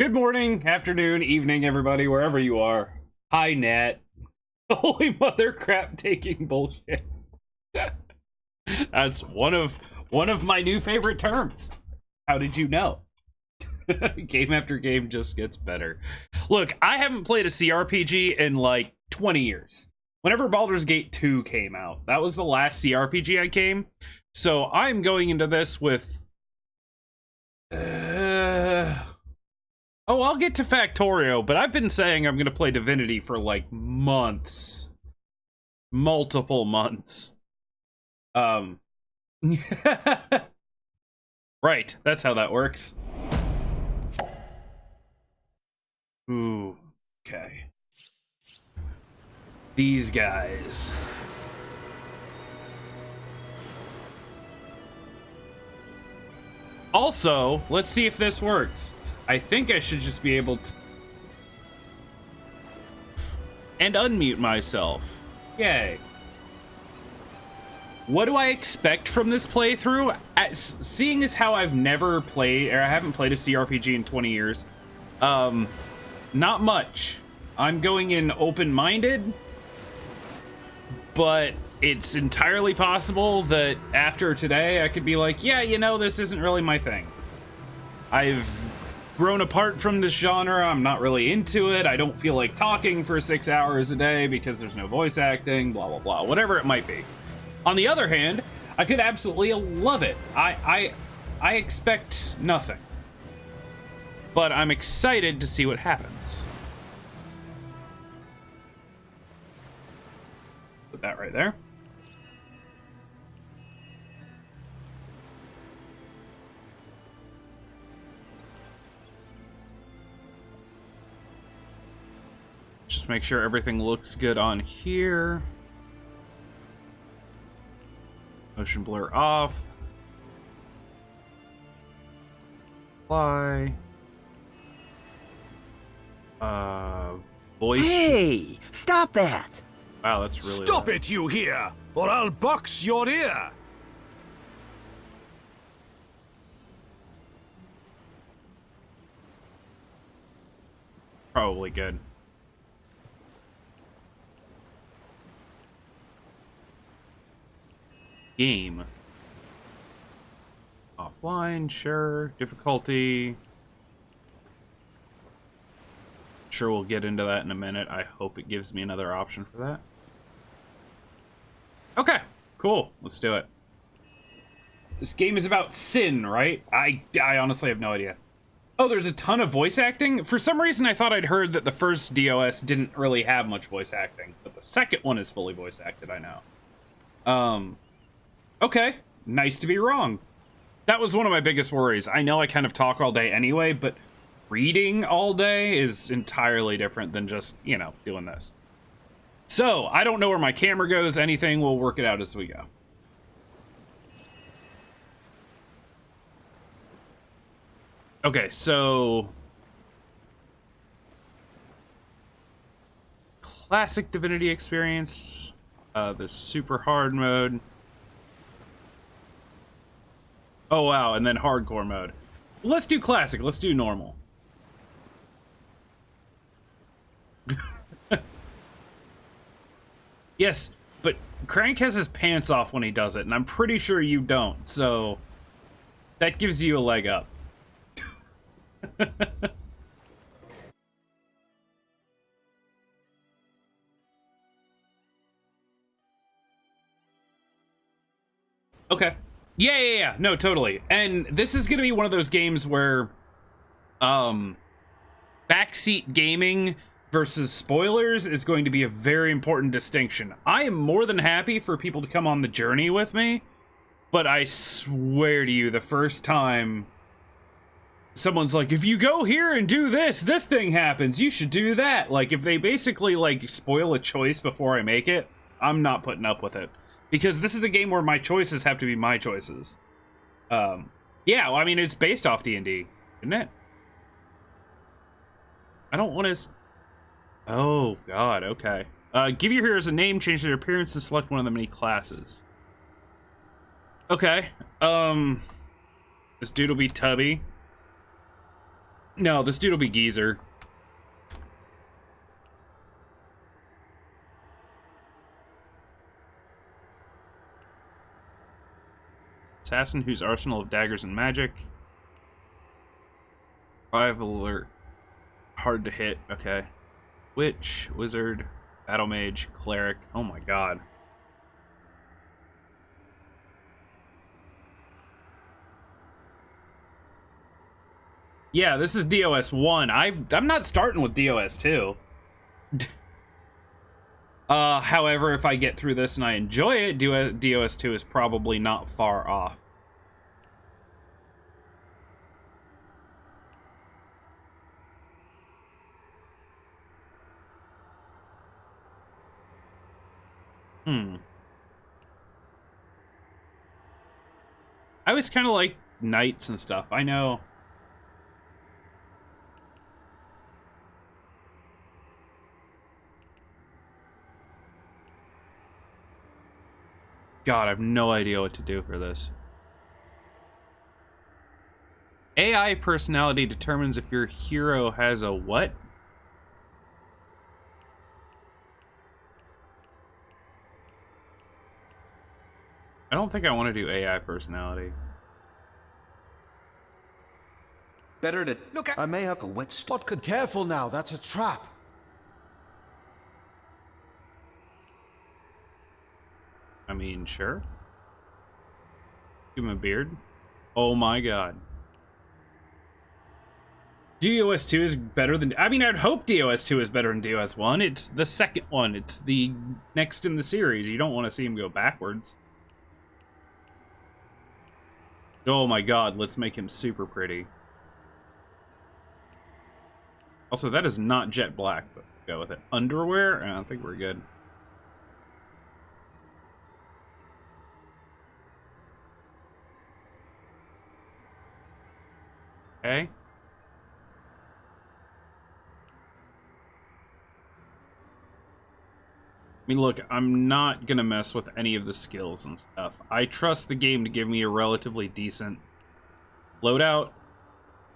Good morning, afternoon, evening, everybody, wherever you are. Hi, Nat. Holy mother crap taking bullshit. That's one of my new favorite terms. How did you know? Game after game just gets better. Look, I haven't played a CRPG in like 20 years. Whenever Baldur's Gate 2 came out, that was the last CRPG I came. So I'm going into this with... Oh, I'll get to Factorio, but I've been saying I'm going to play Divinity for like months. Multiple months. Right, that's how that works. Ooh, okay. These guys. Also, let's see if this works. I think I should just be able to... and unmute myself. Yay. What do I expect from this playthrough? Seeing as how I've never played, or I haven't played a CRPG in 20 years, not much. I'm going in open-minded, but it's entirely possible that after today I could be like, yeah, you know, this isn't really my thing. I've grown apart from this genre. I'm not really into it. I don't feel like talking for 6 hours a day because there's no voice acting, blah, blah, blah, whatever it might be. On the other hand, I could absolutely love it. I expect nothing. But I'm excited to see what happens. Put that right there. Just make sure everything looks good on here. Motion blur off. Apply. Voice. Hey, stop that! Wow, that's really Stop loud. it, you hear, or I'll box your ear! Probably good. Game. Offline, sure. Difficulty. Sure, we'll get into that in a minute. I hope it gives me another option for that. Okay, cool. Let's do it. This game is about sin, right? I honestly have no idea. Oh, there's a ton of voice acting? For some reason, I thought I'd heard that the first DOS didn't really have much voice acting, but the second one is fully voice acted, I know. Okay, nice to be wrong. That was one of my biggest worries. I know I kind of talk all day anyway, but reading all day is entirely different than just, you know, doing this. So, I don't know where my camera goes, anything, we'll work it out as we go. Okay, so... classic Divinity experience, the super hard mode. Oh, wow, and then hardcore mode. Let's do classic, let's do normal. Yes, but Crank has his pants off when he does it, and I'm pretty sure you don't, so that gives you a leg up. Okay. Yeah, no, totally. And this is gonna be one of those games where backseat gaming versus spoilers is going to be a very important distinction. I am more than happy for people to come on the journey with me, but I swear to you, the first time someone's like, if you go here and do this, this thing happens, you should do that. Like, if they basically, like, spoil a choice before I make it, I'm not putting up with it. Because this is a game where my choices have to be my choices. Yeah, well, I mean, it's based off D&D, isn't it? I don't want to... Oh, God, okay. Give your heroes a name, change their appearance, and select one of the many classes. Okay, this dude will be Tubby. No, this dude will be Geezer. Assassin whose arsenal of daggers and magic. 5 alert. Hard to hit. Okay. Witch, wizard, battle mage, cleric. Oh my god. Yeah, this is DOS 1. I'm not starting with DOS 2. However, if I get through this and I enjoy it, DOS 2 is probably not far off. I always kind of like knights and stuff. I know. God, I have no idea what to do for this. AI personality determines if your hero has a what? I don't think I want to do AI personality. Better to Look, I may have a wet spot. careful now. That's a trap. I mean, sure. Give him a beard. Oh my god. DOS 2 is better than... I mean, I'd hope DOS 2 is better than DOS 1. It's the second one. It's the next in the series. You don't want to see him go backwards. Oh my god, let's make him super pretty. Also, that is not jet black, but go with it. Underwear? I don't think we're good. Okay. I mean, look, I'm not gonna mess with any of the skills and stuff. I trust the game to give me a relatively decent loadout.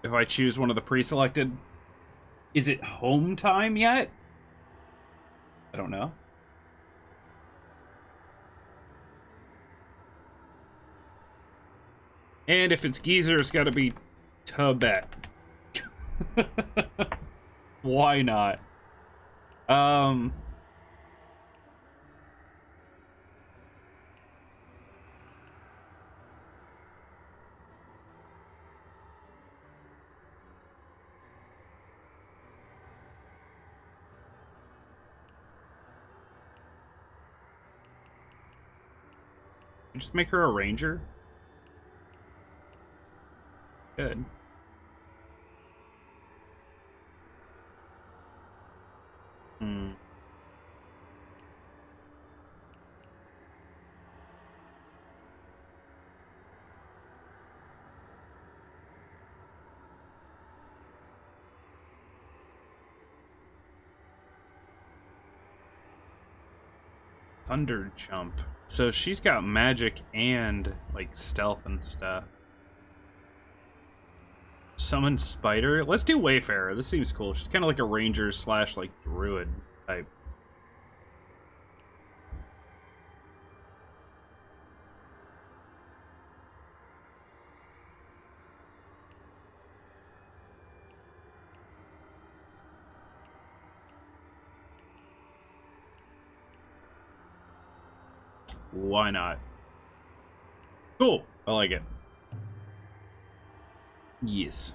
If I choose one of the pre-selected. Is it home time yet? I don't know. And if it's Geezer, it's gotta be Tibet. Why not? Just make her a ranger. Good. Thunder jump. So she's got magic and like stealth and stuff. Summon spider. Let's do Wayfarer. This seems cool. She's kind of like a ranger slash like druid type. Why not? Cool. I like it. Yes.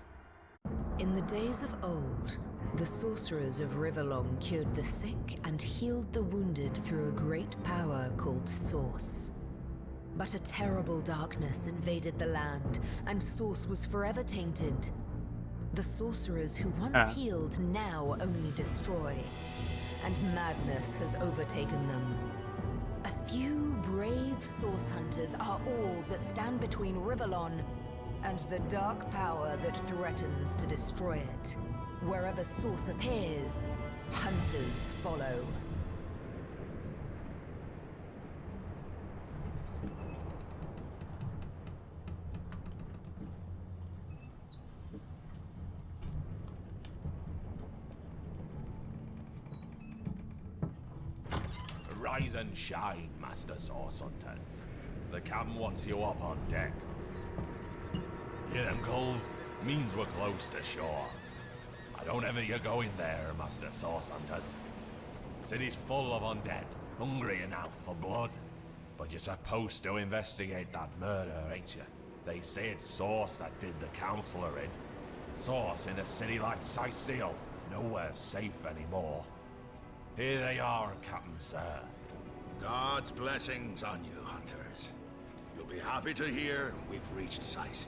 In the days of old, the sorcerers of Riverlong cured the sick and healed the wounded through a great power called Source. But a terrible darkness invaded the land, and Source was forever tainted. The sorcerers who once healed now only destroy, and madness has overtaken them. A few brave Source hunters are all that stand between Riverlon and the dark power that threatens to destroy it. Wherever Source appears, hunters follow. Rise and shine, Master Source Hunters. The captain wants you up on deck. Hear them calls? Means we're close to shore. I don't ever you go in there, Master Source Hunters. City's full of undead, hungry enough for blood. But you're supposed to investigate that murder, ain't you? They say it's Source that did the Counselor in. Source in a city like Sicil, nowhere safe anymore. Here they are, Captain Sir. God's blessings on you, hunters. You'll be happy to hear we've reached Sicil.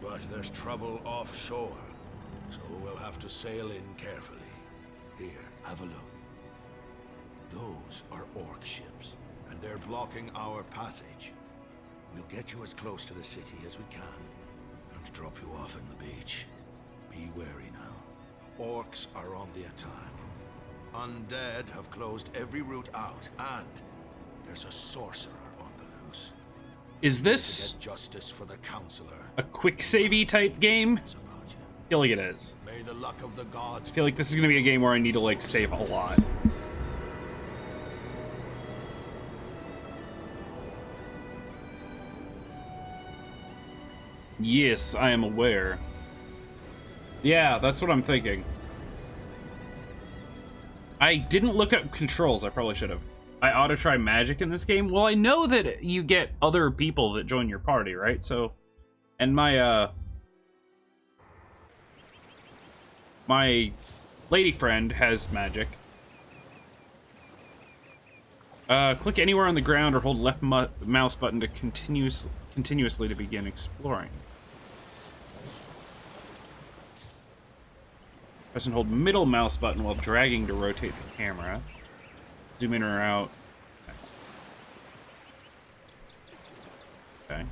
But there's trouble offshore, so we'll have to sail in carefully. Here, have a look. Those are orc ships, and they're blocking our passage. We'll get you as close to the city as we can, and drop you off on the beach. Be wary now. Orcs are on the attack. Undead have closed every route out, and there's a sorcerer on the loose. Is this Get justice for the counselor. a quick savey type game? It's about you. I feel like it is. May the luck of the gods. I feel like this is gonna be a game where I need to like save a lot. Yes, I am aware. Yeah, that's what I'm thinking. I didn't look up controls. I probably should have. I ought to try magic in this game. Well, I know that you get other people that join your party, right? So, and my lady friend has magic. Click anywhere on the ground or hold left mouse button to continuously to begin exploring. Press and hold middle mouse button while dragging to rotate the camera. Zoom in or out. Okay.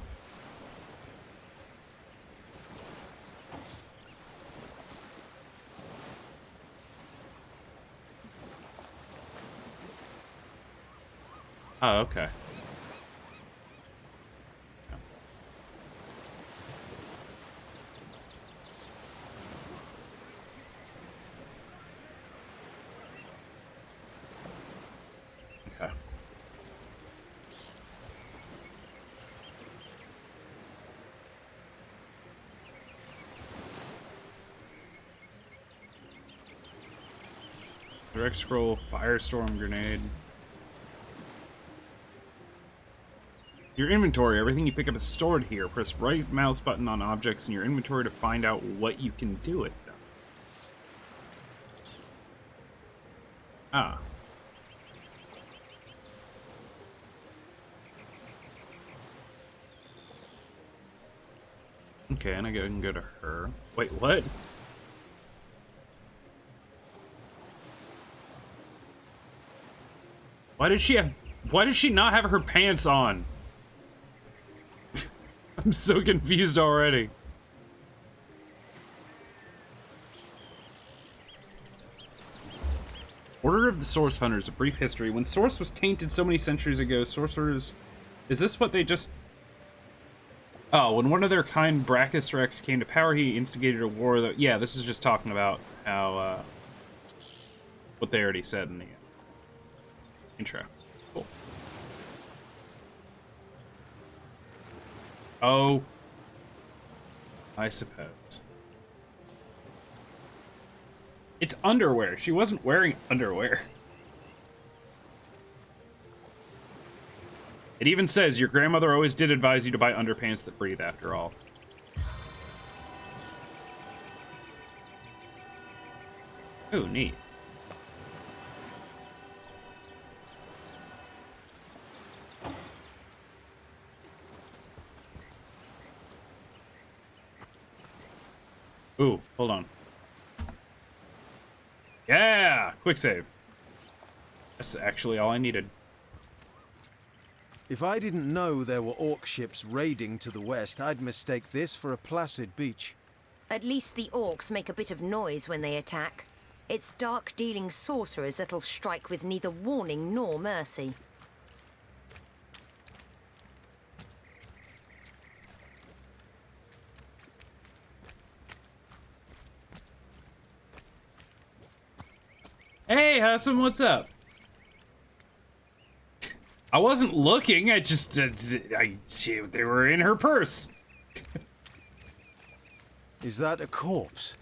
Oh, okay. Okay. Direct scroll, firestorm grenade. Your inventory, everything you pick up is stored here. Press right mouse button on objects in your inventory to find out what you can do with them. Ah. Okay, and I can go to her. Wait, what? Why did she not have her pants on? I'm so confused already. Order of the Source Hunters, a brief history. When Source was tainted so many centuries ago, sorcerers... Is this what they just... Oh, when one of their kind, Brachus Rex, came to power, he instigated a war that... Yeah, this is just talking about how, what they already said in the intro. Cool. Oh. I suppose. It's underwear. She wasn't wearing underwear. It even says, your grandmother always did advise you to buy underpants that breathe after all. Oh, neat. Ooh, hold on. Yeah! Quick save. That's actually all I needed. If I didn't know there were orc ships raiding to the west, I'd mistake this for a placid beach. At least the orcs make a bit of noise when they attack. It's dark-dealing sorcerers that'll strike with neither warning nor mercy. Hey, Hassan, what's up? I wasn't looking. I just, they were in her purse. Is that a corpse?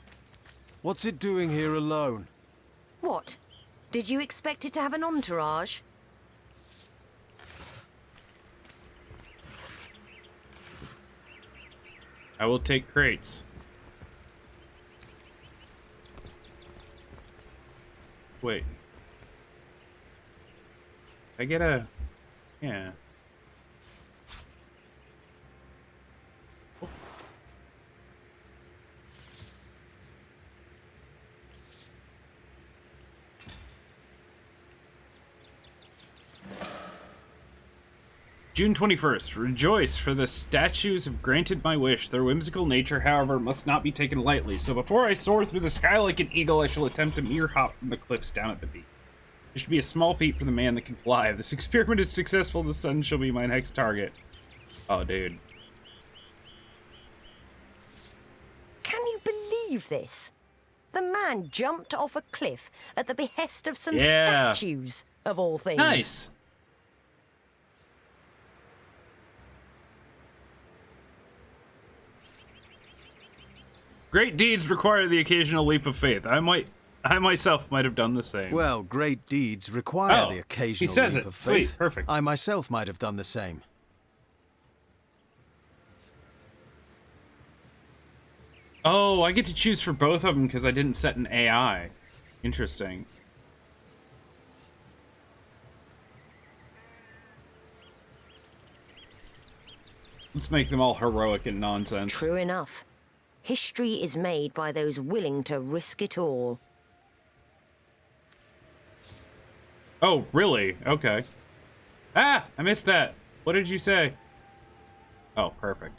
What's it doing here alone? What? Did you expect it to have an entourage? I will take crates. Wait. I get a... Yeah. June 21st. Rejoice, for the statues have granted my wish. Their whimsical nature, however, must not be taken lightly. So before I soar through the sky like an eagle, I shall attempt a mere hop from the cliffs down at the beach. It should be a small feat for the man that can fly. If this experiment is successful, the sun shall be my next target. Oh, dude. Can you believe this? The man jumped off a cliff at the behest of some Yeah. statues, of all things. Nice. Great deeds require the occasional leap of faith. I myself might have done the same. Well, great deeds require Oh, the occasional he says leap it. of Sweet, faith. perfect. I myself might have done the same. Oh, I get to choose for both of them because I didn't set an AI. Interesting. Let's make them all heroic and nonsense. True enough. History is made by those willing to risk it all. Oh, really? Okay. Ah, I missed that. What did you say? Oh, perfect.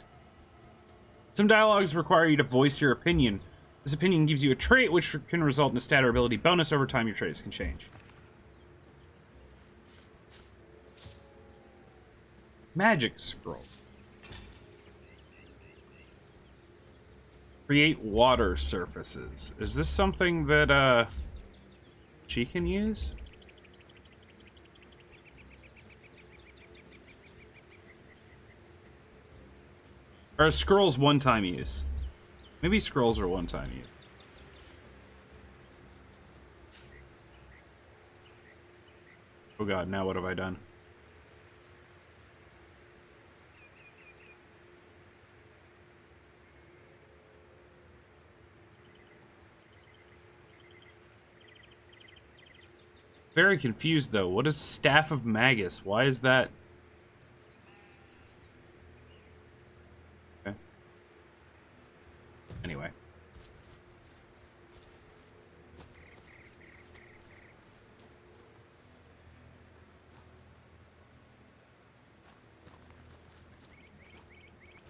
Some dialogues require you to voice your opinion. This opinion gives you a trait which can result in a stat or ability bonus. Over time, your traits can change. Magic scroll. Create water surfaces. Is this something that, she can use? Or are scrolls one-time use? Maybe scrolls are one-time use. Oh god, now what have I done? Very confused though. What is Staff of Magus? Why is that? Okay. Anyway.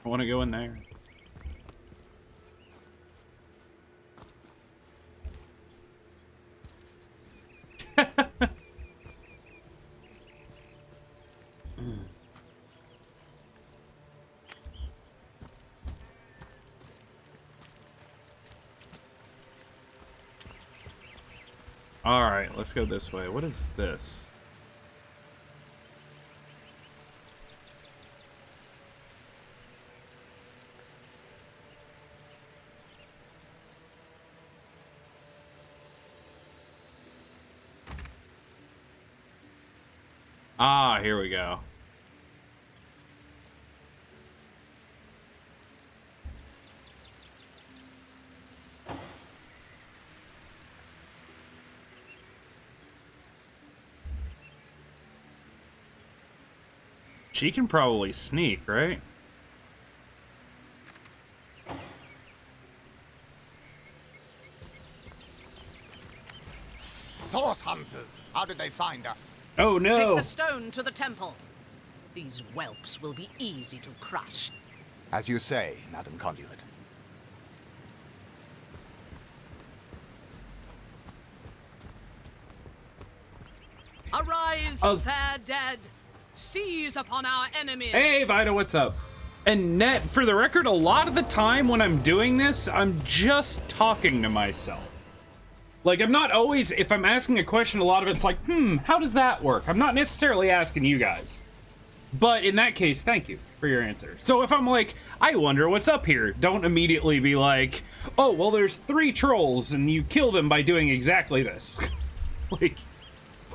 I want to go in there. All right, let's go this way. What is this? Ah, here we go. She can probably sneak, right? Source hunters! How did they find us? Oh no! Take the stone to the temple. These whelps will be easy to crush. As you say, Madam Conduit. Arise, Oh. fair dead. Seize upon our enemies. Hey, Vida, what's up? And Net, for the record, a lot of the time when I'm doing this, I'm just talking to myself. Like, I'm not always, if I'm asking a question, a lot of it's like, how does that work? I'm not necessarily asking you guys. But in that case, thank you for your answer. So if I'm like, I wonder what's up here, don't immediately be like, oh, well, there's 3 trolls and you kill them by doing exactly this. Like,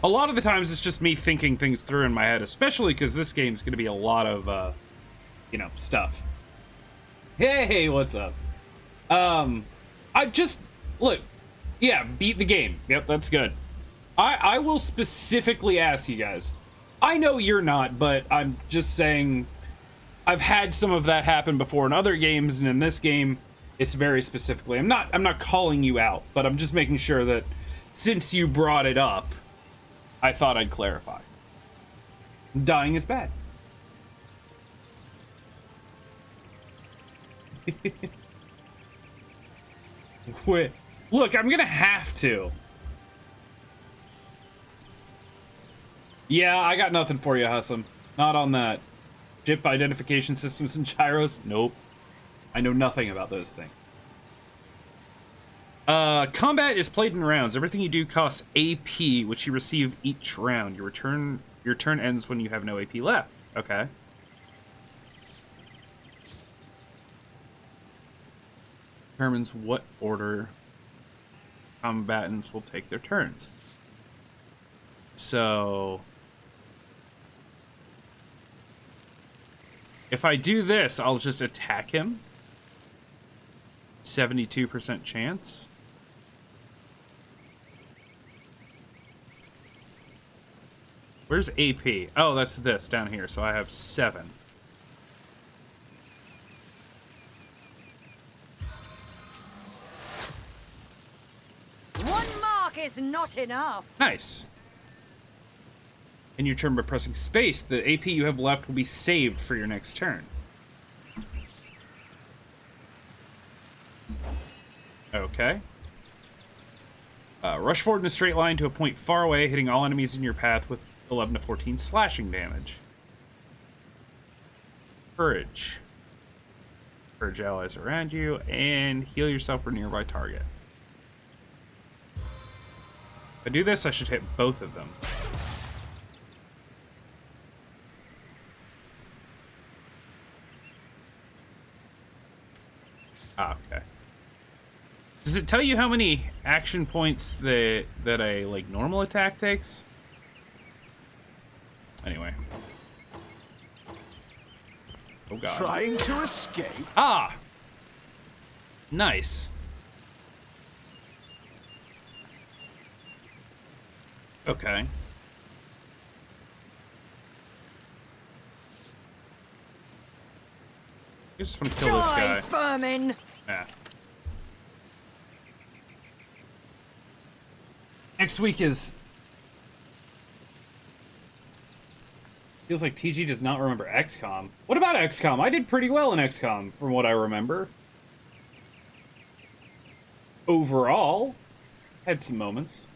a lot of the times it's just me thinking things through in my head, especially because this game's going to be a lot of, you know, stuff. Hey, what's up? I just, look, yeah, beat the game. Yep, that's good. I will specifically ask you guys. I know you're not, but I'm just saying I've had some of that happen before in other games, and in this game, it's very specifically. I'm not calling you out, but I'm just making sure that since you brought it up, I thought I'd clarify. Dying is bad. Wait, look, I'm gonna have to. Yeah, I got nothing for you, Hussam. Not on that. Ship identification systems and gyros? Nope. I know nothing about those things. Combat is played in rounds. Everything you do costs AP, which you receive each round. Your turn ends when you have no AP left. Okay. Determines what order combatants will take their turns. So if I do this, I'll just attack him. 72% chance. Where's AP? Oh, that's this down here. So I have 7. One mark is not enough. Nice. In your turn by pressing space, the AP you have left will be saved for your next turn. Okay. Rush forward in a straight line to a point far away, hitting all enemies in your path with 11 to 14 slashing damage. Courage. Courage allies around you, and heal yourself for a nearby target. If I do this, I should hit both of them. Ah, okay. Does it tell you how many action points that a like normal attack takes? Anyway. Oh god. Trying to escape? Ah! Nice. Okay. I just want to kill this guy. Vermin! Yeah. Next week is... Feels like TG does not remember XCOM. What about XCOM? I did pretty well in XCOM, from what I remember. Overall, had some moments.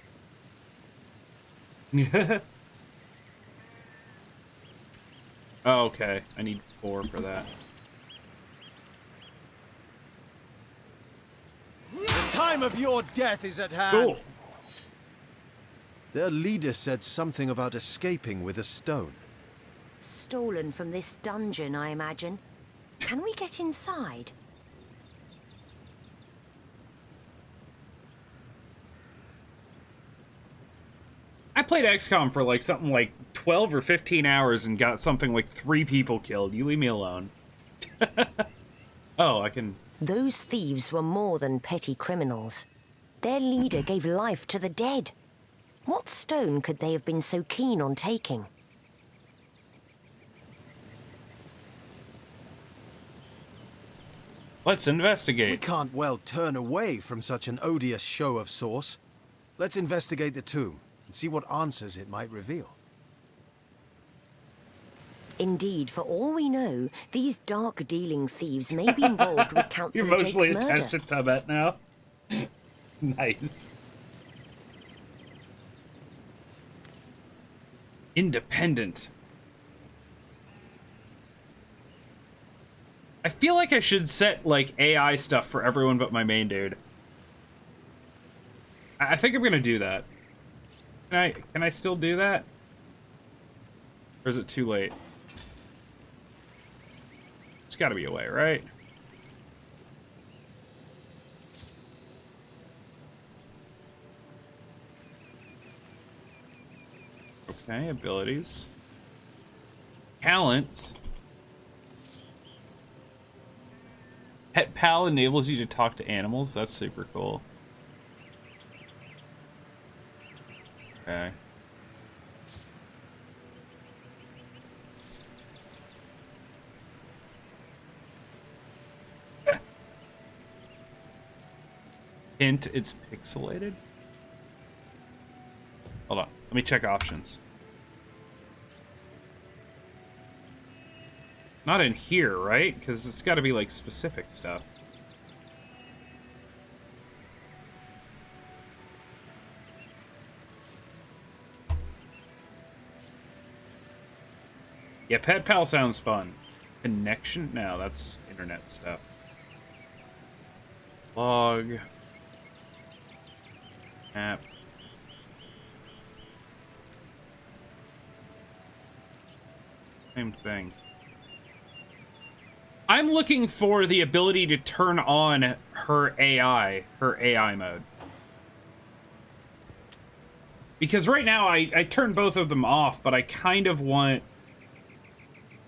Oh, okay. I need 4 for that. The time of your death is at hand. Cool. Their leader said something about escaping with a stone. Stolen from this dungeon, I imagine. Can we get inside? I played XCOM for like something like 12 or 15 hours and got something like 3 people killed. You leave me alone. Oh, I can... Those thieves were more than petty criminals. Their leader gave life to the dead. What stone could they have been so keen on taking? Let's We investigate. can't well turn away from such an odious show of source. Let's investigate the tomb and see what answers it might reveal. Indeed, for all we know, these dark-dealing thieves may be involved with You're Councillor Jake's emotionally murder. attached to Tubet now. Nice. Independent. I feel like I should set, like, AI stuff for everyone but my main dude. I think I'm gonna do that. Can I still do that? Or is it too late? There's gotta be a way, right? Okay, abilities. Talents. Pet Pal enables you to talk to animals. That's super cool. Okay. Hint, it's pixelated. Hold on. Let me check options. Not in here, right? Because it's got to be, like, specific stuff. Yeah, Pet Pal sounds fun. Connection? No, that's internet stuff. Log. App. Same thing. I'm looking for the ability to turn on her AI mode. Because right now I turned both of them off, but I kind of want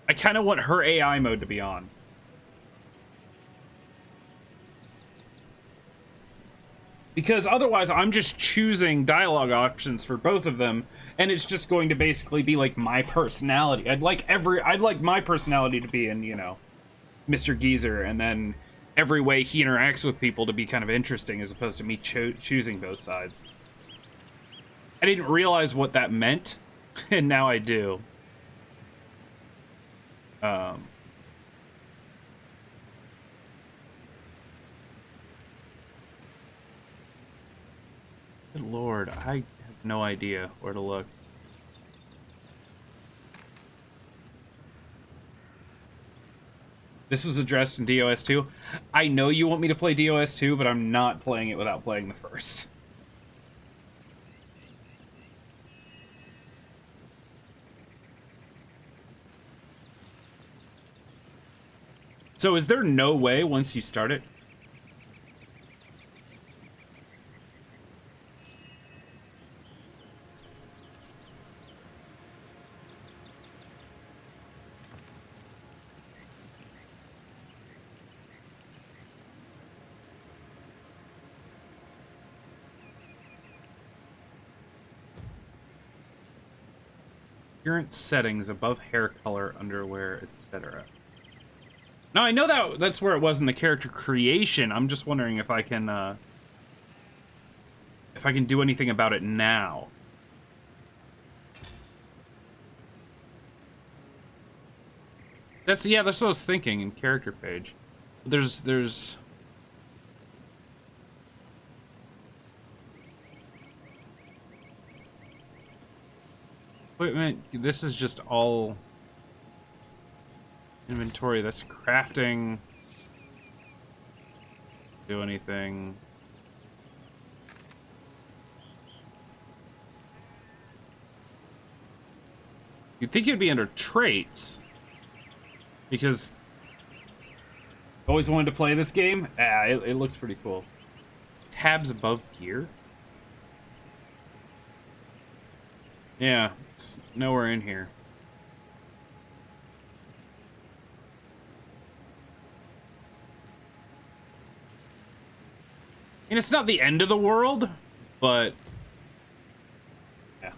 her AI mode to be on. Because otherwise I'm just choosing dialogue options for both of them, and it's just going to basically be like my personality. I'd like my personality to be in, you know, Mr. Geezer, and then every way he interacts with people to be kind of interesting, as opposed to me choosing both sides. I didn't realize what that meant, and now I do. Good Lord, I have no idea where to look. This was addressed in DOS 2. I know you want me to play DOS 2, but I'm not playing it without playing the first. So is there no way once you start it? Current settings above hair color, underwear, etc. Now I know that's where it was in the character creation. I'm just wondering if I can do anything about it now. That's what I was thinking in character page. There's equipment. This is just all inventory. That's crafting. Do anything. You'd think it'd be under traits, because I always wanted to play this game. It looks pretty cool. Tabs above gear. Yeah, it's nowhere in here. And it's not the end of the world, but yeah.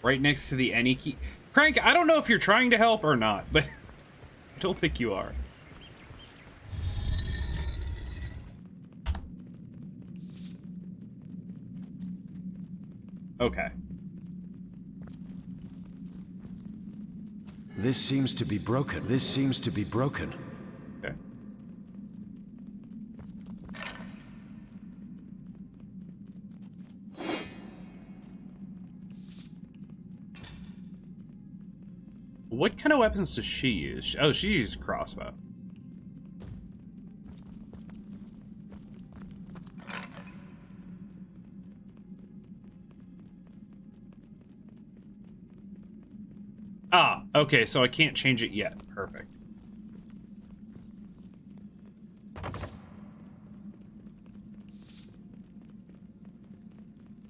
Right next to the any key. Crank, I don't know if you're trying to help or not, but I don't think you are. Okay. This seems to be broken. This seems to be broken. Okay. What kind of weapons does she use? Oh, she uses crossbow. Okay, so I can't change it yet. Perfect.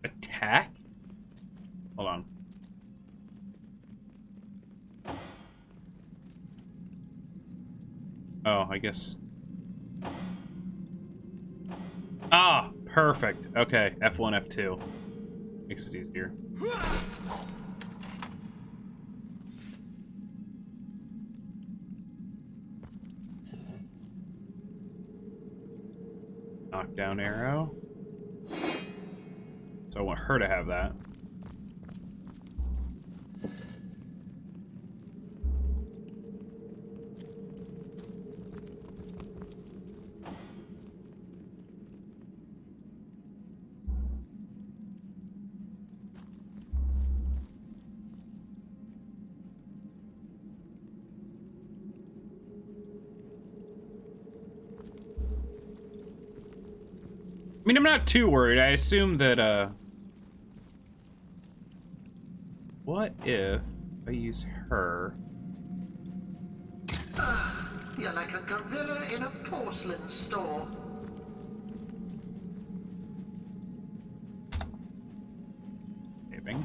Attack? Hold on. Oh, I guess. Ah, perfect. Okay, F1, F2. Makes it easier. Knockdown arrow. So I want her to have that. I mean, I'm not too worried. I assume that, what if I use her? You're like a gorilla in a porcelain store. Saving.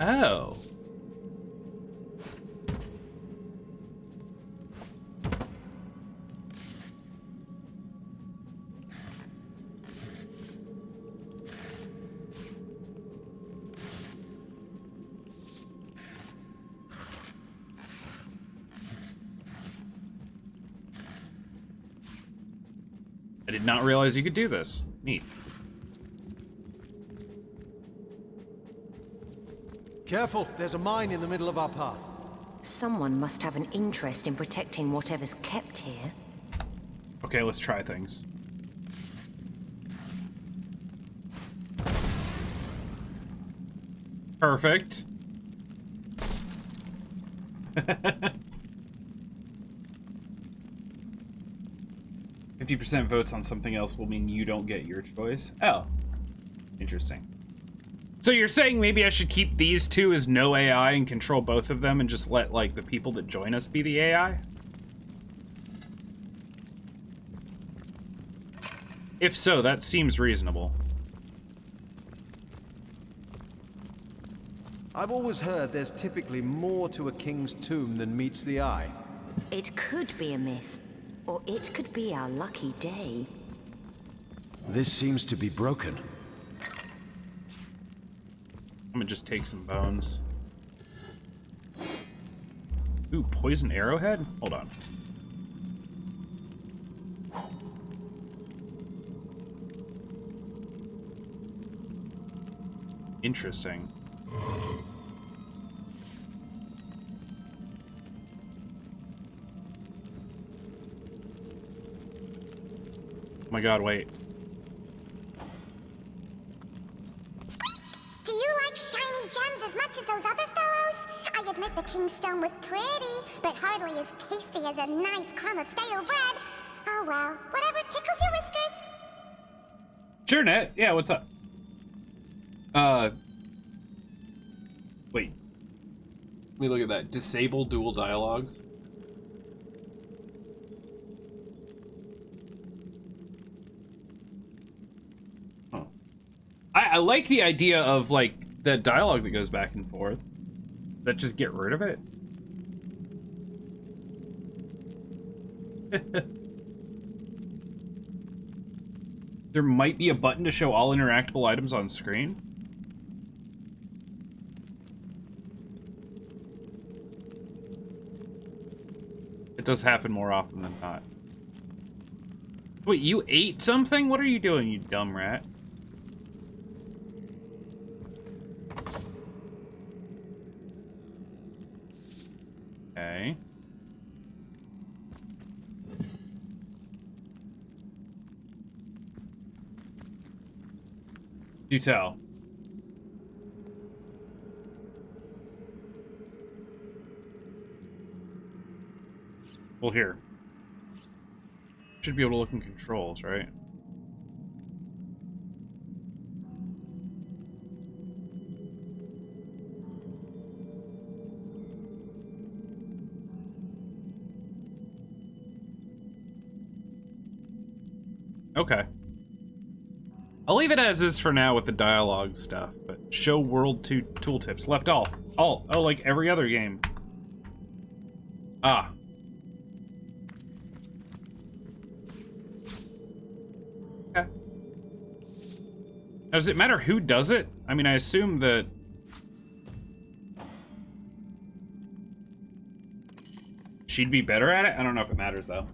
Oh. I did not realize you could do this. Neat. Careful, there's a mine in the middle of our path. Someone must have an interest in protecting whatever's kept here. Okay, let's try things. Perfect. 50% votes on something else will mean you don't get your choice. Oh, interesting. So you're saying maybe I should keep these two as no AI and control both of them and just let, like, the people that join us be the AI? If so, that seems reasonable. I've always heard there's typically more to a king's tomb than meets the eye. It could be a myth, or it could be our lucky day. This seems to be broken. I'm gonna just take some bones. Ooh, poison arrowhead? Hold on. Interesting. Oh my god, wait. Do you like shiny gems as much as those other fellows? I admit the king's stone was pretty, but hardly as tasty as a nice crumb of stale bread. Oh well, whatever tickles your whiskers. Sure, Net. Yeah, what's up? Wait. Let me look at that. Disable dual dialogues. Oh. I like the idea of, like, the dialogue that goes back and forth. That just get rid of it? There might be a button to show all interactable items on screen. It does happen more often than not. Wait, you ate something? What are you doing, you dumb rat? Okay. Do tell. Well, here. Should be able to look in controls, right? Okay. I'll leave it as is for now with the dialogue stuff, but show world 2 tooltips. Left off. Oh, like every other game. Ah. Okay. Now, does it matter who does it? I mean, I assume that... she'd be better at it? I don't know if it matters, though.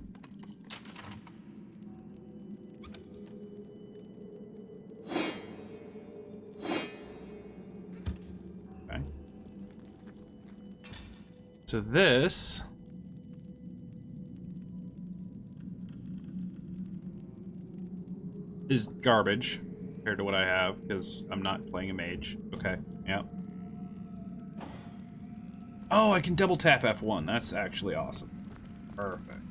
Okay. So this... is garbage compared to what I have, because I'm not playing a mage. Okay, yeah. Oh, I can double tap F1. That's actually awesome. Perfect.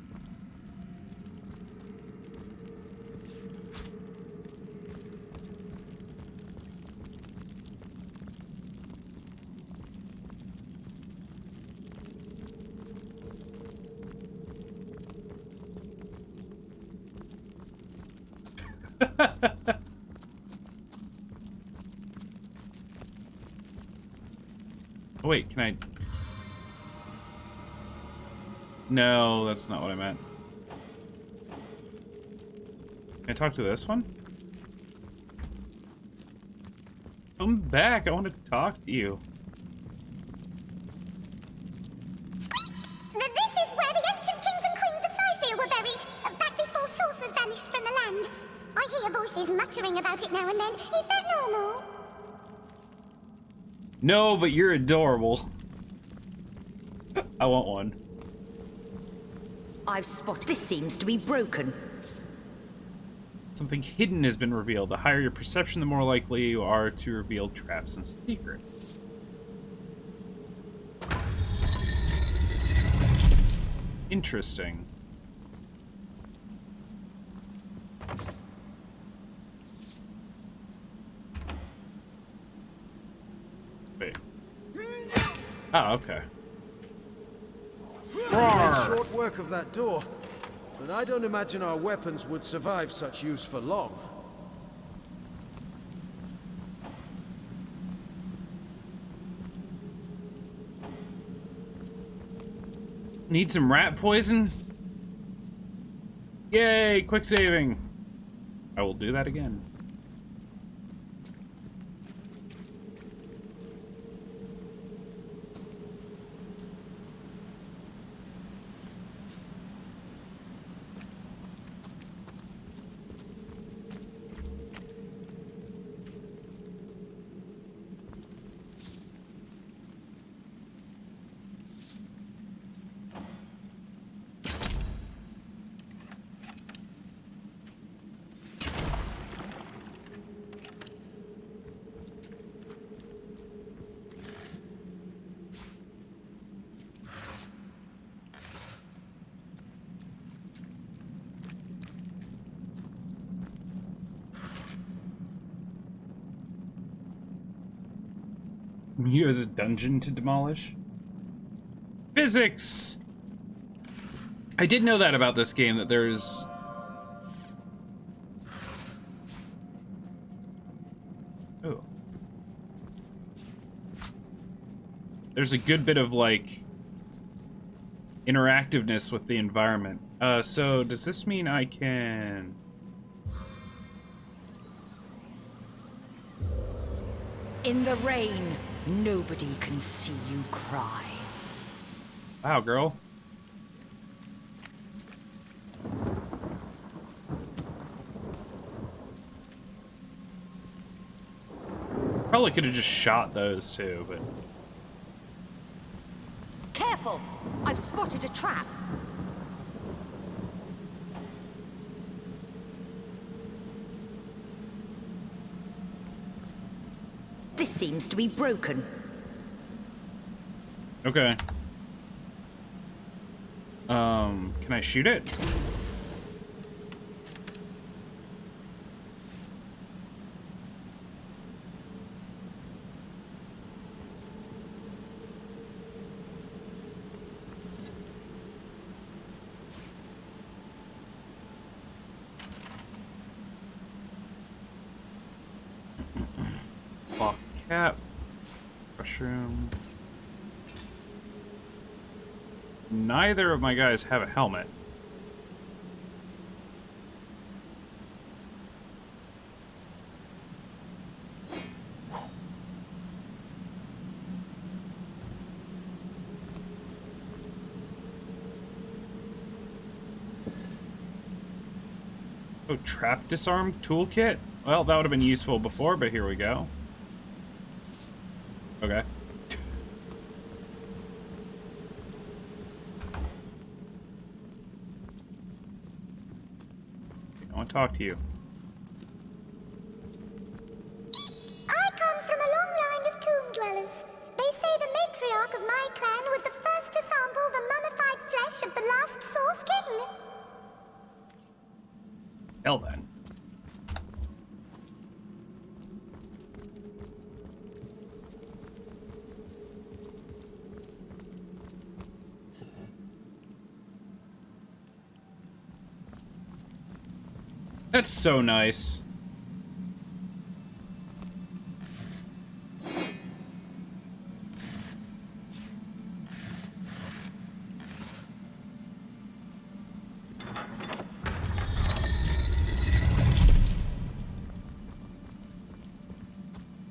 Oh, wait, can I... No, that's not what I meant. Can I talk to this one? Come back, I want to talk to you. This is where the ancient kings and queens of Sicil were buried, back before Source was banished from the land. I hear voices muttering about it now and then. Is that normal? No, but you're adorable. I want one. I've spotted. This seems to be broken. Something hidden has been revealed. The higher your perception, the more likely you are to reveal traps and secrets. Interesting. Wait. Oh, okay. Short work of that door, but I don't imagine our weapons would survive such use for long. Need some rat poison? Yay, quick saving. I will do that again. You as a dungeon to demolish? Physics! I did know that about this game, that there's... Oh. There's a good bit of, like, interactiveness with the environment. So does this mean I can... In the rain, nobody can see you cry. Wow, girl. Probably could have just shot those too, but... Careful! I've spotted a trap. This seems to be broken. Okay. Can I shoot it? Cap. Mushroom. Neither of my guys have a helmet. Oh, trap disarm toolkit? Well, that would have been useful before, but here we go. Okay. I want to talk to you. I come from a long line of tomb dwellers. They say the matriarch of my clan was the first to sample the mummified flesh of the last Source King. Hell then. That's so nice.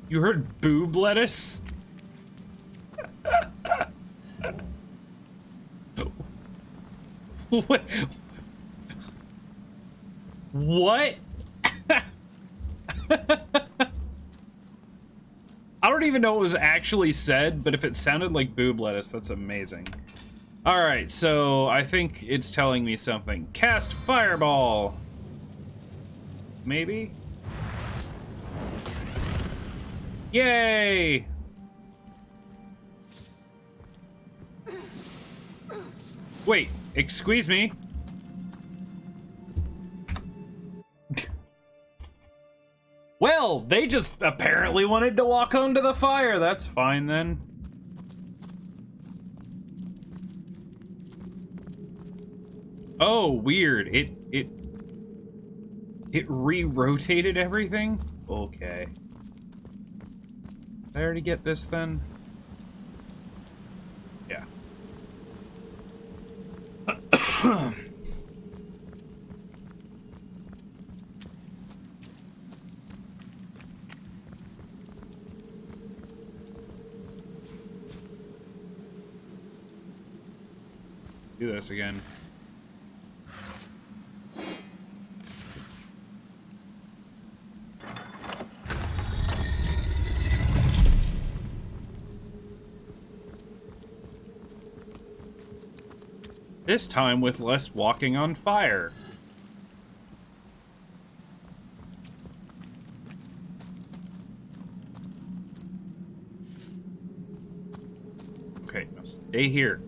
You heard boob lettuce? What? What? I don't even know what was actually said, but if it sounded like boob lettuce, that's amazing. Alright, so I think it's telling me something. Cast Fireball! Maybe? Yay! Wait, excuse me? Well, they just apparently wanted to walk onto the fire. That's fine then. Oh, weird. It re-rotated everything? Okay. Did I already get this then? Yeah. Do this again. This time with less walking on fire. Okay, now stay here.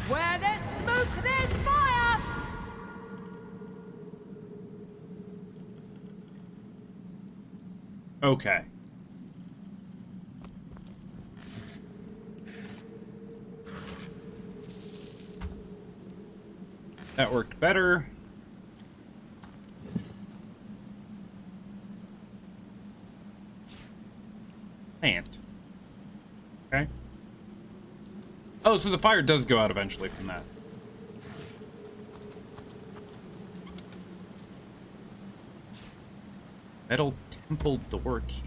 Where there's smoke, there's fire! Okay. That worked better. Plant. Okay. Oh, so the fire does go out eventually from that. Metal temple door key.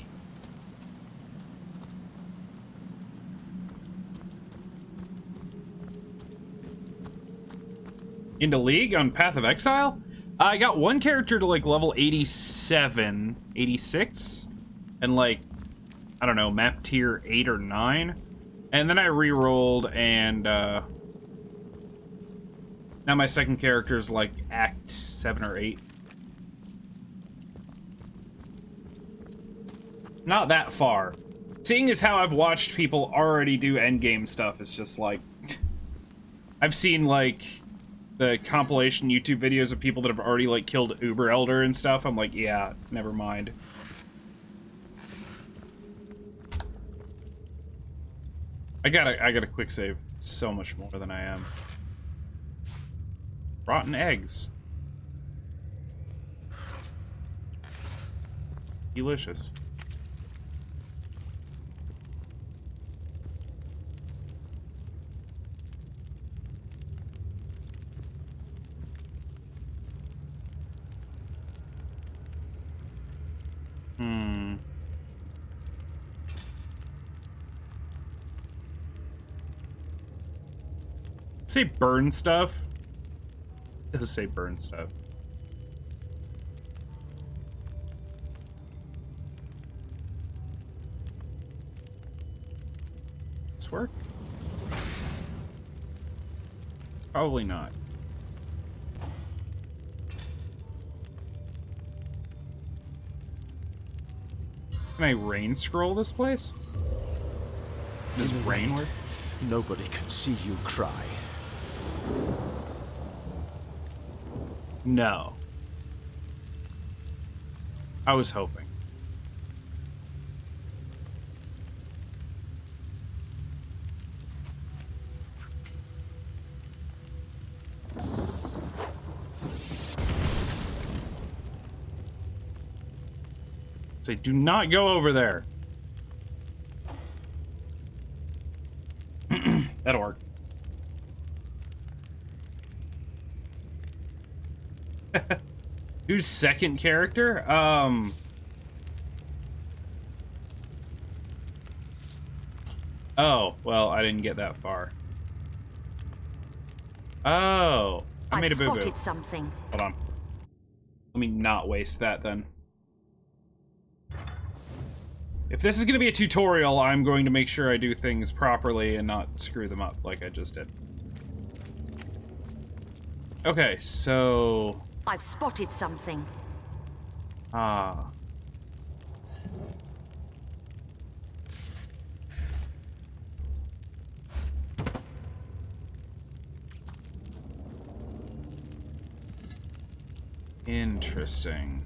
Into League on Path of Exile? I got one character to like level 87, 86, and like, I don't know, map tier 8 or 9. And then I re-rolled and now my second character is like act 7 or 8. Not that far. Seeing as how I've watched people already do endgame stuff, it's just like... I've seen, like, the compilation YouTube videos of people that have already, like, killed Uber Elder and stuff. I'm like, yeah, never mind. I gotta quick save so much more than I am. Rotten eggs. Delicious. Say burn stuff. It does say burn stuff. This work? Probably not. Can I rain scroll this place? Does rain work? Nobody can see you cry. No. I was hoping. Say, do not go over there. That'll work. Who's second character? Oh, well, I didn't get that far. Oh, I made a boo-boo. I've spotted something. Hold on. Let me not waste that then. If this is going to be a tutorial, I'm going to make sure I do things properly and not screw them up like I just did. Okay, so... I've spotted something. Ah. Interesting.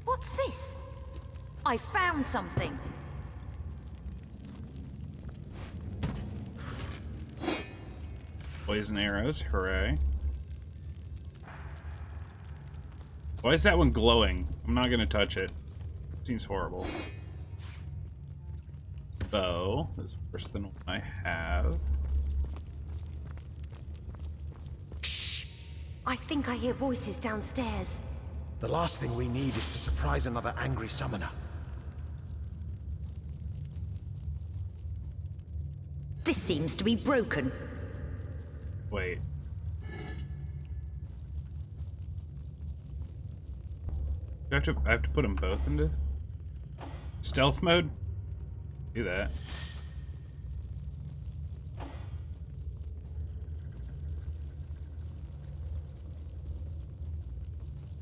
What's this? I found something. Poison arrows, hooray. Why is that one glowing? I'm not gonna touch it. Seems horrible. Bow is worse than what I have. Shh! I think I hear voices downstairs. The last thing we need is to surprise another angry summoner. This seems to be broken. Wait. I have to put them both into stealth mode? Do that.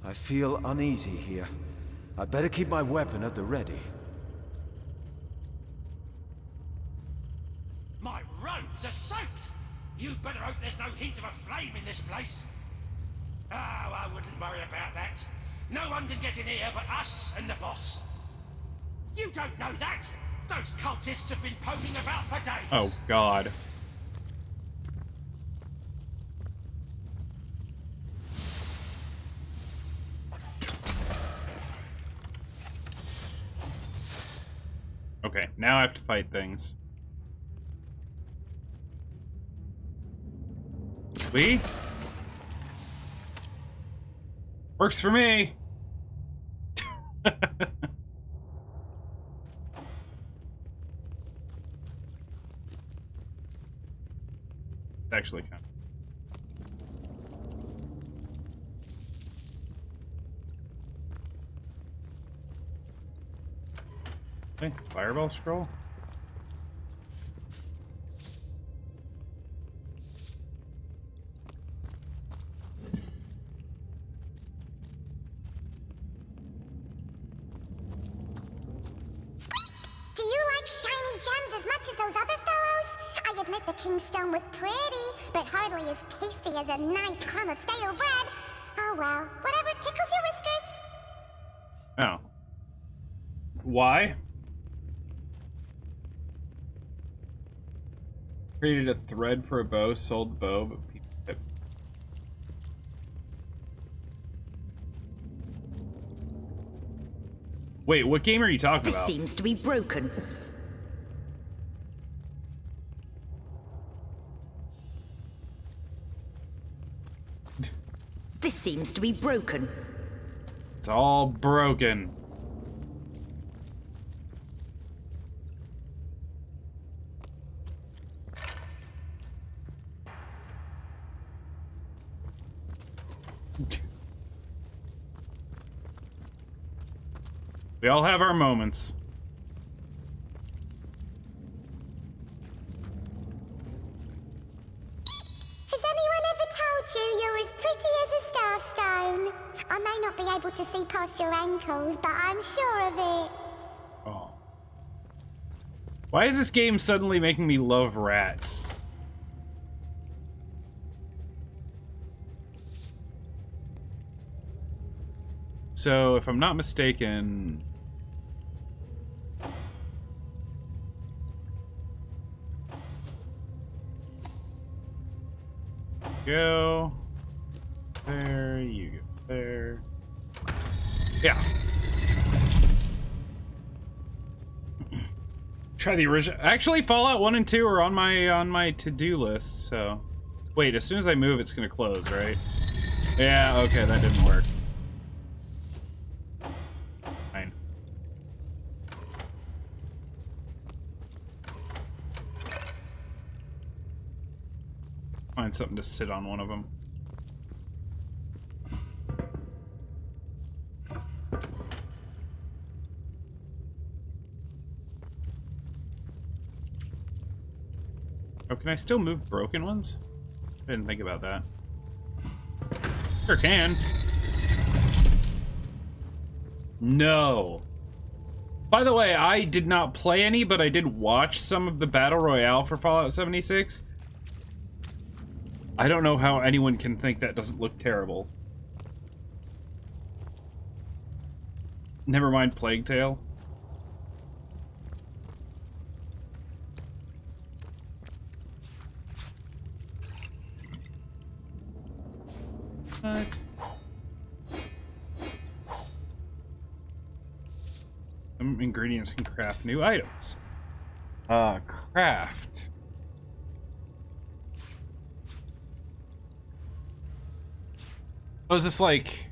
I feel uneasy here. I'd better keep my weapon at the ready. My robes are soaked! You'd better hope there's no hint of a flame in this place. Oh, I wouldn't worry about that. No one can get in here but us and the boss. You don't know that! Those cultists have been poking about for days! Oh, God. Okay, now I have to fight things. We? Works for me! Actually kind of. Okay, fireball scroll. Do you like shiny gems as much as those other fellows? I admit the king's stone was pretty, but hardly as tasty as a nice crumb of stale bread. Oh well, whatever tickles your whiskers. Oh. Why? Created a thread for a bow, sold the bow, but people kept... Wait, what game are you talking about? This seems to be broken. This seems to be broken. It's all broken. We all have our moments. Has anyone ever told you you're as pretty as a starstone? I may not be able to see past your ankles, but I'm sure of it. Oh. Why is this game suddenly making me love rats? So, if I'm not mistaken... Go... There, you go there. Yeah. Try the original. Actually, Fallout 1 and 2 are on my to-do list, so... Wait, as soon as I move, it's gonna close, right? Yeah, okay, that didn't work. Fine. Find something to sit on one of them. Oh, can I still move broken ones? I didn't think about that. Sure can. No. By the way, I did not play any, but I did watch some of the Battle Royale for Fallout 76. I don't know how anyone can think that doesn't look terrible. Never mind Plague Tale. What? Some ingredients can craft new items. Craft. Oh, is this like...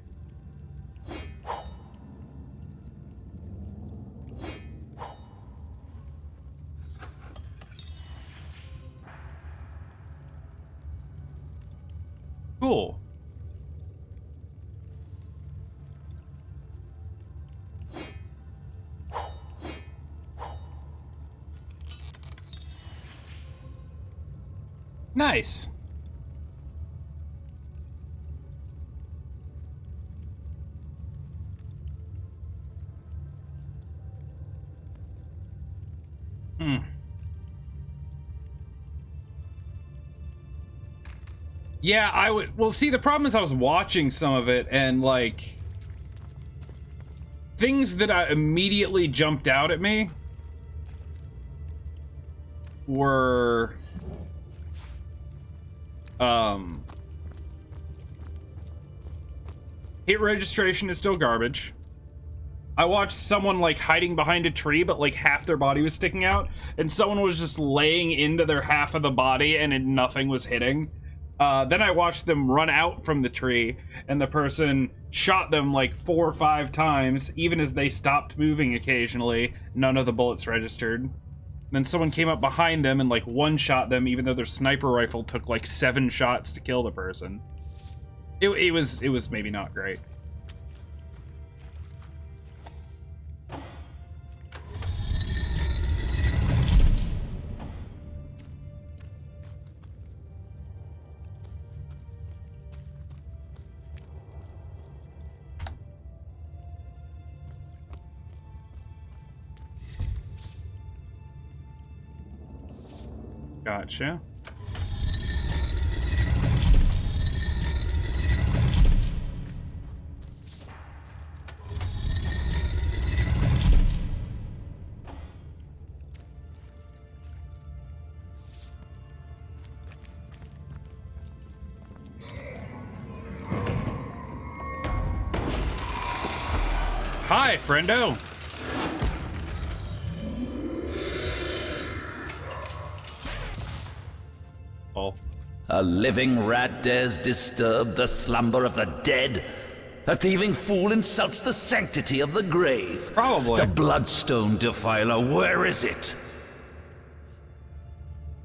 Cool. Nice. Yeah, I would... Well, see, the problem is I was watching some of it, and, like... Things that I immediately jumped out at me were... Hit registration is still garbage. I watched someone, like, hiding behind a tree, but, like, half their body was sticking out, and someone was just laying into their half of the body, and nothing was hitting. Then I watched them run out from the tree, and the person shot them like 4 or 5 times, even as they stopped moving occasionally. None of the bullets registered. Then someone came up behind them and like one-shot them, even though their sniper rifle took like 7 shots to kill the person. It was maybe not great. Gotcha. Hi, friendo. Oh. A living rat dares disturb the slumber of the dead? A thieving fool insults the sanctity of the grave? Probably. The bloodstone defiler, where is it?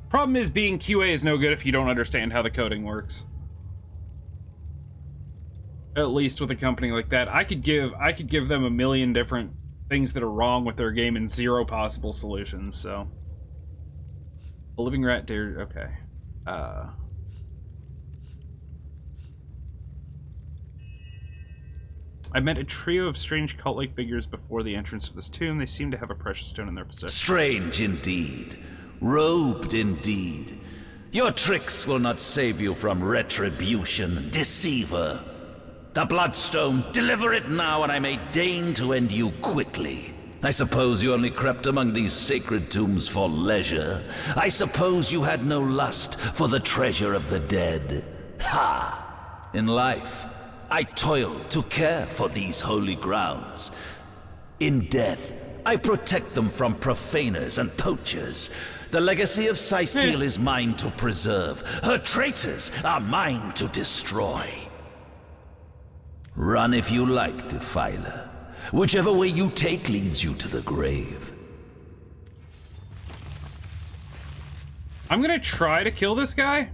Problem is, being QA is no good if you don't understand how the coding works. At least with a company like that. I could give them a million different things that are wrong with their game and 0 possible solutions, so. A living rat dare, okay. I met a trio of strange cult-like figures before the entrance of this tomb. They seem to have a precious stone in their possession. Strange indeed. Robed indeed. Your tricks will not save you from retribution, deceiver. The bloodstone, deliver it now, and I may deign to end you quickly. I suppose you only crept among these sacred tombs for leisure. I suppose you had no lust for the treasure of the dead. Ha! In life, I toiled to care for these holy grounds. In death, I protect them from profaners and poachers. The legacy of Cecile is mine to preserve. Her traitors are mine to destroy. Run if you like, defiler. Whichever way you take leads you to the grave. I'm gonna try to kill this guy.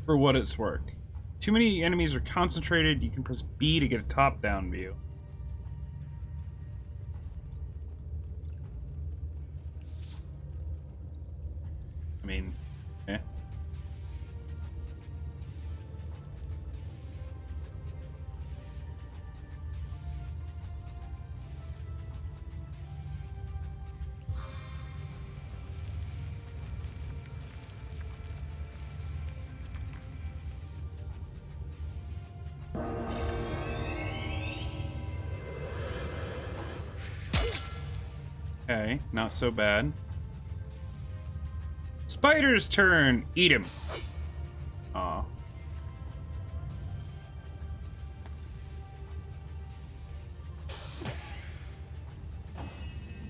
For what it's worth. Too many enemies are concentrated. You can press B to get a top-down view. I mean, eh. Okay, not so bad. Spider's turn! Eat him. Aw.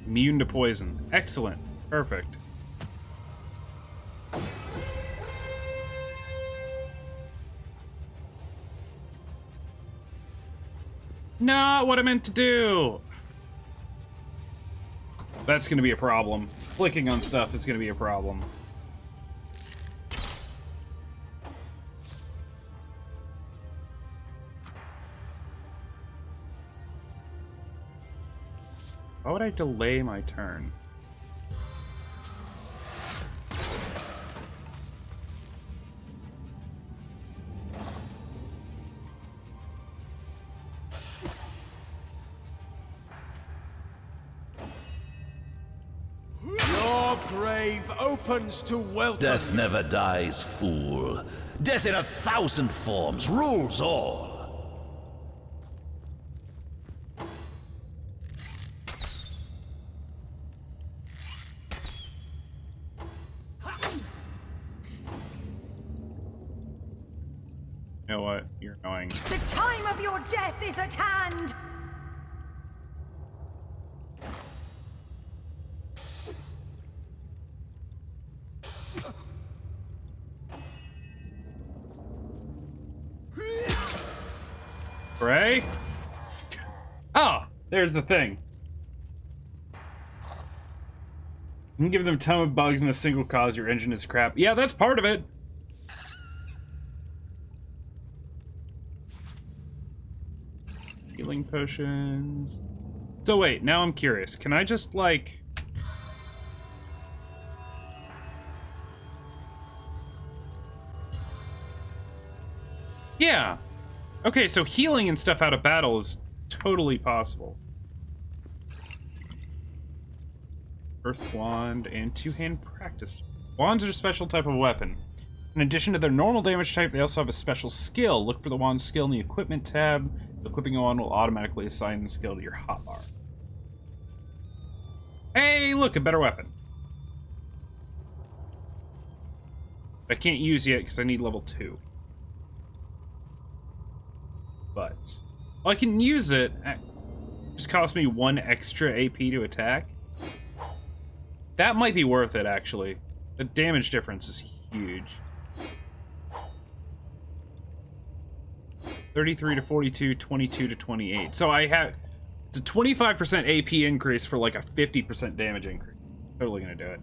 Immune to poison. Excellent. Perfect. Not what I meant to do! That's gonna be a problem. Clicking on stuff is gonna be a problem. Why would I delay my turn? Your grave opens to welcome. Death never dies, fool. Death in 1,000 forms rules all. You know what? You're annoying. The time of your death is at hand! Ray? Oh, there's the thing. You can give them a ton of bugs in a single cause. Your engine is crap. Yeah, that's part of it. Healing potions. So wait, now I'm curious. Can I just, like... Yeah. Okay, so healing and stuff out of battle is totally possible. Earth Wand and two-hand practice. Wands are a special type of weapon. In addition to their normal damage type, they also have a special skill. Look for the wand skill in the equipment tab. Equipping a wand will automatically assign the skill to your hotbar. Hey, look, a better weapon. I can't use yet because I need level 2. But Well, I can use it. It just cost me 1 extra AP to attack. That might be worth it, actually. The damage difference is huge. 33 to 42, 22 to 28. So I have... It's a 25% AP increase for like a 50% damage increase. Totally gonna do it.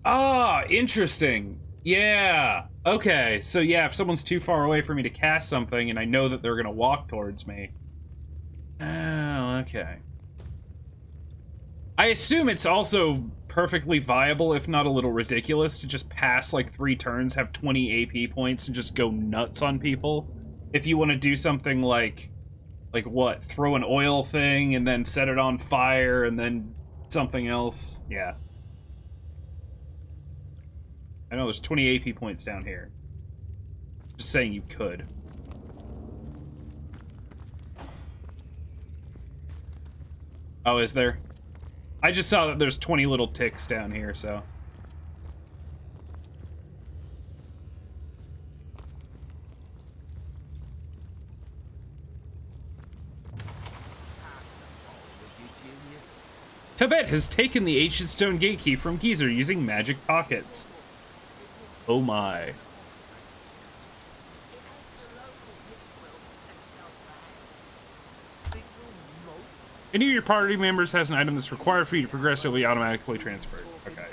Ah, interesting. Yeah. Okay. So yeah, if someone's too far away for me to cast something and I know that they're gonna walk towards me. Oh, okay. I assume it's also perfectly viable, if not a little ridiculous, to just pass like 3 turns, have 20 AP points, and just go nuts on people. If you want to do something like what? Throw an oil thing and then set it on fire and then something else. Yeah. I know there's 20 AP points down here. Just saying you could. Oh, is there? I just saw that there's 20 little ticks down here, so. Tibet has taken the ancient stone gate key from Geezer using magic pockets. Oh my. Any of your party members has an item that's required for you to progressively automatically transfer. Okay.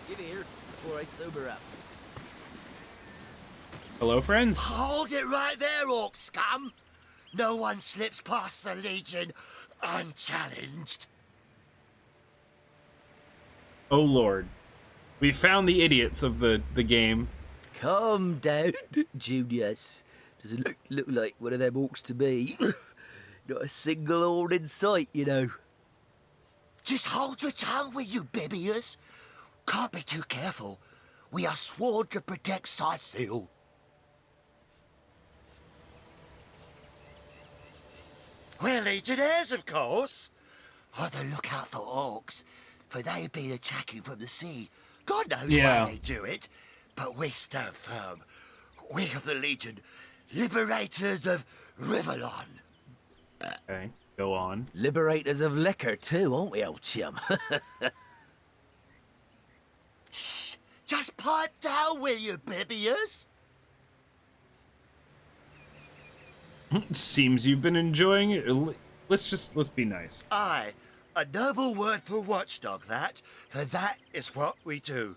Get here before I sober up. Hello, friends. Hold it right there, orc scum! No one slips past the Legion unchallenged. Oh lord. We found the idiots of the game. Calm down, Junius. Doesn't look like one of them orcs to me. Not a single horn in sight, you know. Just hold your tongue, will you, Bibius? Can't be too careful. We are sworn to protect Scythiel. We're legionnaires, of course. On the lookout for orcs, for they've been attacking from the sea. God knows why they do it, but we stand firm. We of the Legion, liberators of Rivalon. Okay, go on. Liberators of liquor too, aren't we, old chum? Shh! Just pipe down, will you, Bibius? Seems you've been enjoying it. Let's be nice. Aye, a noble word for watchdog, that. For that is what we do.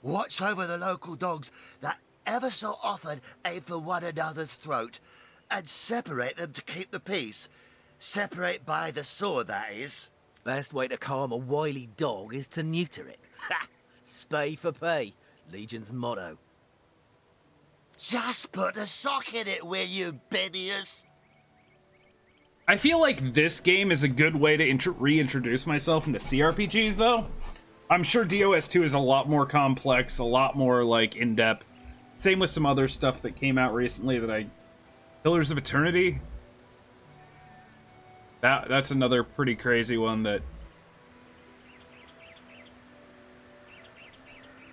Watch over the local dogs that ever so often aim for one another's throat, and separate them to keep the peace. Separate by the sword, that is. Best way to calm a wily dog is to neuter it. Ha! Spay for pay. Legion's motto. Just put a sock in it, will you, Bibius? I feel like this game is a good way to reintroduce myself into CRPGs, though. I'm sure DOS2 is a lot more complex, a lot more, like, in-depth. Same with some other stuff that came out recently that Pillars of Eternity? That's another pretty crazy one that...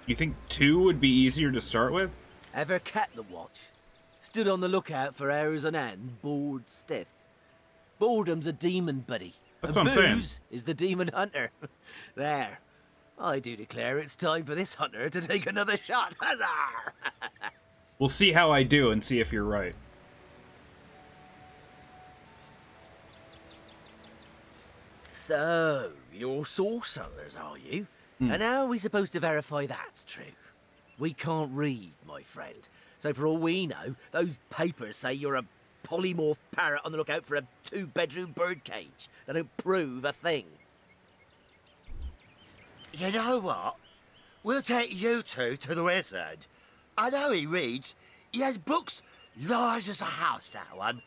You think 2 would be easier to start with? Ever kept the watch? Stood on the lookout for hours on end, bored stiff. Boredom's a demon, buddy. That's and what I'm saying. booze is the demon hunter. There. I do declare it's time for this hunter to take another shot. Huzzah! We'll see how I do and see if you're right. So, you're sorcerers, are you? And how are we supposed to verify that's true? We can't read, my friend. So for all we know, those papers say you're a polymorph parrot on the lookout for a 2-bedroom birdcage. They don't prove a thing. You know what? We'll take you two to the wizard. I know he reads. He has books large as a house, that one.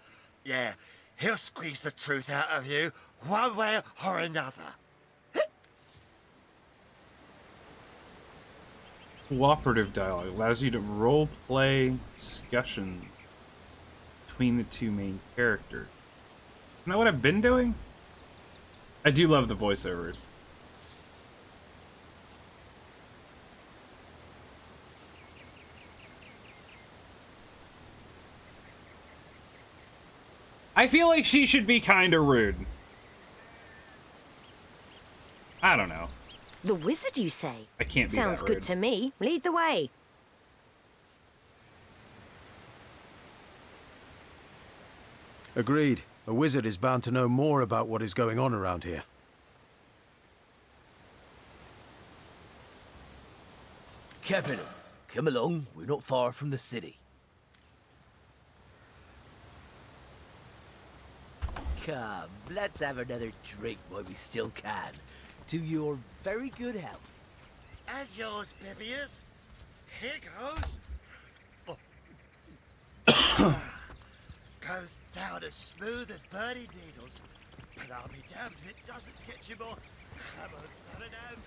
Yeah, he'll squeeze the truth out of you, one way or another. Cooperative dialogue allows you to role-play discussion between the two main characters. Isn't that what I've been doing? I do love the voiceovers. I feel like she should be kind of rude. I don't know. The wizard, you say? I can't be Sounds that rude. good to me. Lead the way. Agreed. A wizard is bound to know more about what is going on around here. Capital, come along. We're not far from the city. Come, let's have another drink while we still can. To your very good health. And yours, Bibius. Here goes. Goes down as smooth as birdie needles. But I'll be damned if it doesn't get you more. Come on, put it down.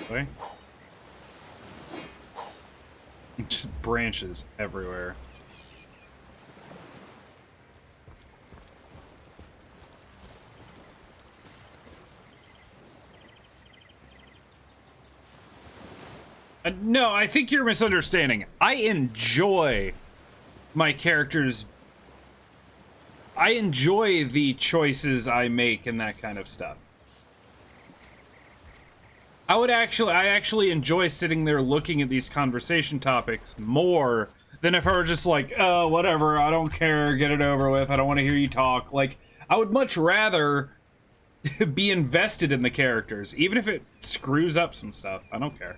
Okay. Just branches everywhere. No, I think you're misunderstanding. I enjoy my characters. I enjoy the choices I make and that kind of stuff. I actually enjoy sitting there looking at these conversation topics more than if I were just like, oh, whatever, I don't care, get it over with, I don't want to hear you talk. Like, I would much rather be invested in the characters, even if it screws up some stuff. I don't care.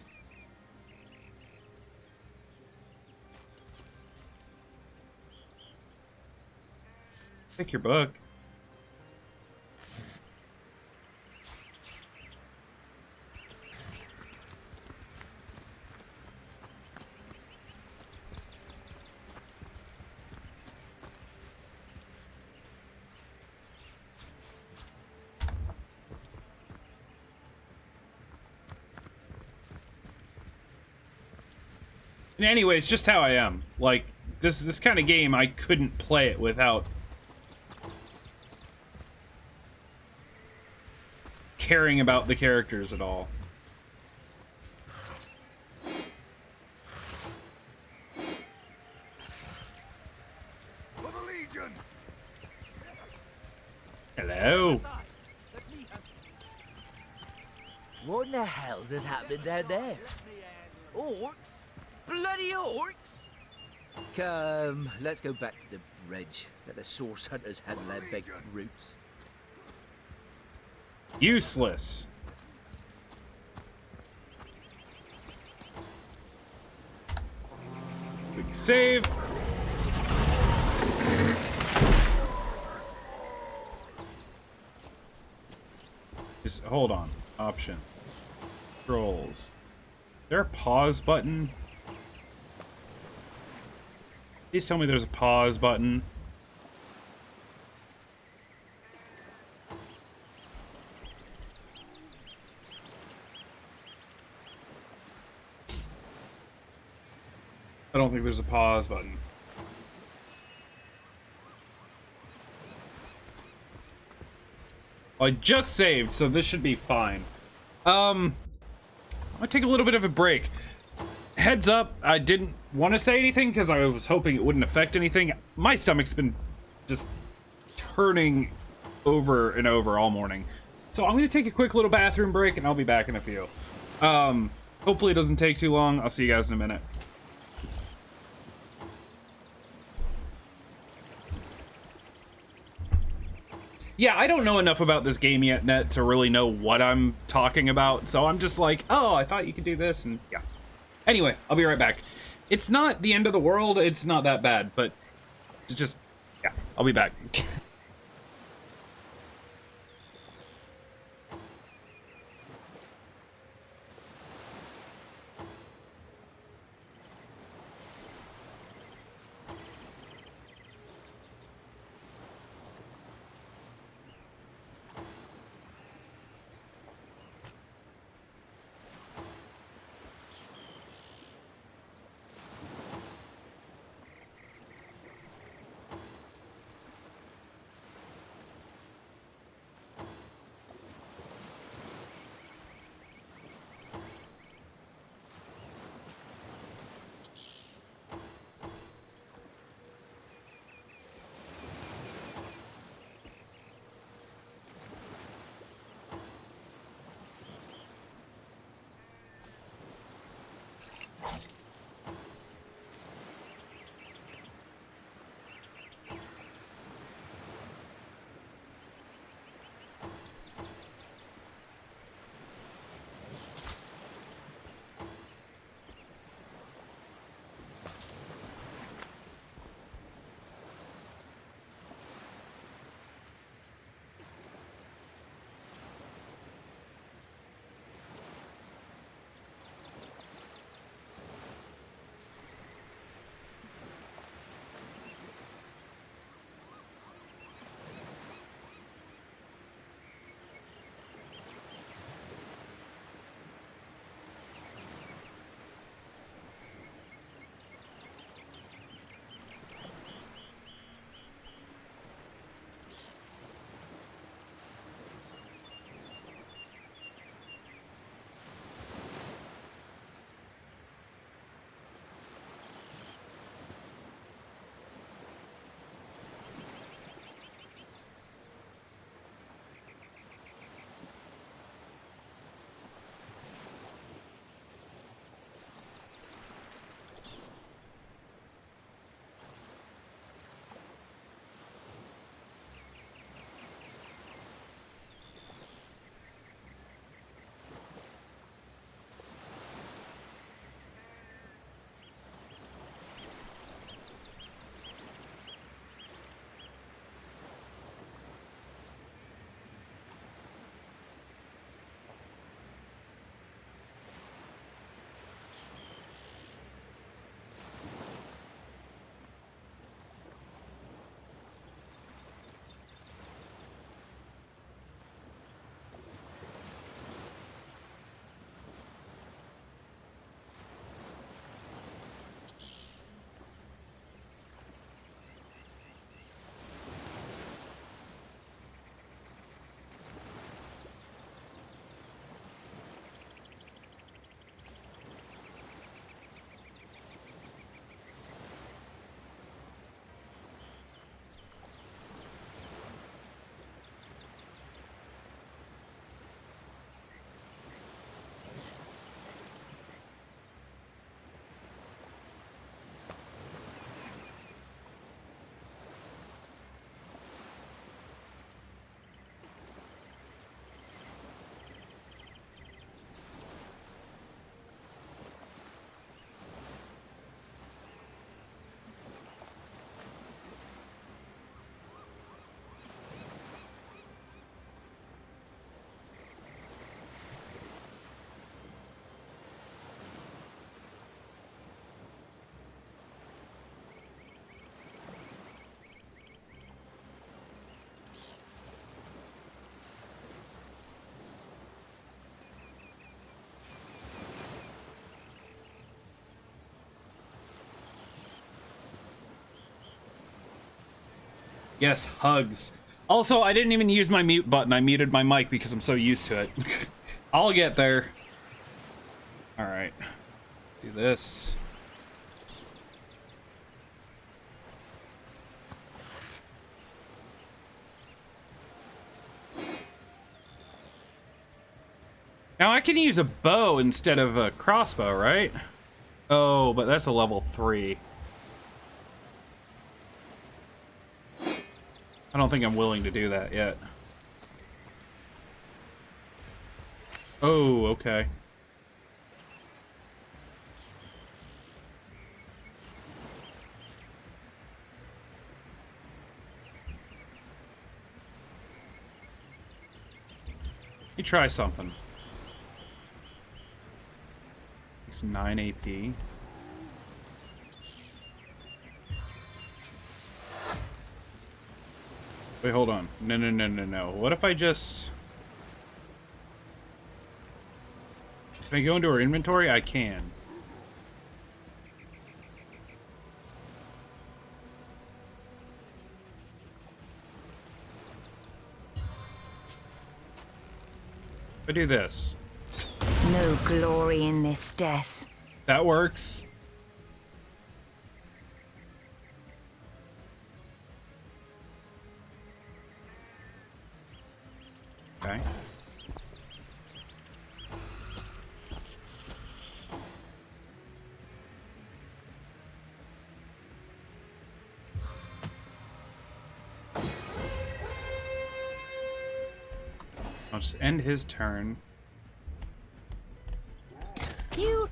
Pick your book. And anyways, just how I am. Like, this kind of game, I couldn't play it without caring about the characters at all. For the Legion. Hello. What in the hell's is happening down there? Orcs? Bloody orcs! Come, let's go back to the reg. Let the source hunters handle their big roots. Useless. Quick save. Just hold on. Option. Controls. Is there a pause button? Please tell me there's a pause button. I don't think there's a pause button. Well, I just saved, so this should be fine. I'm gonna take a little bit of a break. Heads up, I didn't want to say anything because I was hoping it wouldn't affect anything. My stomach's been just turning over and over all morning. So I'm gonna take a quick little bathroom break and I'll be back in a few. Hopefully it doesn't take too long. I'll see you guys in a minute. Yeah, I don't know enough about this game yet, Net, to really know what I'm talking about, so I'm just like, oh, I thought you could do this, and yeah. Anyway, I'll be right back. It's not the end of the world, it's not that bad, but it's just, yeah, I'll be back. Yes, hugs. Also, I didn't even use my mute button. I muted my mic because I'm so used to it. I'll get there. All right. Do this. Now I can use a bow instead of a crossbow, right? Oh, but that's a level 3. I don't think I'm willing to do that yet. Oh, okay. Let me try something. It's 9 AP. Wait, hold on. No. What if I just... Can I go into our inventory? I can. If I do this. No glory in this death. That works. Okay. I'll just end his turn. You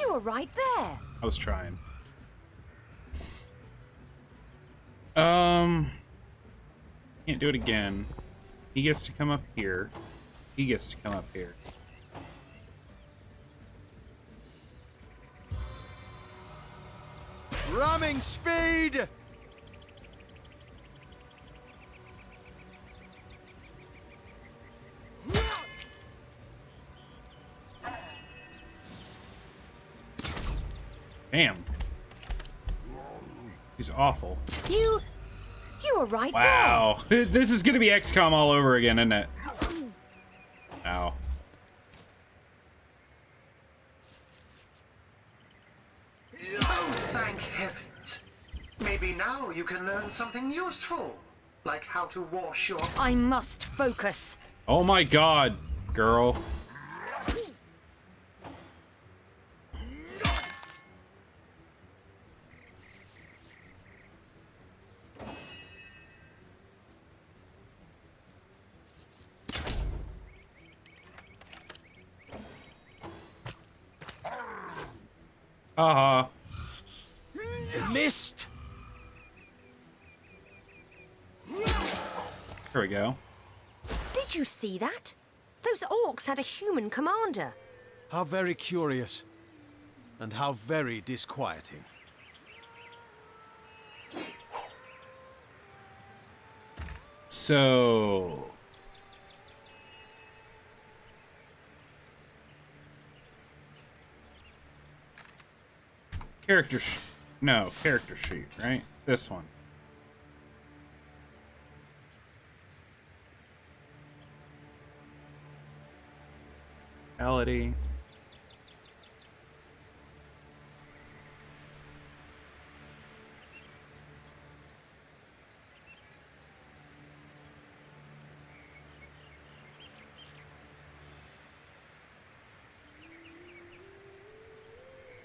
were right there. I was trying. Can't do it again. He gets to come up here. He gets to come up here. Ramming speed! Damn. He's awful. You were right there. Wow. This is gonna be XCOM all over again, isn't it? Ow. Oh, thank heavens. Maybe now you can learn something useful. Like how to wash your... I must focus. Oh my god, girl. Uh-huh. Missed! There we go. Did you see that? Those orcs had a human commander. How very curious. And how very disquieting. So... character sheet, right? This one. Reality.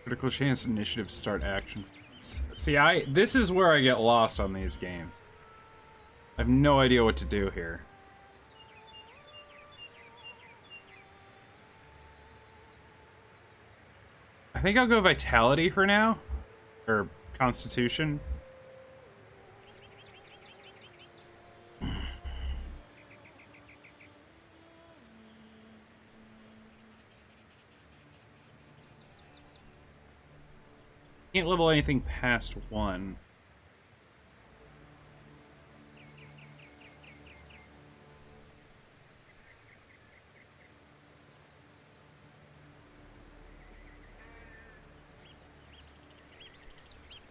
Critical chance initiative start action. See, this is where I get lost on these games. I have no idea what to do here. I think I'll go Vitality for now. Or Constitution. Can't level anything past 1.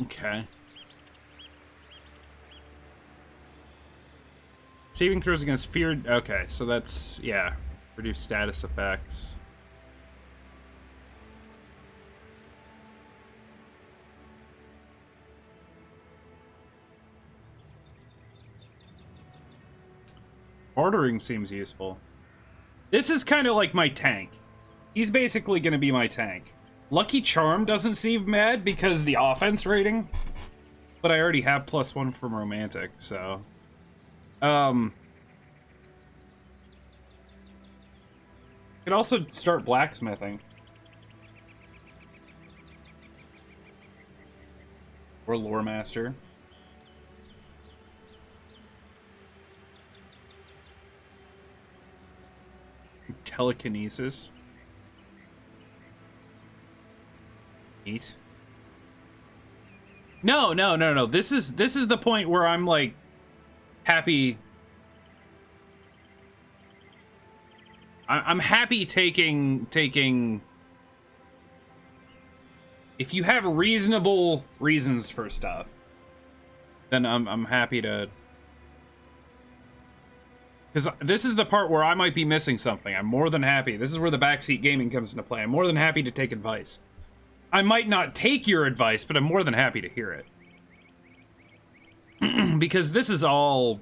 Okay. Saving throws against feared... Okay, so that's... Yeah. Reduce status effects. Ordering seems useful. This is kind of like my tank. He's basically going to be my tank. Lucky Charm doesn't seem mad because the offense rating. But I already have +1 from Romantic, so... Could also start blacksmithing. Or Lore Master. Telekinesis. Neat. No. This is the point where I'm like happy. I'm happy taking. If you have reasonable reasons for stuff, then I'm happy to. Because this is the part where I might be missing something. I'm more than happy. This is where the backseat gaming comes into play. I'm more than happy to take advice. I might not take your advice, but I'm more than happy to hear it. Because this is all,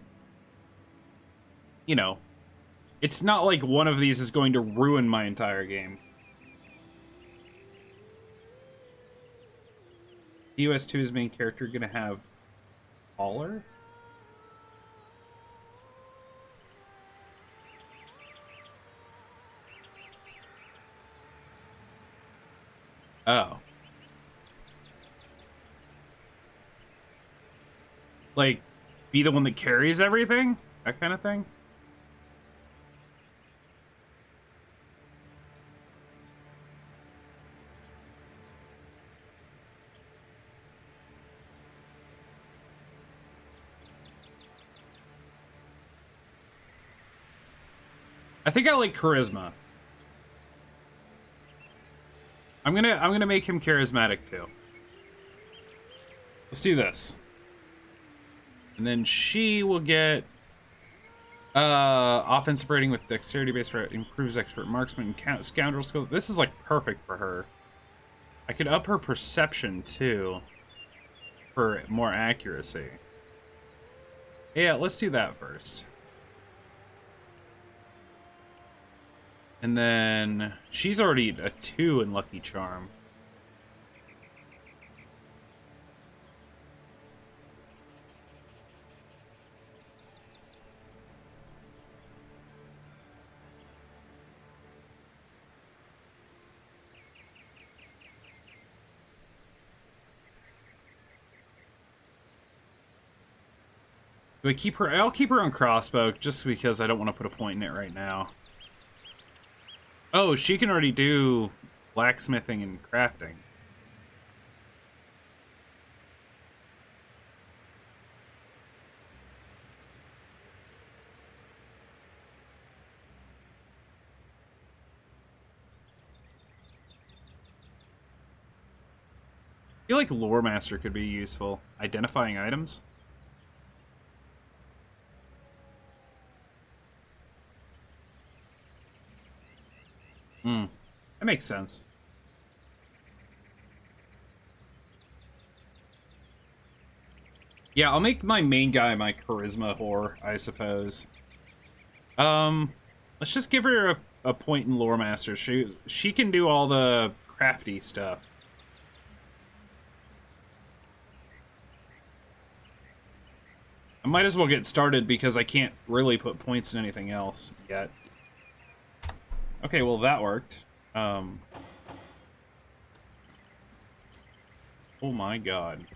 you know, it's not like one of these is going to ruin my entire game. US2's main character gonna have Baller? Oh. Like, be the one that carries everything? That kind of thing? I think I like charisma. I'm gonna make him charismatic too. Let's do this. And then she will get offensive rating with dexterity based for improves expert marksman and scoundrel skills. This is like perfect for her. I could up her perception too for more accuracy. Yeah, let's do that first. And then she's already a 2 in Lucky Charm. Do I keep her? I'll keep her on crossbow just because I don't want to put a point in it right now. Oh, she can already do blacksmithing and crafting. I feel like Lore Master could be useful. Identifying items? That makes sense. Yeah, I'll make my main guy my charisma whore, I suppose. Let's just give her a point in Lore Master. She can do all the crafty stuff. I might as well get started because I can't really put points in anything else yet. Okay, well that worked. Oh my god.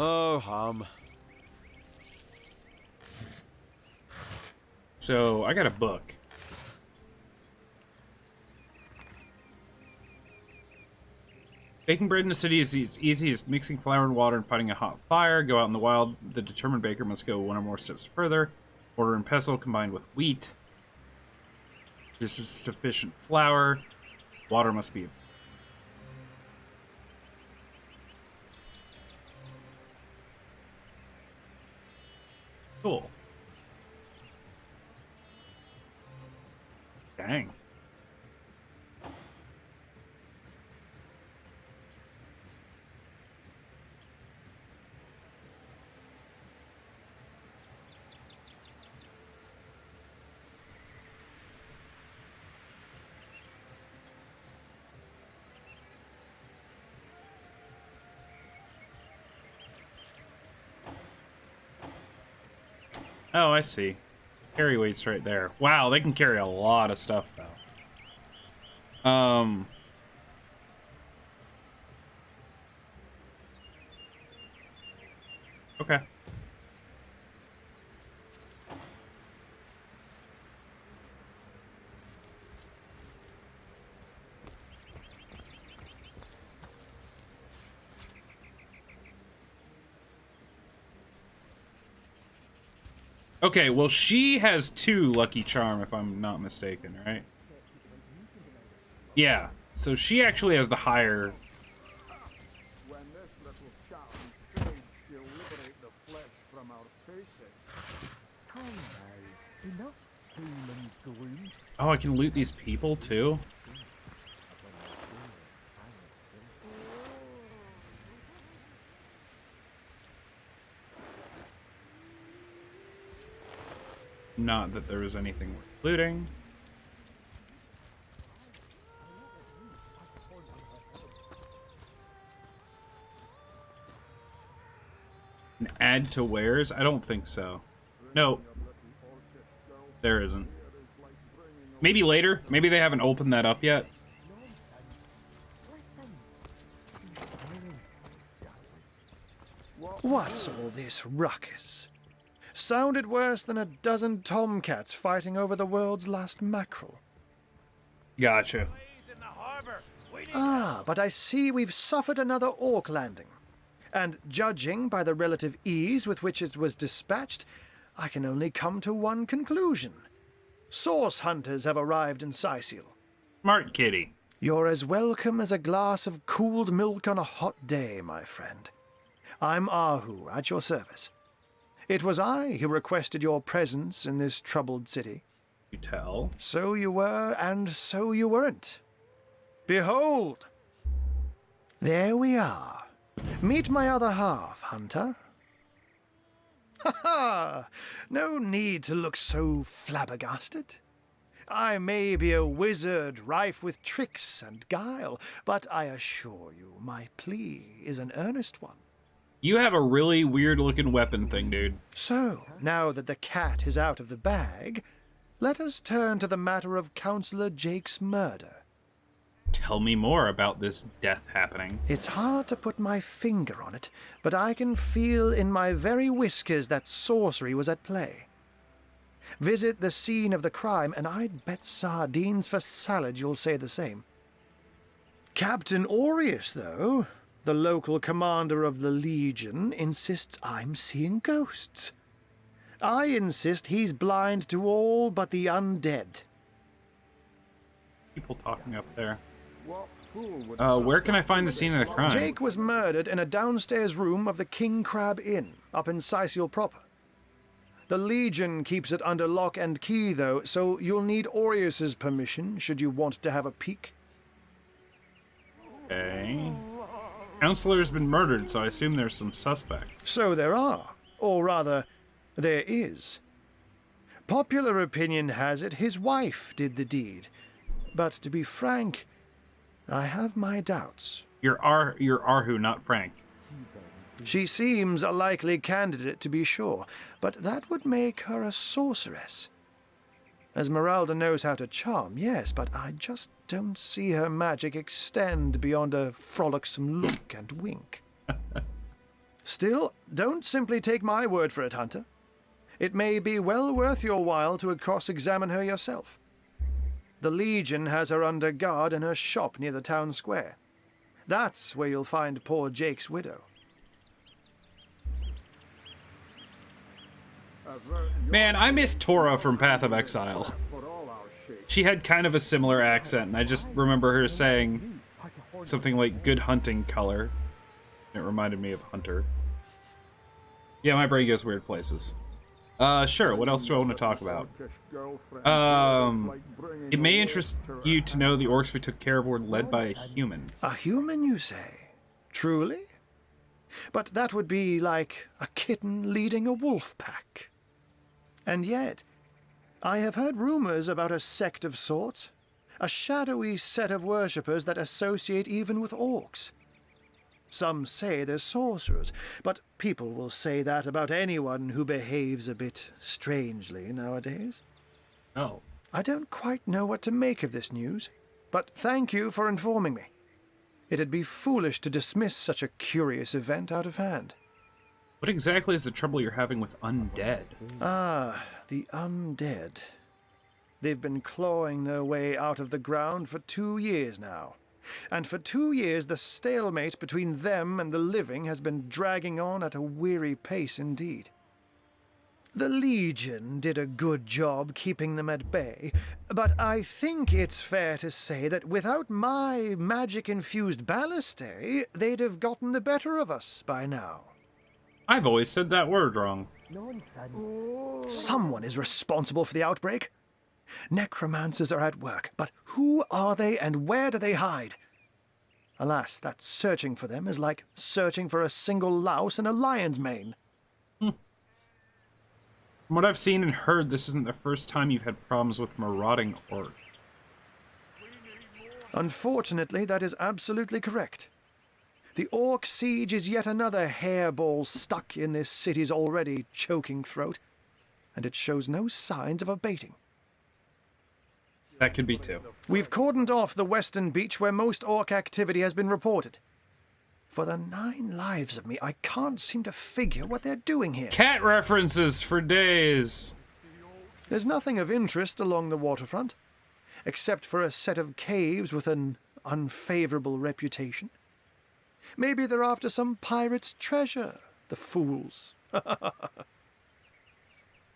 Oh, hum. So, I got a book. Baking bread in the city is as easy as mixing flour and water and fighting a hot fire. Go out in the wild. The determined baker must go one or more steps further. Mortar and pestle combined with wheat. This is sufficient flour. Water must be... Cool. Dang. Oh, I see. Carry weight's right there. Wow, they can carry a lot of stuff, though. Okay. Okay, well, she has 2 lucky charm, if I'm not mistaken, right? Yeah, so she actually has the higher... When this little child fades, she'll liberate the flesh from our faces. Enough human gloom. Oh, I can loot these people, too? Not that there was anything worth looting. An add to wares? I don't think so. Nope. There isn't. Maybe later. Maybe they haven't opened that up yet. What's all this ruckus? Sounded worse than a dozen tomcats fighting over the world's last mackerel. Gotcha. Ah, but I see we've suffered another orc landing. And judging by the relative ease with which it was dispatched, I can only come to one conclusion. Source hunters have arrived in Sicil. Smart kitty. You're as welcome as a glass of cooled milk on a hot day, my friend. I'm Ahu, at your service. It was I who requested your presence in this troubled city. You tell. So you were, and so you weren't. Behold! There we are. Meet my other half, Hunter. Ha ha! No need to look so flabbergasted. I may be a wizard rife with tricks and guile, but I assure you my plea is an earnest one. You have a really weird-looking weapon thing, dude. So, now that the cat is out of the bag, let us turn to the matter of Councillor Jake's murder. Tell me more about this death happening. It's hard to put my finger on it, but I can feel in my very whiskers that sorcery was at play. Visit the scene of the crime, and I'd bet sardines for salad you'll say the same. Captain Aureus, though, the local commander of the Legion, insists I'm seeing ghosts. I insist he's blind to all but the undead. People talking up there. Where can I find the scene of the crime? Jake was murdered in a downstairs room of the King Crab Inn, up in Sicil proper. The Legion keeps it under lock and key, though, so you'll need Aureus's permission should you want to have a peek. Okay. Counselor's been murdered, so I assume there's some suspects. So there are. Or rather, there is. Popular opinion has it his wife did the deed. But to be frank, I have my doubts. You're Arhu, not Frank. She seems a likely candidate, to be sure, but that would make her a sorceress. Esmeralda knows how to charm, yes, but I just don't see her magic extend beyond a frolicsome look and wink. Still, don't simply take my word for it, Hunter. It may be well worth your while to cross-examine her yourself. The Legion has her under guard in her shop near the town square. That's where you'll find poor Jake's widow. Man, I miss Tora from Path of Exile. She had kind of a similar accent, and I just remember her saying something like "good hunting color." It reminded me of Hunter. Yeah, my brain goes weird places. Sure, what else do I want to talk about? It may interest you to know the orcs we took care of were led by a human. A human, you say? Truly? But that would be like a kitten leading a wolf pack. And yet, I have heard rumors about a sect of sorts, a shadowy set of worshippers that associate even with orcs. Some say they're sorcerers, but people will say that about anyone who behaves a bit strangely nowadays. Oh. I don't quite know what to make of this news, but thank you for informing me. It'd be foolish to dismiss such a curious event out of hand. What exactly is the trouble you're having with undead? Ah, the undead. They've been clawing their way out of the ground for 2 years now. And for 2 years, the stalemate between them and the living has been dragging on at a weary pace indeed. The Legion did a good job keeping them at bay, but I think it's fair to say that without my magic-infused ballistae, they'd have gotten the better of us by now. I've always said that word wrong. Someone is responsible for the outbreak. Necromancers are at work, but who are they and where do they hide? Alas, that searching for them is like searching for a single louse in a lion's mane. From what I've seen and heard, this isn't the first time you've had problems with marauding orcs. Unfortunately, that is absolutely correct. The orc siege is yet another hairball stuck in this city's already choking throat, and it shows no signs of abating. That could be too. We've cordoned off the western beach where most orc activity has been reported. For the 9 lives of me, I can't seem to figure what they're doing here. Cat references for days. There's nothing of interest along the waterfront, except for a set of caves with an unfavorable reputation. Maybe they're after some pirate's treasure, the fools.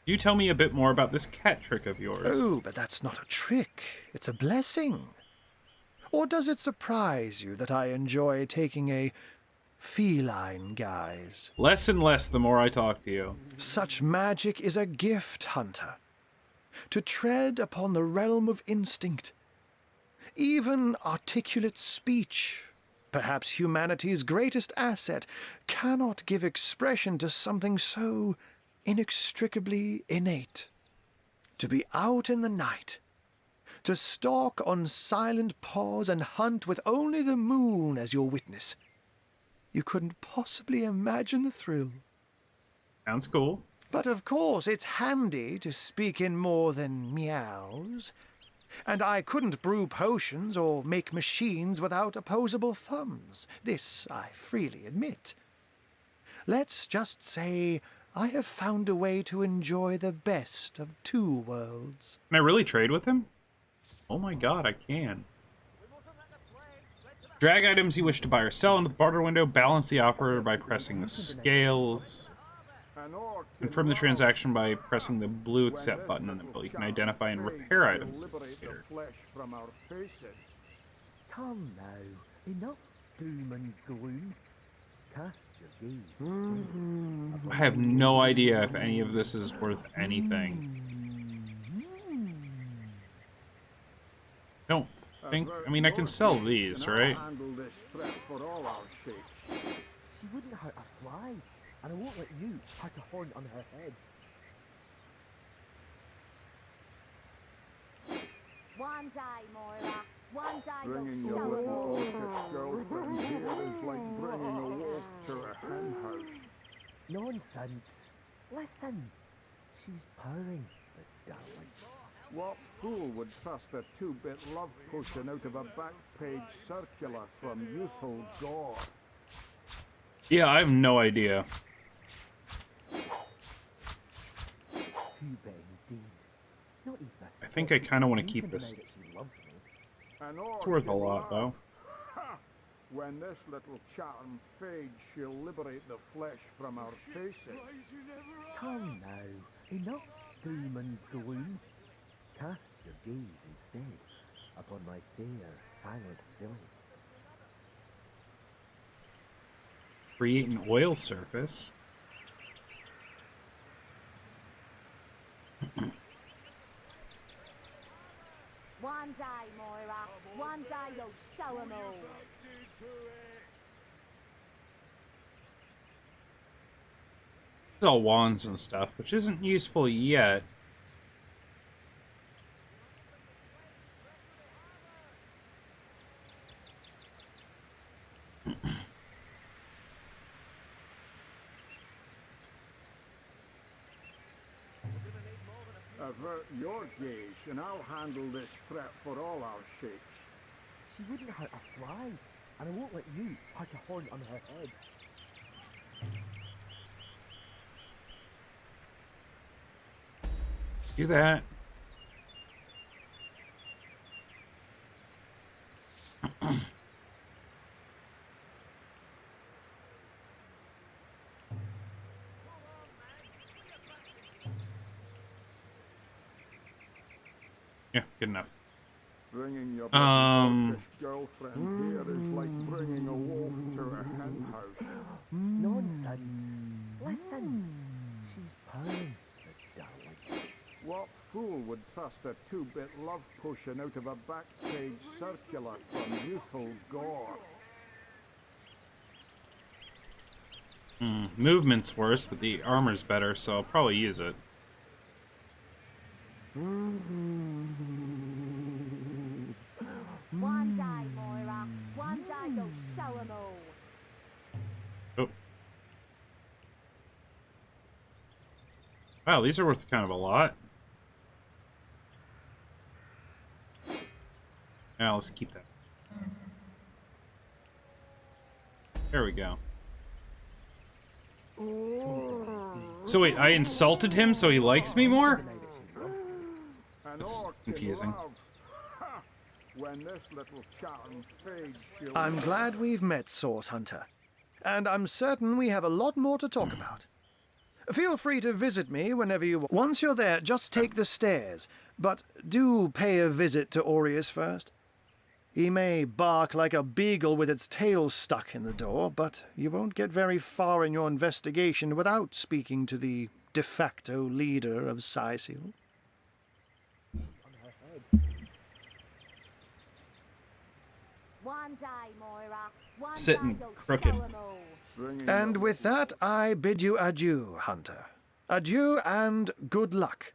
You tell me a bit more about this cat trick of yours. Oh, but that's not a trick. It's a blessing. Or does it surprise you that I enjoy taking a feline guise? Less and less the more I talk to you. Such magic is a gift, Hunter. To tread upon the realm of instinct. Even articulate speech, perhaps humanity's greatest asset, cannot give expression to something so inextricably innate. To be out in the night, to stalk on silent paws and hunt with only the moon as your witness. You couldn't possibly imagine the thrill. Sounds cool. But of course, it's handy to speak in more than meows. And I couldn't brew potions or make machines without opposable thumbs. This I freely admit. Let's just say I have found a way to enjoy the best of 2 worlds. Can I really trade with him? Oh my god, I can. Drag items you wish to buy or sell into the barter window. Balance the offer by pressing the scales. Confirm the transaction by pressing the blue accept button in the middle. You can identify and repair items later. Come now, enough doom and gloom. Cast your gaze. I have no idea if any of this is worth anything. Don't think. I mean, I can sell these, right? She wouldn't hurt a fly, and I won't let you hurt a horn on her head. One day, Moira. One day Bringing your little orchid girlfriend here is like bringing a wolf to a hen house. Nonsense. Listen. She's purring, but darling. What fool would trust a 2-bit love potion out of a back-page circular from youthful gore? Yeah, I have no idea. I think I kind of want to keep this. It's worth a lot, though. When this little charm fades, she'll liberate the flesh from our faces. Come now, enough doom and gloom. Cast your gaze instead upon my fair, fanged filly. Create an oil surface. One day, Moira. One day you'll show 'em all. It's all wands and stuff, which isn't useful yet. Avert your gaze, and I'll handle this threat for all our sakes. She wouldn't hurt a fly, and I won't let you hurt a horn on her head. Do that. Yeah, good enough. Bringing your girlfriend here is like bringing a wolf to a hen house. Nonsense. Listen. She's purring, darling. What fool would trust a two-bit love potion out of a back-page circular from youthful gore? Movement's worse, but the armor's better, so I'll probably use it. One day, Moira. One day you'll show 'em all. Oh. Wow, these are worth kind of a lot. Now let's keep that. There we go. So wait, I insulted him so he likes me more? That's confusing. When this little charm fades, I'm glad we've met, Source Hunter. And I'm certain we have a lot more to talk about. Feel free to visit me whenever you want. Once you're there, just take the stairs. But do pay a visit to Aureus first. He may bark like a beagle with its tail stuck in the door, but you won't get very far in your investigation without speaking to the de facto leader of Sysil. One day, Moira. One Sitting day you'll crooked. show 'em all. And with that, I bid you adieu, Hunter. Adieu and good luck.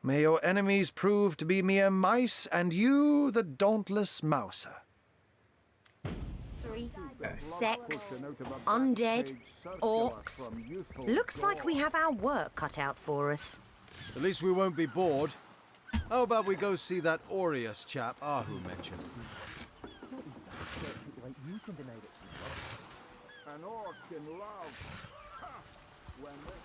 May your enemies prove to be mere mice, and you the dauntless mouser. Sex, undead, orcs. Looks like we have our work cut out for us. At least we won't be bored. How about we go see that Aureus chap Ahu mentioned? Like you can deny it. An orc in love. Ha! When this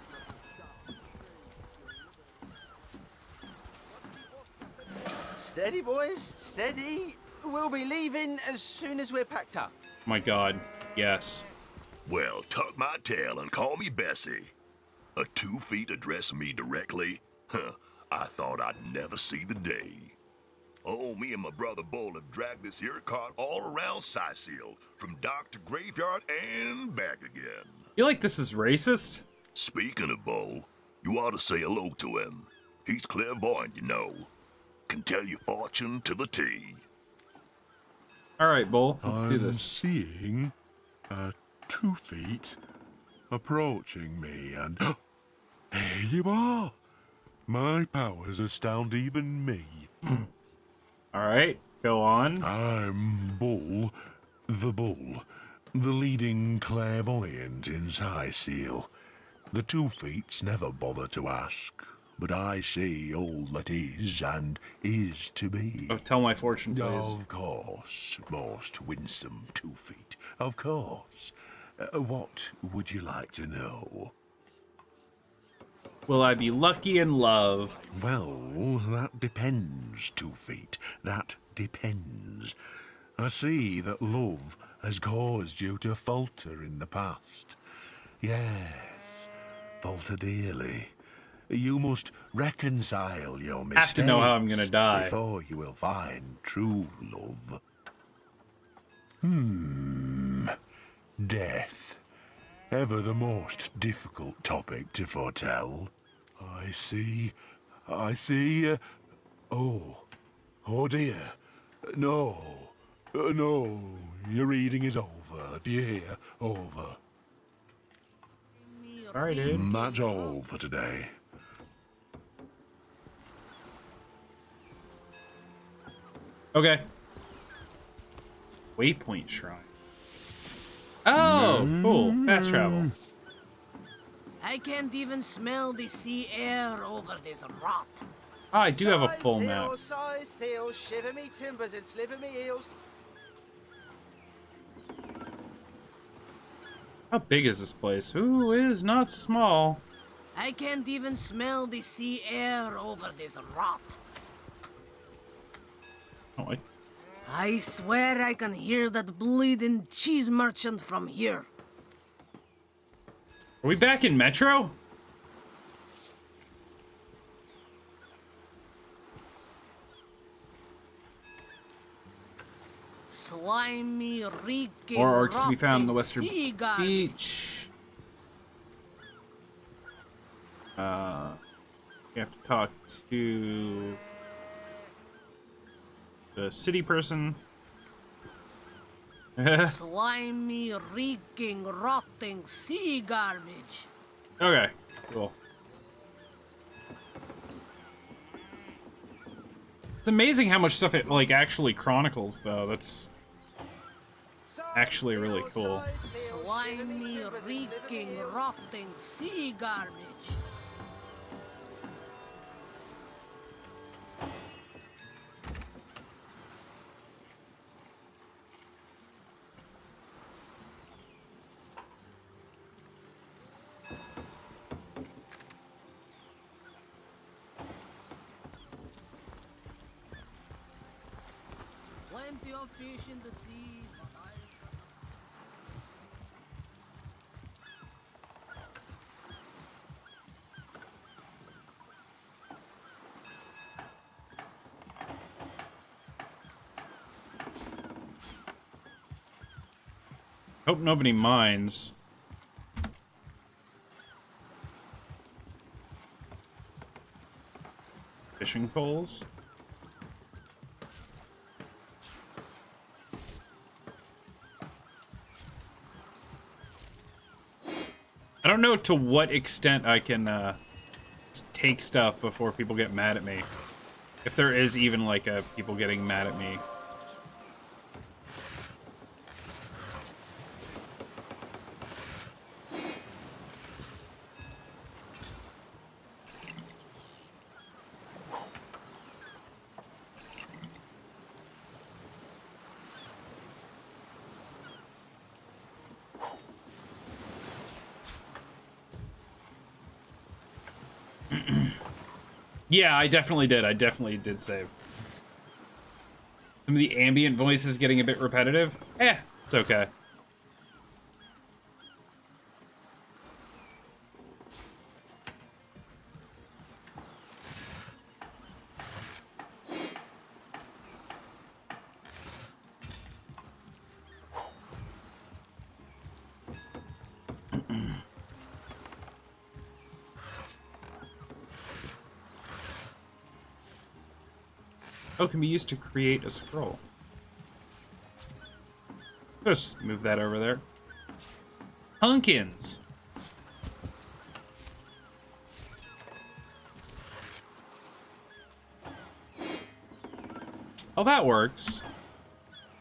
Steady, boys, steady. We'll be leaving as soon as we're packed up. My god, yes. Well, tuck my tail and call me Bessie. A 2 feet addressing me directly? Huh, I thought I'd never see the day. Oh, me and my brother Bull have dragged this here cart all around Sysil, from dock to graveyard and back again. You like this is racist? Speaking of Bull, you ought to say hello to him. He's clairvoyant, you know. Can tell your fortune to the T. All right, Bull, let's do I'm this. seeing 2 feet approaching me, and here you are. My powers astound even me. All right, go on. I'm Bull, the leading clairvoyant in Sysil. The 2 feets never bother to ask, but I see all that is and is to be. Oh, tell my fortune, please. Of course, most winsome 2 feet. Of course. What would you like to know? Will I be lucky in love? Well, that depends, 2 feet. That depends. I see that love has caused you to falter in the past. Yes, falter dearly. You must reconcile your mistakes Have to know how I'm gonna die. before you will find true love. Death. Ever the most difficult topic to foretell. I see. Oh dear. No. No. Your reading is over. Do you hear? Over. Sorry, dude. That's all for today. Okay. Waypoint Shrine. Oh, cool. Fast travel. I can't even smell the sea air over this rot. Oh, I do have a full map. Sail, shiver me timbers and sliver me heels. How big is this place? Ooh, it is not small. I can't even smell the sea air over this rot. Oh, I swear I can hear that bleeding cheese merchant from here. Are we back in Metro? Slimy, reeking, More orcs to be found in the rotting western sea garbage. beach. You have to talk to the city person. Slimy, reeking, rotting sea garbage. Okay, cool. It's amazing how much stuff it like actually chronicles, though. That's actually really cool. Slimy, reeking, rotting sea garbage. Plenty of fish in the sea, but Hope nobody minds. Fishing poles. I don't know to what extent I can take stuff before people get mad at me. If there is even like a people getting mad at me. Yeah, I definitely did. I definitely did save. Some of the ambient voice is getting a bit repetitive. It's okay. Oh, can be used to create a scroll. Just move that over there. Pumpkins. Oh, that works.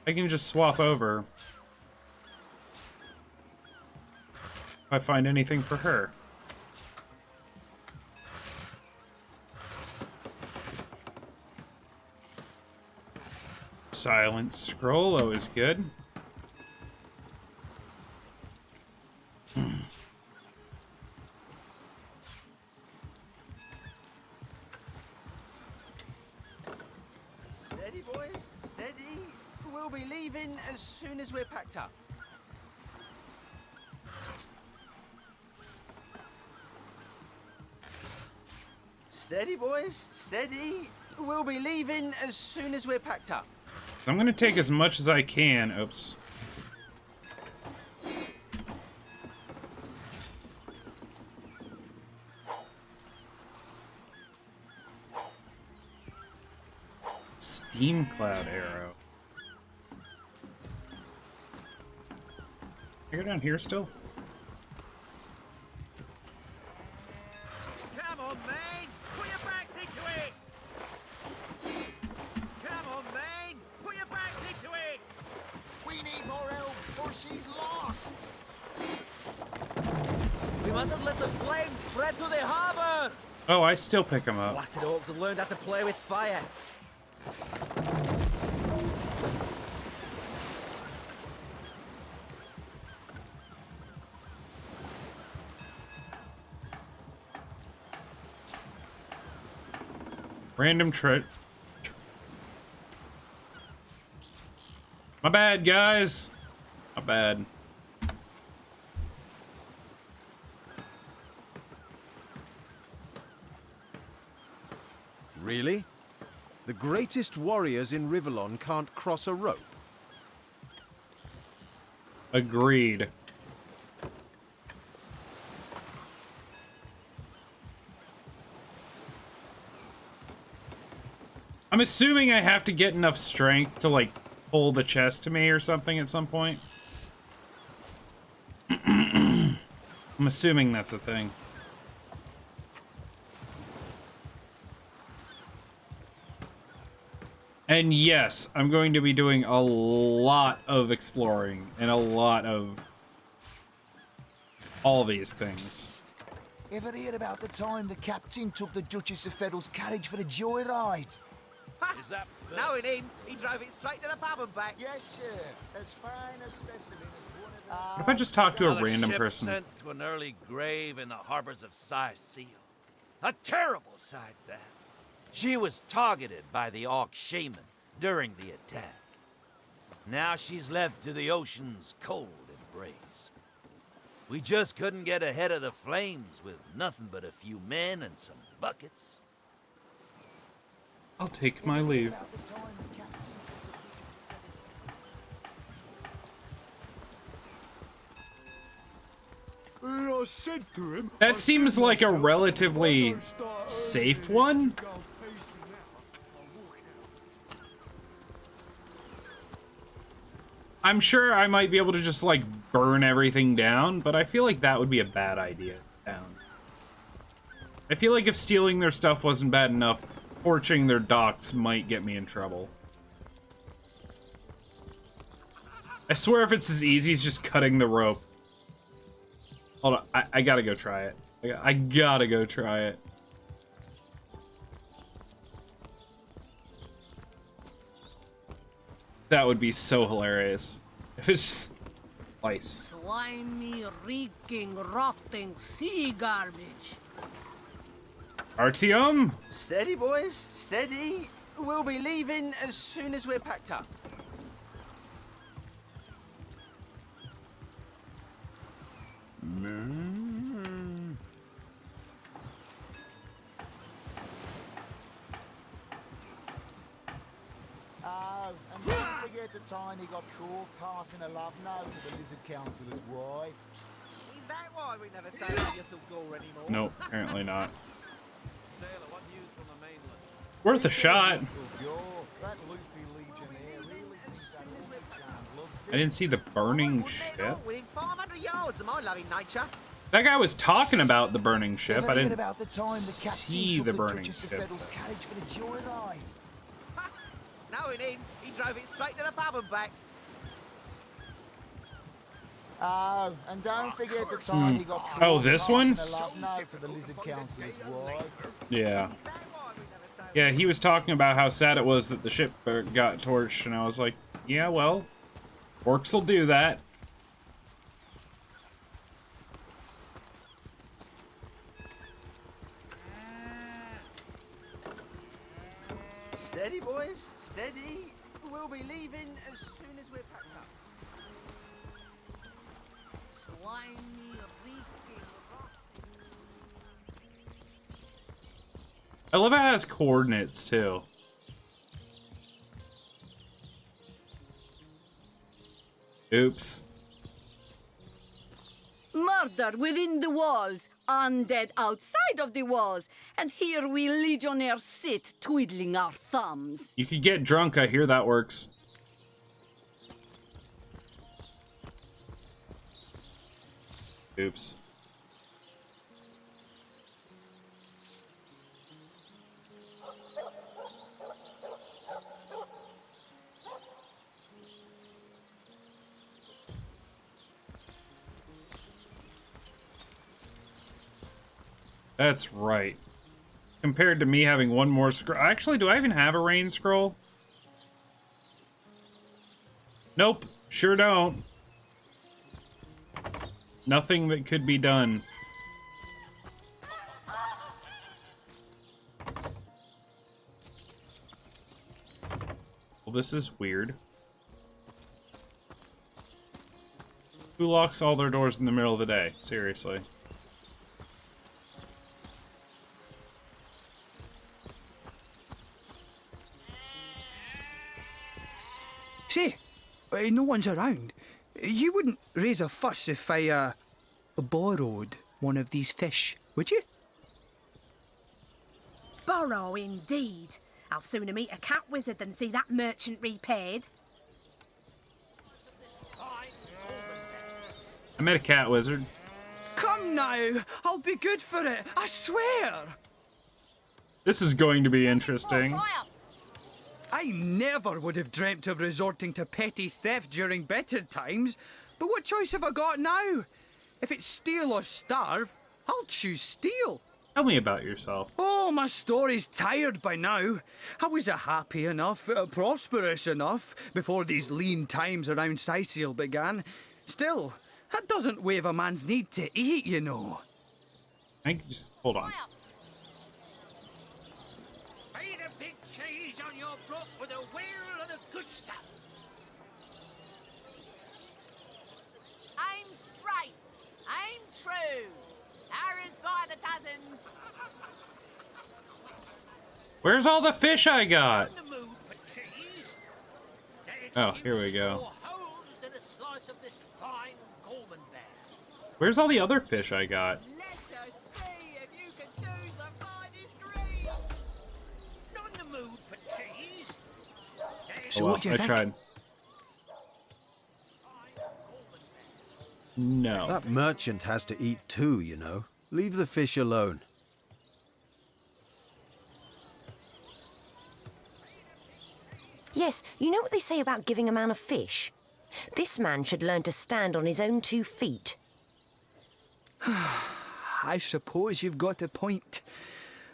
I can just swap over. If I find anything for her. Silent scroll, always good. Steady, boys, steady. We'll be leaving as soon as we're packed up. Steady, boys, steady. We'll be leaving as soon as we're packed up. So I'm gonna take as much as I can. Oops. Steam cloud arrow. Can I go down here still? Come on, man! Put your back into it! Come on, man! Put your back into it! We need more help, or she's lost! We mustn't let the flames spread to the harbor! Oh, I still pick them up. Blasted orcs have learned how to play with fire. Random trick. My bad, guys. My bad. Really? The greatest warriors in Rivellon can't cross a rope? Agreed. I'm assuming I have to get enough strength to, like, pull the chest to me or something at some point. I'm assuming that's a thing. And yes, I'm going to be doing a lot of exploring and a lot of all these things. Ever heard about the time the captain took the Duchess of Federal's carriage for a joyride? Is that... Now in him, he drove it straight to the pub and back. Yes, sir. As fine a specimen as one of What if I just talk to a Another random ship person? sent to an early grave in the harbors of Seal. A terrible sight, that. She was targeted by the Orc shaman during the attack. Now she's left to the ocean's cold embrace. We just couldn't get ahead of the flames with nothing but a few men and some buckets. I'll take my leave. That seems like a relatively safe one. I'm sure I might be able to just, like, burn everything down, but I feel like that would be a bad idea down. I feel like if stealing their stuff wasn't bad enough, torching their docks might get me in trouble. I swear if it's as easy as just cutting the rope. Hold on, I gotta go try it. I gotta go try it. That would be so hilarious. If it's just ice. Slimy, reeking, rotting sea garbage. Artyom? Steady, boys, steady. We'll be leaving as soon as we're packed up. Oh, and don't forget the time he got caught passing a love note to the Lizard Councillor's wife. Is that why we never say that you're gore anymore? Nope, apparently not. Worth a shot. I didn't see the burning ship. Within 500 yards of my loving nature. That guy was talking about the burning ship. Ever I heard didn't about the time the captain see took the the burning Duchess of ship. Federal's carriage for the joyride? Knowing him, he drove it straight to the pub and back. Oh, and don't forget the time he got caught Oh, this one? passing a love note to the Lizard Councillor's wife. Yeah. Yeah, he was talking about how sad it was that the ship got torched, and I was like, yeah, well, orcs will do that. Steady, boys, steady. We'll be leaving as soon as we're packed up. Slimy, reeking rot. I love how it has coordinates too. Oops. Murder within the walls, undead outside of the walls, and here we legionnaires sit twiddling our thumbs. You could get drunk, I hear that works. Oops. That's right. Compared to me having one more scroll. Actually, do I even have a rain scroll? Nope, sure don't. Nothing that could be done. Well, this is weird. Who locks all their doors in the middle of the day? Seriously. Say, no one's around. You wouldn't raise a fuss if I, borrowed one of these fish, would you? Borrow indeed. I'll sooner meet a cat wizard than see that merchant repaid. I met a cat wizard. Come now, I'll be good for it, I swear! This is going to be interesting. I never would have dreamt of resorting to petty theft during better times, but what choice have I got now? If it's steal or starve, I'll choose steal. Tell me about yourself. Oh, my story's tired by now. I was happy enough, prosperous enough, before these lean times around Sicil began. Still, that doesn't waive a man's need to eat, you know. I think just hold on. Pay the big cheese on your block with a wheel of the good stuff. Aim straight. Aim true. Arrows by the dozens. Where's all the fish I got? Oh, here we go. Where's all the other fish I got? So well, what do you I think? tried. No. That merchant has to eat too, you know. Leave the fish alone. Yes, you know what they say about giving a man a fish? This man should learn to stand on his own 2 feet. I suppose you've got a point.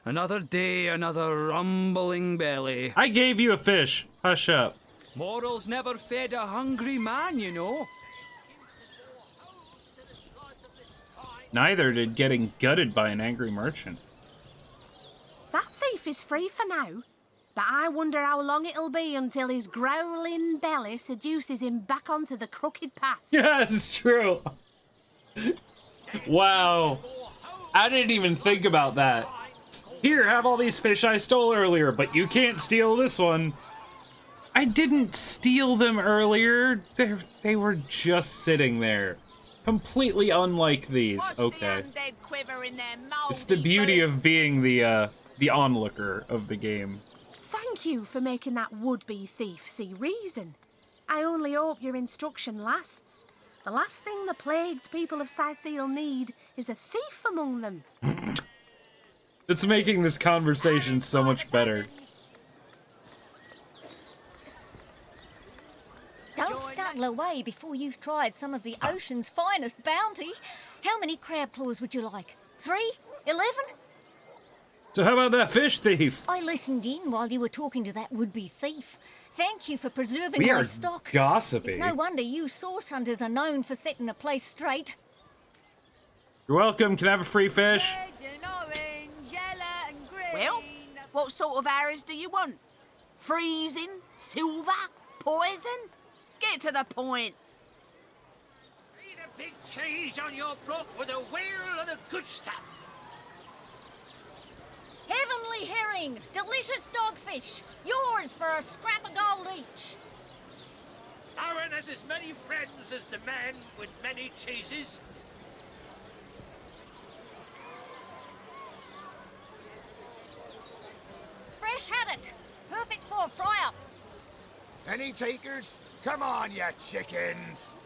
Another day, another rumbling belly. I gave you a fish. Hush up. Morals never fed a hungry man, you know. Neither did getting gutted by an angry merchant. That thief is free for now, but I wonder how long it'll be until his growling belly seduces him back onto the crooked path. Yeah, it's true. Wow. I didn't even think about that. Here, have all these fish I stole earlier, but you can't steal this one. I didn't steal them earlier. They were just sitting there. Completely unlike these. Okay. It's the beauty of being the onlooker of the game. Thank you for making that would-be thief see reason. I only hope your instruction lasts. The last thing the plagued people of Sicil need is a thief among them. It's making this conversation so much better. Don't scuttle away before you've tried some of the ocean's finest bounty. How many crab claws would you like? 3? 11? So how about that fish thief? I listened in while you were talking to that would-be thief. Thank you for preserving We my are stock. gossipy. It's no wonder you source hunters are known for setting a place straight. You're welcome. Can I have a free fish? Well, what sort of arrows do you want? Freezing? Silver? Poison? Get to the point. Be the big cheese on your block with a wheel of the good stuff. Heavenly herring, delicious dogfish, yours for a scrap of gold each. Aaron has as many friends as the man with many cheeses. Fresh haddock, perfect for a fry-up. Any takers? Come on, you chickens!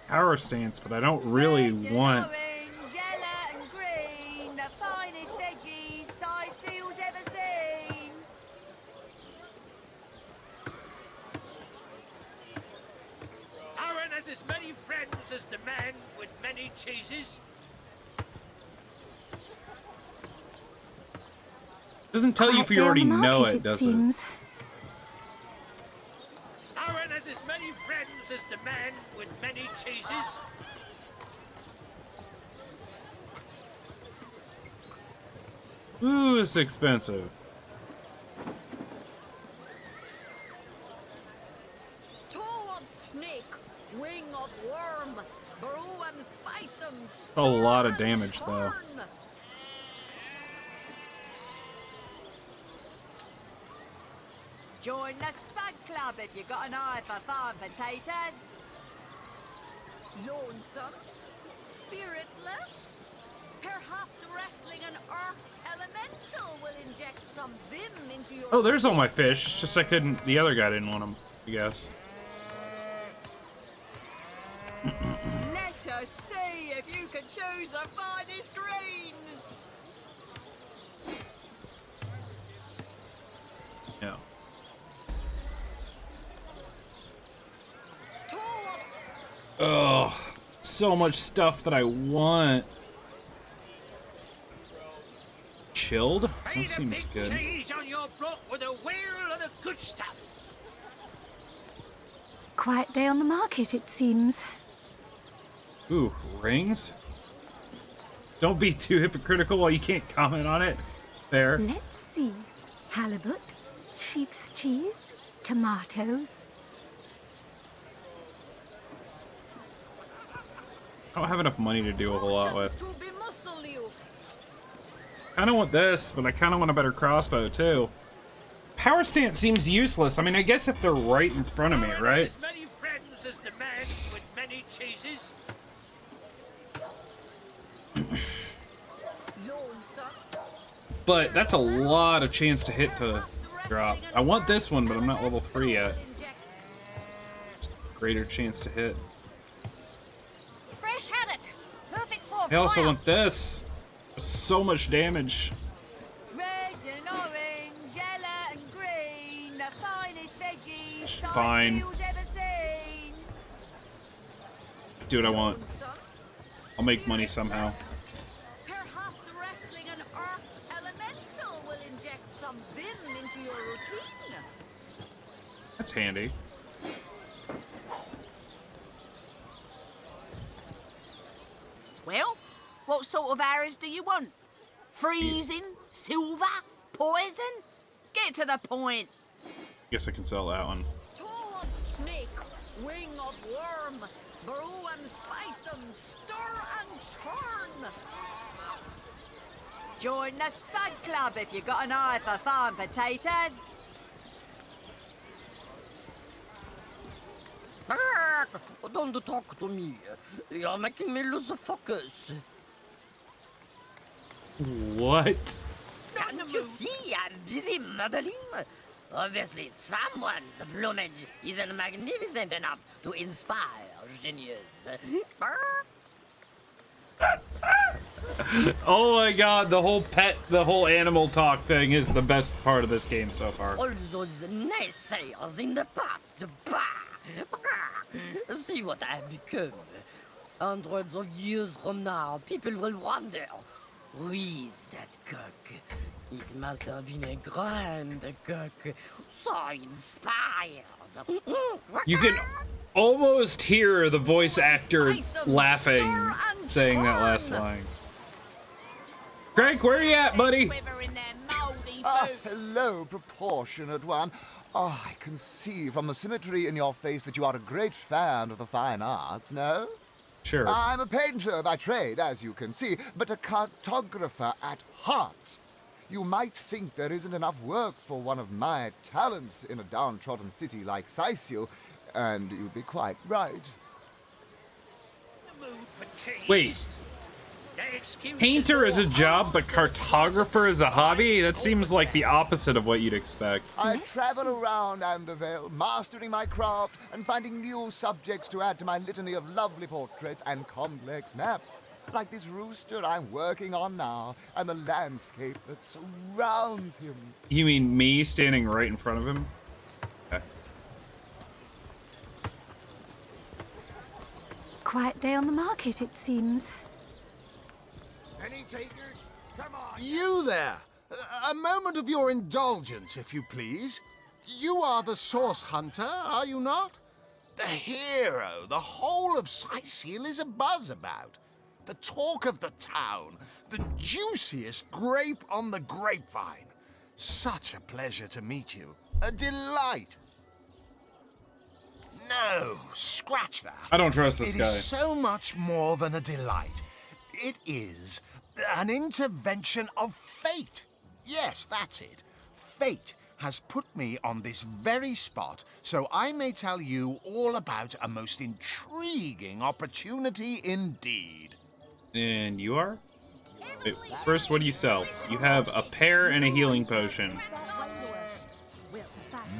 Power stance, but I don't really want. Orange, yellow and green, the finest veggies Sicil's ever seen. Aaron has as many friends as the man with many cheeses. Doesn't tell you if you already know it, does it? Aaron has as many friends as the man with many cheeses. Ooh, it's expensive. Toe of snake, wing of worm, broom spicem, A lot of damage, though. Join the Spud Club if you got an eye for farm potatoes. Lonesome, spiritless, perhaps wrestling an earth elemental will inject some vim into your... Oh, there's all my fish. It's just I couldn't. The other guy didn't want them, I guess. Let us see if you can choose the finest greens. Yeah. Oh, so much stuff that I want. Chilled? That seems good. Cheese on your block with a wheel of the good stuff. Quiet day on the market, it seems. Ooh, rings? Don't be too hypocritical while you can't comment on it. There. Let's see. Halibut, sheep's cheese, tomatoes. I don't have enough money to do a whole lot with. I kind of want this, but I kind of want a better crossbow too. Power stance seems useless. I mean, I guess if they're right in front of me, right? As many friends as the man with many cheeses. But that's a lot of chance to hit to drop. I want this one, but I'm not level 3 yet. Greater chance to hit. Fresh haddock, perfect for I also fry-up. want this. So much damage. Red and orange, yellow and green, the finest veggies Fine. Sicil's ever seen. Do what I want. I'll make money somehow. Perhaps wrestling an earth elemental will inject some vim into your routine. That's handy. Well, what sort of arrows do you want? Freezing? Silver? Poison? Get to the point. Guess I can sell that one. Toe of snake, wing of worm, brew and spice 'em, stir and churn. Join the Spud Club if you got an eye for farm potatoes. Don't talk to me. You're making me lose focus. What? Can't you see I'm busy modeling? Obviously, someone's plumage isn't magnificent enough to inspire genius. Oh my god, the whole animal talk thing is the best part of this game so far. All those naysayers in the past, bah! See what I've become. Hundreds of years from now, people will wonder, who is that cook? It must have been a grand cook, so inspired. You can almost hear the voice actor laughing, saying that last line. Greg, where are you at, buddy? Hello, proportionate one. Oh, I can see from the symmetry in your face that you are a great fan of the fine arts, no? Sure. I'm a painter by trade, as you can see, but a cartographer at heart. You might think there isn't enough work for one of my talents in a downtrodden city like Sicil, and you'd be quite right. Wait. Painter is a job, but cartographer is a hobby? That seems like the opposite of what you'd expect. I travel around Andervale, mastering my craft and finding new subjects to add to my litany of lovely portraits and complex maps. Like this rooster I'm working on now, and the landscape that surrounds him. You mean me standing right in front of him? Okay. Quiet day on the market, it seems. Any takers? Come on! You there! A moment of your indulgence, if you please. You are the source hunter, are you not? The hero the whole of Sicil is abuzz about. The talk of the town. The juiciest grape on the grapevine. Such a pleasure to meet you. A delight. No, scratch that. I don't trust this guy. It is so much more than a delight. It is an intervention of fate. Yes, that's it. Fate has put me on this very spot so I may tell you all about a most intriguing opportunity indeed. And you are? Wait, first, what do you sell? You have a pear and a healing potion.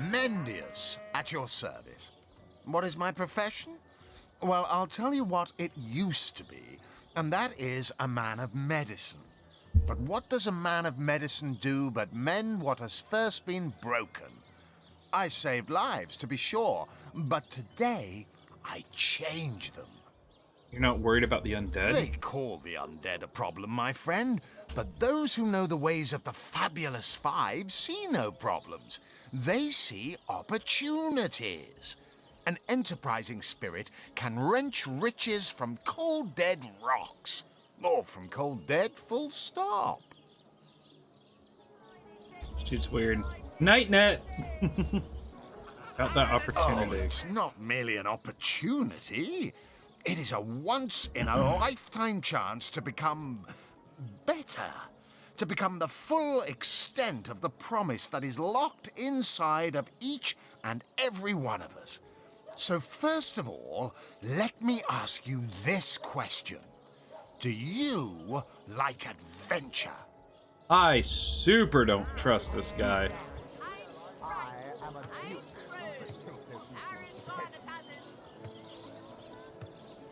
Mendius, at your service. What is my profession? Well, I'll tell you what it used to be, and that is a man of medicine. But what does a man of medicine do but mend what has first been broken? I saved lives, to be sure, but today I change them. You're not worried about the undead? They call the undead a problem, my friend, but those who know the ways of the Fabulous Five see no problems. They see opportunities. An enterprising spirit can wrench riches from cold dead rocks, or from cold dead full stop. This dude's weird. Night net! Got that opportunity. Oh, it's not merely an opportunity. It is a once-in-a-lifetime chance to become better. To become the full extent of the promise that is locked inside of each and every one of us. So first of all, let me ask you this question. Do you like adventure? I super don't trust this guy.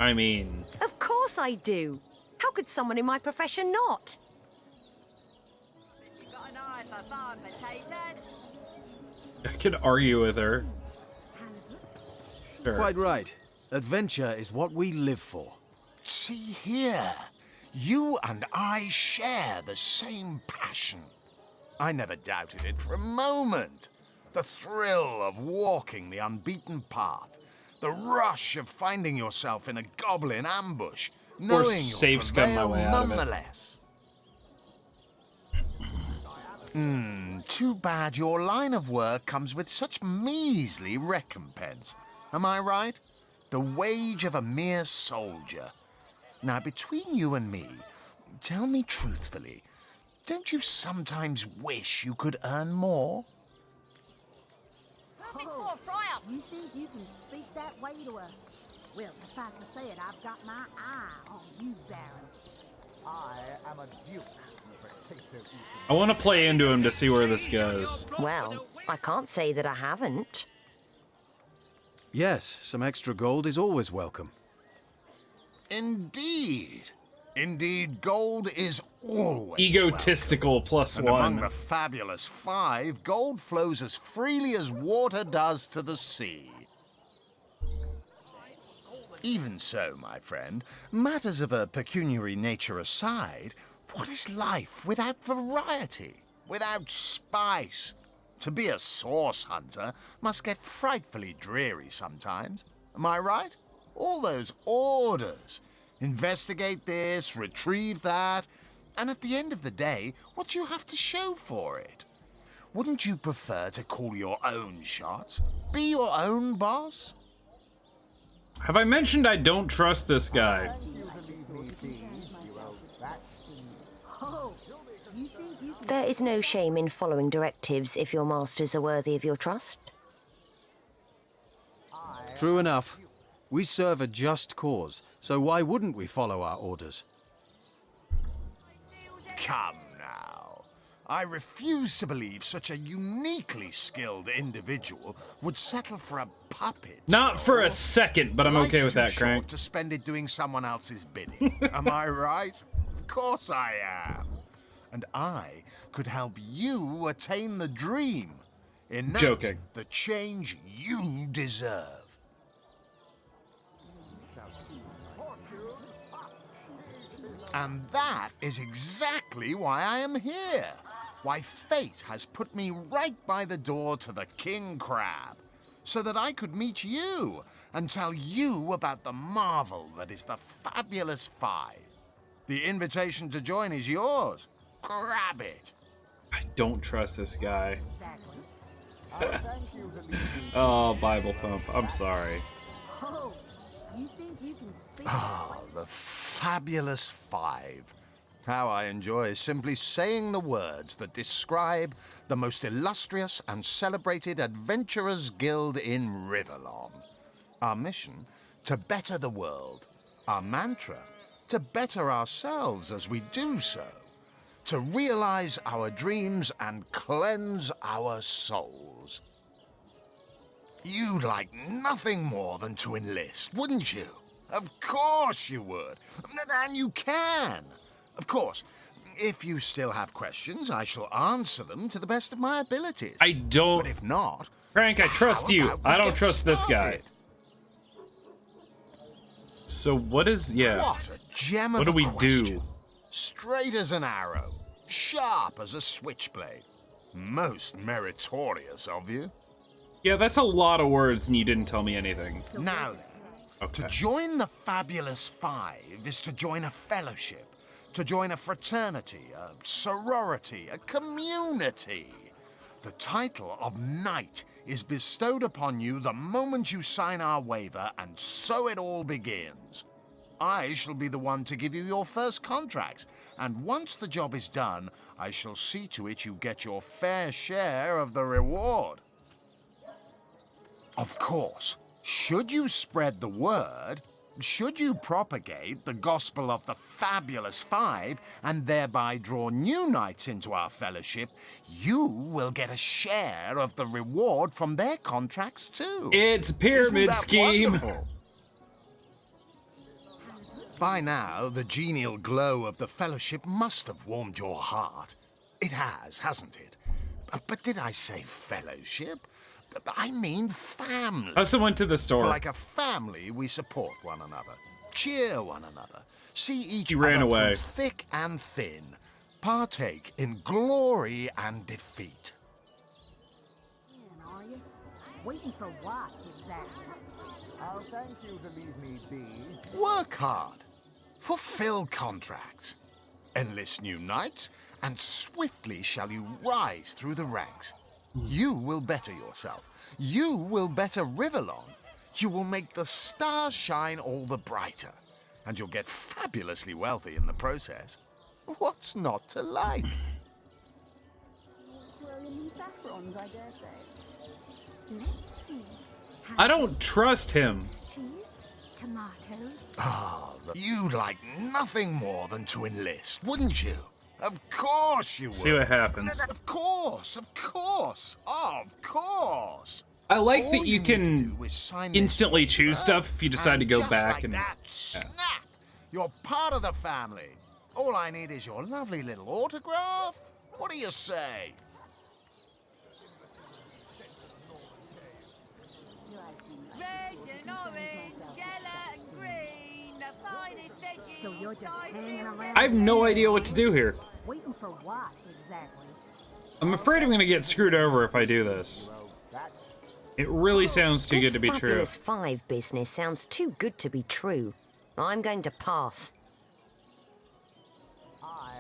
I mean... Of course I do. How could someone in my profession not? I could argue with her. Sure. Quite right. Adventure is what we live for. See here. You and I share the same passion. I never doubted it for a moment. The thrill of walking the unbeaten path. The rush of finding yourself in a goblin ambush. Knowing you'll prevail nonetheless. Too bad your line of work comes with such measly recompense. Am I right? The wage of a mere soldier. Now, between you and me, tell me truthfully, don't you sometimes wish you could earn more? Perfect for a fryer. You think you can speak that way to her? Well, suffice to say it, I've got my eye on you, Baron. I am a duke. I want to play into him to see where this goes. Well, I can't say that I haven't. Yes, some extra gold is always welcome. Indeed. Indeed, gold is always egotistical welcome. plus And one. among the Fabulous Five, gold flows as freely as water does to the sea. Even so, my friend, matters of a pecuniary nature aside, what is life without variety, without spice? To be a source hunter must get frightfully dreary sometimes. Am I right? All those orders. Investigate this, retrieve that, and at the end of the day, what do you have to show for it? Wouldn't you prefer to call your own shots? Be your own boss? Have I mentioned I don't trust this guy? There is no shame in following directives if your masters are worthy of your trust. True enough. We serve a just cause, so why wouldn't we follow our orders? Come now. I refuse to believe such a uniquely skilled individual would settle for a puppet. Not for a second, but I'm okay with that, Life's too Crank. short to spend it doing someone else's bidding. Am I right? Of course I am. And I could help you attain the dream. Enact Joking. the change you deserve. And that is exactly why I am here. Why fate has put me right by the door to the King Crab, so that I could meet you and tell you about the marvel that is the Fabulous Five. The invitation to join is yours. Grab it. I don't trust this guy. Oh, Bible thump. I'm sorry. Ah, the Fabulous Five. How I enjoy simply saying the words that describe the most illustrious and celebrated adventurers' guild in Riverlon. Our mission, to better the world. Our mantra, to better ourselves as we do so. To realize our dreams and cleanse our souls. You'd like nothing more than to enlist, wouldn't you? Of course you would. And you can. Of course, if you still have questions, I shall answer them to the best of my abilities. I don't. But if not, Frank, I trust you. about we I don't get trust this guy. started? So what is, yeah. What a gem What of do a we question. do? Straight as an arrow, sharp as a switchblade. Most meritorious of you. Yeah, that's a lot of words and you didn't tell me anything. Now then, Okay. to join the Fabulous Five is to join a fellowship, to join a fraternity, a sorority, a community. The title of Knight is bestowed upon you the moment you sign our waiver, and so it all begins. I shall be the one to give you your first contracts, and once the job is done, I shall see to it you get your fair share of the reward. Of course, should you spread the word, should you propagate the gospel of the Fabulous Five and thereby draw new knights into our fellowship, you will get a share of the reward from their contracts too. It's a pyramid Isn't that scheme. wonderful? By now, the genial glow of the fellowship must have warmed your heart. It has, hasn't it? But did I say fellowship? I mean family. I also went to the store. For like a family, we support one another, cheer one another, see each He other ran away. through thick and thin, partake in glory and defeat. Are you? Waiting for what, exactly? I'll thank you to leave me be. Work hard, fulfill contracts, enlist new knights, and swiftly shall you rise through the ranks. You will better yourself. You will better Riverlon. You will make the stars shine all the brighter. And you'll get fabulously wealthy in the process. What's not to like? Saffrons, I dare say. Let's see. I don't trust him. Cheese, tomatoes. Ah, you'd like nothing more than to enlist, wouldn't you? Of course you would. See what happens. Of course, of course, of course. I like All that you need to can do is sign this instantly choose paper, stuff if you decide to and go just back like and that, snap! You're part of the family. All I need is your lovely little autograph. What do you say? Red and orange, yellow and green, the finest veggies. So you're just hanging around. I have no idea what to do here. Waiting for what, exactly? I'm afraid I'm gonna get screwed over if I do this. It really sounds too good to be This true. Fabulous Five business sounds too good to be true. I'm going to pass.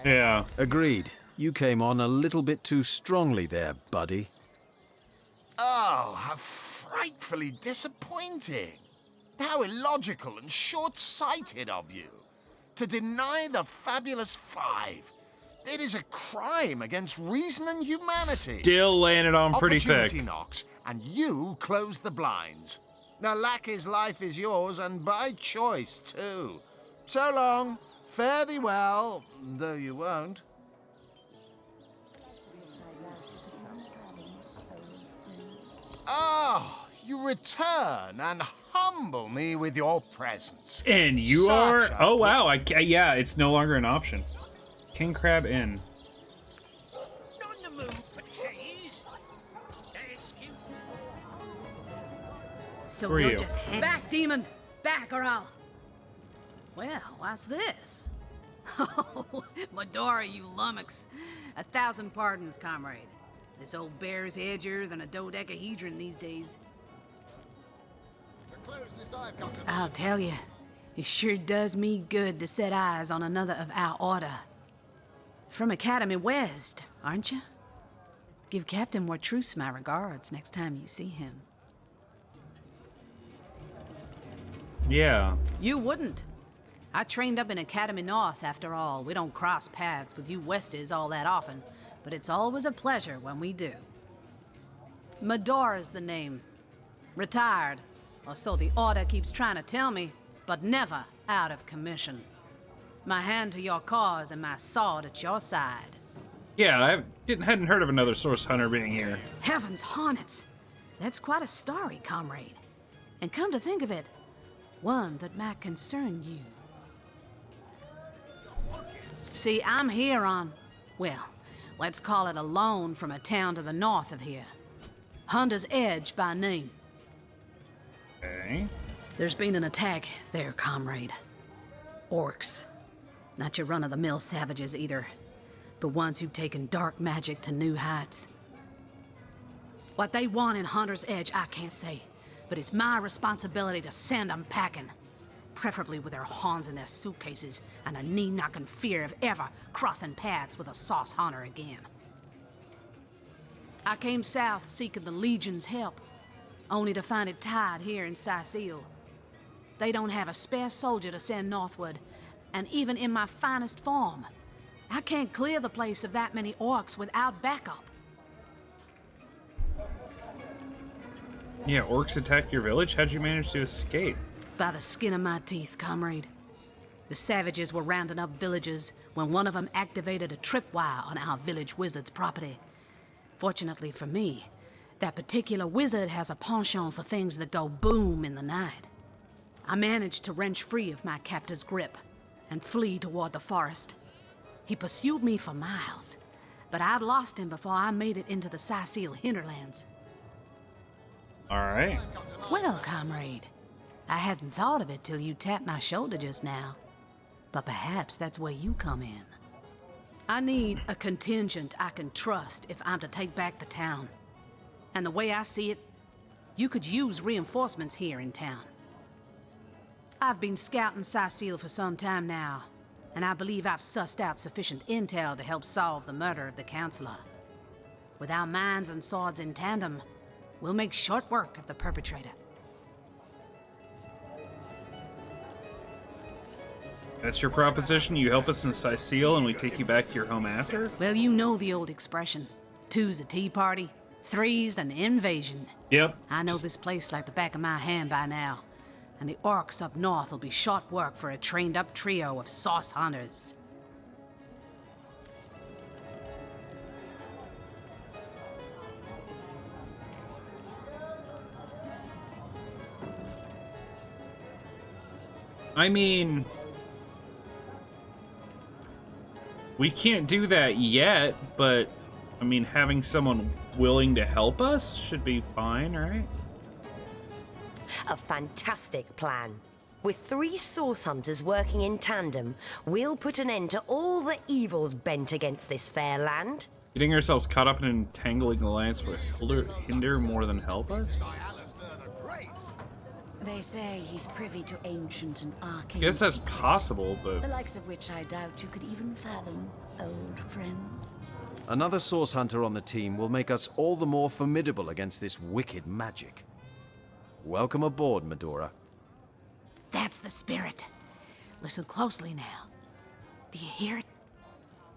Yeah. Agreed. You came on a little bit too strongly there, buddy. Oh, how frightfully disappointing. How illogical and short-sighted of you. To deny the fabulous five. It is a crime against reason and humanity. Still laying it on pretty Opportunity thick. knocks, and you close the blinds. Now, Lackey's life is yours, and by choice, too. So long. Fare thee well, though you won't. Oh, you return and humble me with your presence. And you Such are... a Oh, wow. Yeah, it's no longer an option. King Crab Inn. Not in the mood for cheese. So Who are you're you? just back, demon. Back, or I'll... Well, what's this? Oh, Medora, you lummox. 1,000 pardons, comrade. This old bear's edgier than a dodecahedron these days. I'll tell you, it sure does me good to set eyes on another of our order. From Academy West, aren't you? Give Captain Wartruce my regards next time you see him. Yeah. You wouldn't. I trained up in Academy North, after all. We don't cross paths with you Westies all that often, but it's always a pleasure when we do. Medora's the name. Retired, or so the Order keeps trying to tell me, but never out of commission. My hand to your cause and my sword at your side. Yeah, I hadn't heard of another source hunter being here. Heavens hornets! That's quite a story, comrade. And come to think of it, one that might concern you. See, I'm here on, well, let's call it a loan from a town to the north of here. Hunter's Edge by name. Okay. There's been an attack there, comrade. Orcs. Not your run-of-the-mill savages either, but ones who've taken dark magic to new heights. What they want in Hunter's Edge, I can't say, but it's my responsibility to send them packing. Preferably with their horns in their suitcases and a knee-knocking fear of ever crossing paths with a sauce hunter again. I came south seeking the Legion's help, only to find it tied here in Sicil. They don't have a spare soldier to send northward, and even in my finest form, I can't clear the place of that many orcs without backup. Yeah, orcs attacked your village? How'd you manage to escape? By the skin of my teeth, comrade. The savages were rounding up villagers when one of them activated a tripwire on our village wizard's property. Fortunately for me, that particular wizard has a penchant for things that go boom in the night. I managed to wrench free of my captor's grip and flee toward the forest. He pursued me for miles, but I'd lost him before I made it into the Sicil hinterlands. All right. Well, comrade, I hadn't thought of it till you tapped my shoulder just now. But perhaps that's where you come in. I need a contingent I can trust if I'm to take back the town. And the way I see it, you could use reinforcements here in town. I've been scouting Sicil for some time now, and I believe I've sussed out sufficient intel to help solve the murder of the Counselor. With our minds and swords in tandem, we'll make short work of the perpetrator. That's your proposition? You help us in Sicil and we take you back to your home after? Well, you know the old expression. 2's a tea party, 3's an invasion. Yep. I know this place like the back of my hand by now. And the orcs up north will be short work for a trained-up trio of sauce hunters. I mean... we can't do that yet, but... I mean, having someone willing to help us should be fine, right? A fantastic plan. With 3 source hunters working in tandem, we'll put an end to all the evils bent against this fair land. Getting ourselves caught up in an entangling alliance would hinder more than help us? They say he's privy to ancient and arcane Guess that's secrets, possible, but... the likes of which I doubt you could even fathom, old friend. Another source hunter on the team will make us all the more formidable against this wicked magic. Welcome aboard, Medora. That's the spirit. Listen closely now. Do you hear it?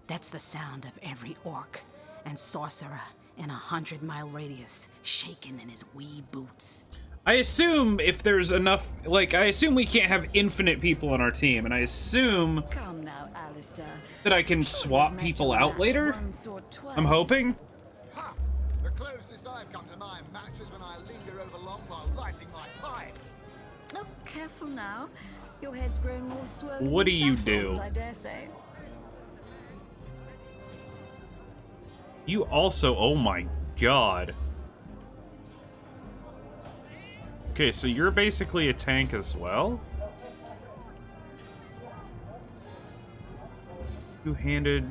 That's the sound of every orc and sorcerer in a 100-mile radius shaking in his wee boots. I assume if there's enough, like, I assume we can't have infinite people on our team, and I assume Come now, Alistair. that I can swap people out later? I'm hoping. Ha! The closest I've come to my match is when I linger over long while lighting my pipe. Oh, careful now. Your head's grown more swollen. What do than you saffrons, do? I dare say. You also, oh my god. Okay, so you're basically a tank as well? Two-handed.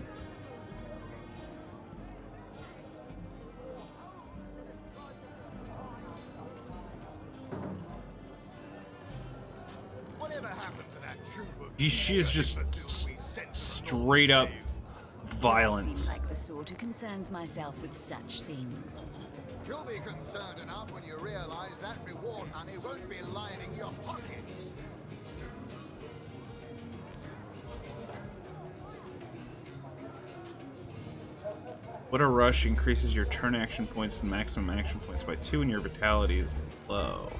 Whatever happened to that troop of She is just straight up violence. Seem like the sort who concerns myself with such things. You'll be concerned enough when you realize that reward money won't be lining your pockets. What a rush increases your turn action points and maximum action points by 2 and your vitality is low.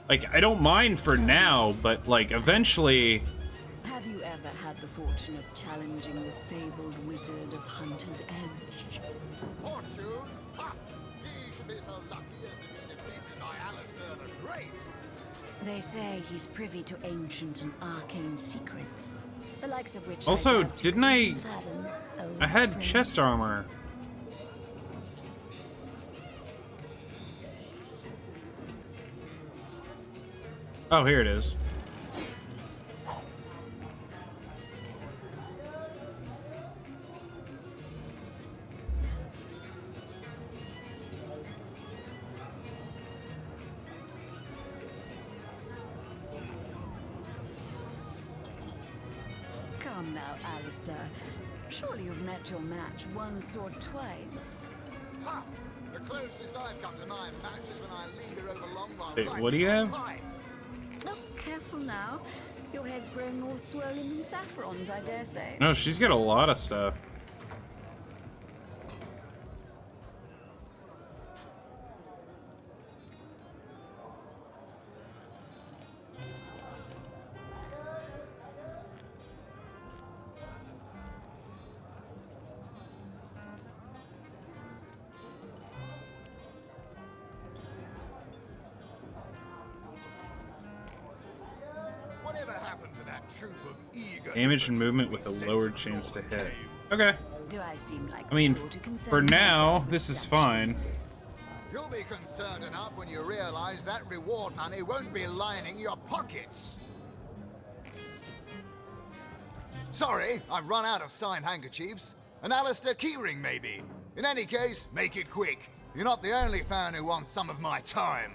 Like, I don't mind for now, but, like, eventually... Have you ever had the fortune of challenging the fabled wizard of Hunter's Edge? Fortune? Ha! He should be so lucky as to be defeated by Alistair the Great. They say he's privy to ancient and arcane secrets, the likes of which Also, I doubt didn't you I... can fathom, old I had friend. chest armor. Oh, here it is. Come now, Alistair. Surely you've met your match once or twice. Ha! The closest I've come to my match is when I linger over long while Wait, lighting what do you my have? pipe. Oh, careful now. Your head's grown more swollen than saffrons, I dare say. No, she's got a lot of stuff. Whatever happened to that troop of eager... Damage and movement with a lowered chance to hit. Okay. Do I seem like I mean, the sort who concerns for now, myself with this is such fine. You'll be concerned enough when you realize that reward money won't be lining your pockets. Sorry, I've run out of signed handkerchiefs. An Alistair keyring, maybe. In any case, make it quick. You're not the only fan who wants some of my time.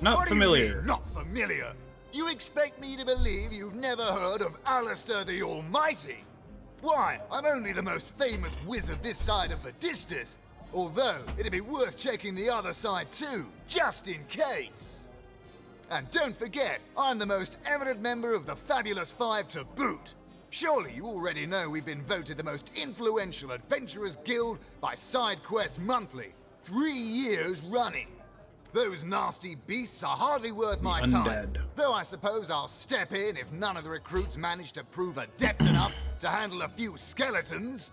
Not What familiar. Do you mean, not familiar? You expect me to believe you've never heard of Alistair the Almighty? Why, I'm only the most famous wizard this side of the distance. Although, it'd be worth checking the other side too, just in case. And don't forget, I'm the most eminent member of the Fabulous Five to boot. Surely you already know we've been voted the most influential adventurers guild by SideQuest Monthly, 3 years running. Those nasty beasts are hardly worth my time. Undead. Though I suppose I'll step in if none of the recruits manage to prove adept enough to handle a few skeletons.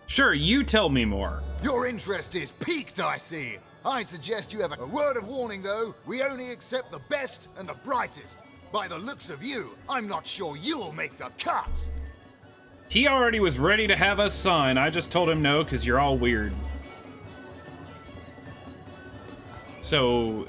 Sure, you tell me more. Your interest is piqued, I see. I'd suggest you have a word of warning, though. We only accept the best and the brightest. By the looks of you, I'm not sure you'll make the cut. He already was ready to have us sign. I just told him no, because you're all weird. So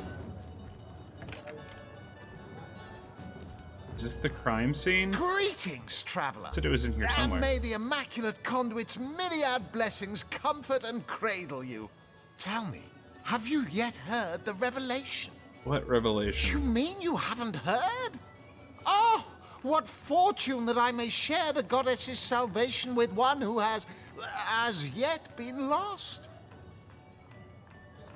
Is this the crime scene? Greetings, traveler. Said it was in here somewhere. And may the Immaculate Conduit's myriad blessings comfort and cradle you. Tell me, have you yet heard the revelation? What revelation? You mean you haven't heard? Oh, what fortune that I may share the goddess's salvation with one who has, as yet, been lost.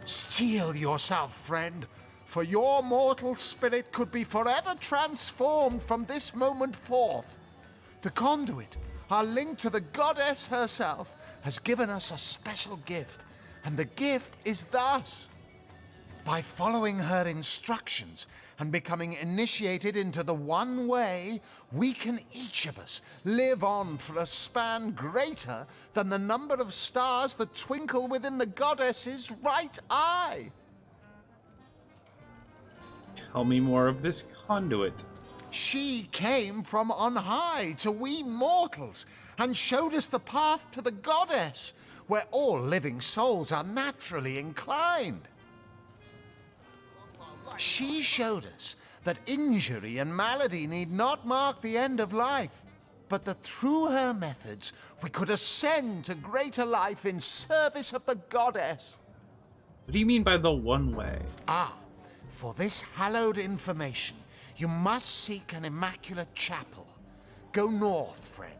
Steel yourself, friend, for your mortal spirit could be forever transformed from this moment forth. The conduit, our link to the goddess herself, has given us a special gift, and the gift is thus. By following her instructions and becoming initiated into the one way, we can each of us live on for a span greater than the number of stars that twinkle within the goddess's right eye. Tell me more of this conduit. She came from on high to we mortals and showed us the path to the goddess, where all living souls are naturally inclined. She showed us that injury and malady need not mark the end of life, but that through her methods we could ascend to greater life in service of the goddess. What do you mean by the one way? Ah, for this hallowed information, you must seek an immaculate chapel. Go north, friend,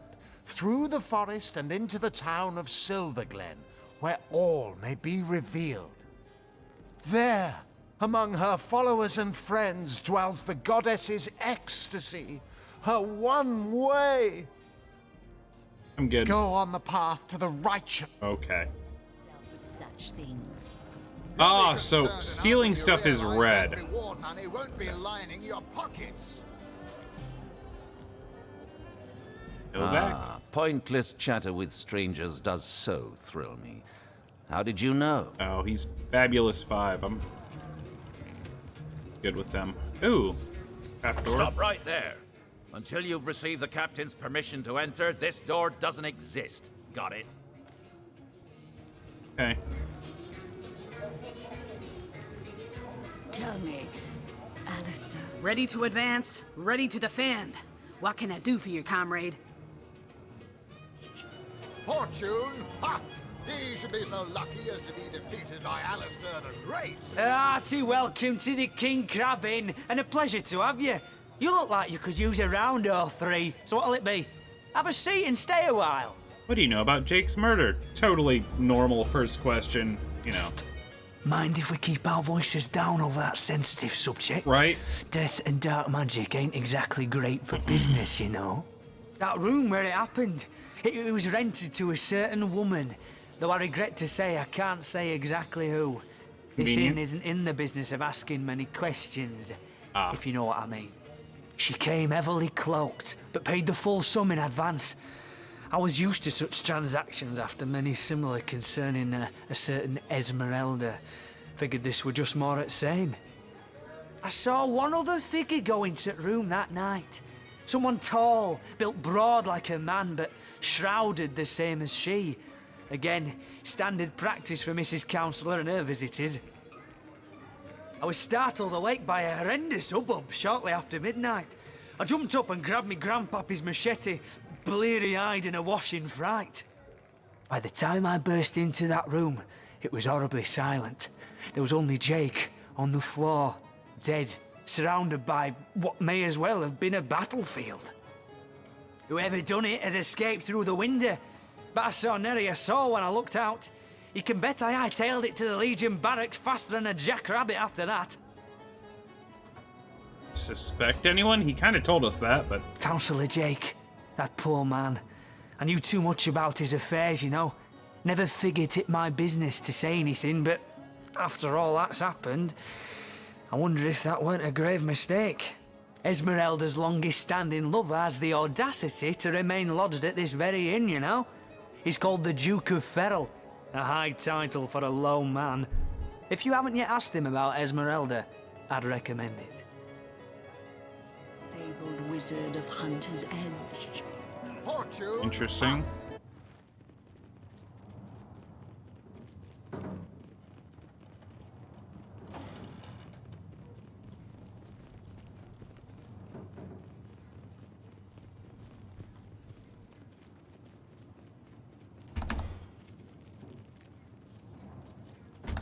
through the forest and into the town of Silverglen, where all may be revealed. There, among her followers and friends, dwells the goddess's ecstasy, her one way. I'm good. Go on the path to the righteous. Okay. Such things. Ah, so stealing stuff is red. Reward money won't be lining your pockets. Go back. Pointless chatter with strangers does so thrill me. How did you know? Oh, he's Fabulous 5. I'm good with them. Ooh. Trap door. Stop right there. Until you've received the captain's permission to enter, this door doesn't exist. Got it? Okay. Tell me, Alistair. Ready to advance, ready to defend. What can I do for you, comrade? Fortune? Ha! He should be so lucky as to be defeated by Alistair the Great. Hearty welcome to the King Crab Inn, and a pleasure to have you. You look like you could use a round or three, so what'll it be? Have a seat and stay a while. What do you know about Jake's murder? Totally normal first question, you know. Mind if we keep our voices down over that sensitive subject? Right. Death and dark magic ain't exactly great for business, you know. That room where it happened, it was rented to a certain woman, though I regret to say I can't say exactly who. This inn isn't in the business of asking many questions, if you know what I mean. She came heavily cloaked, but paid the full sum in advance. I was used to such transactions after many similar concerning a certain Esmeralda. Figured this were just more at same. I saw one other figure go into the room that night. Someone tall, built broad like a man, but shrouded the same as she. Again, standard practice for Mrs. Counsellor and her visitors. I was startled awake by a horrendous hubbub shortly after midnight. I jumped up and grabbed me grandpappy's machete, bleary-eyed and awash in fright. By the time I burst into that room, it was horribly silent. There was only Jake on the floor, dead, surrounded by what may as well have been a battlefield. Whoever done it has escaped through the window, but I saw nary a soul when I looked out. You can bet I hightailed it to the Legion barracks faster than a jackrabbit after that. Suspect anyone? He kind of told us that, but... Councillor Jake, that poor man. I knew too much about his affairs, you know. Never figured it my business to say anything, but after all that's happened, I wonder if that weren't a grave mistake. Esmeralda's longest-standing lover has the audacity to remain lodged at this very inn, you know. He's called the Duke of Ferrell, a high title for a low man. If you haven't yet asked him about Esmeralda, I'd recommend it. Fabled wizard of Hunter's Edge. Fortune. Interesting.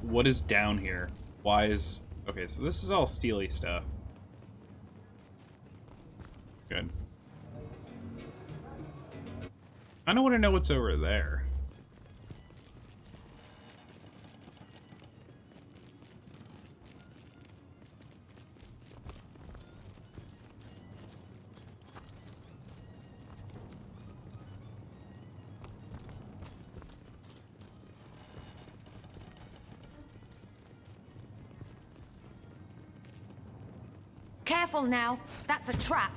what is down here? Why is... Okay, so this is all steely stuff. Good. I don't want to know what's over there. Careful now. That's a trap.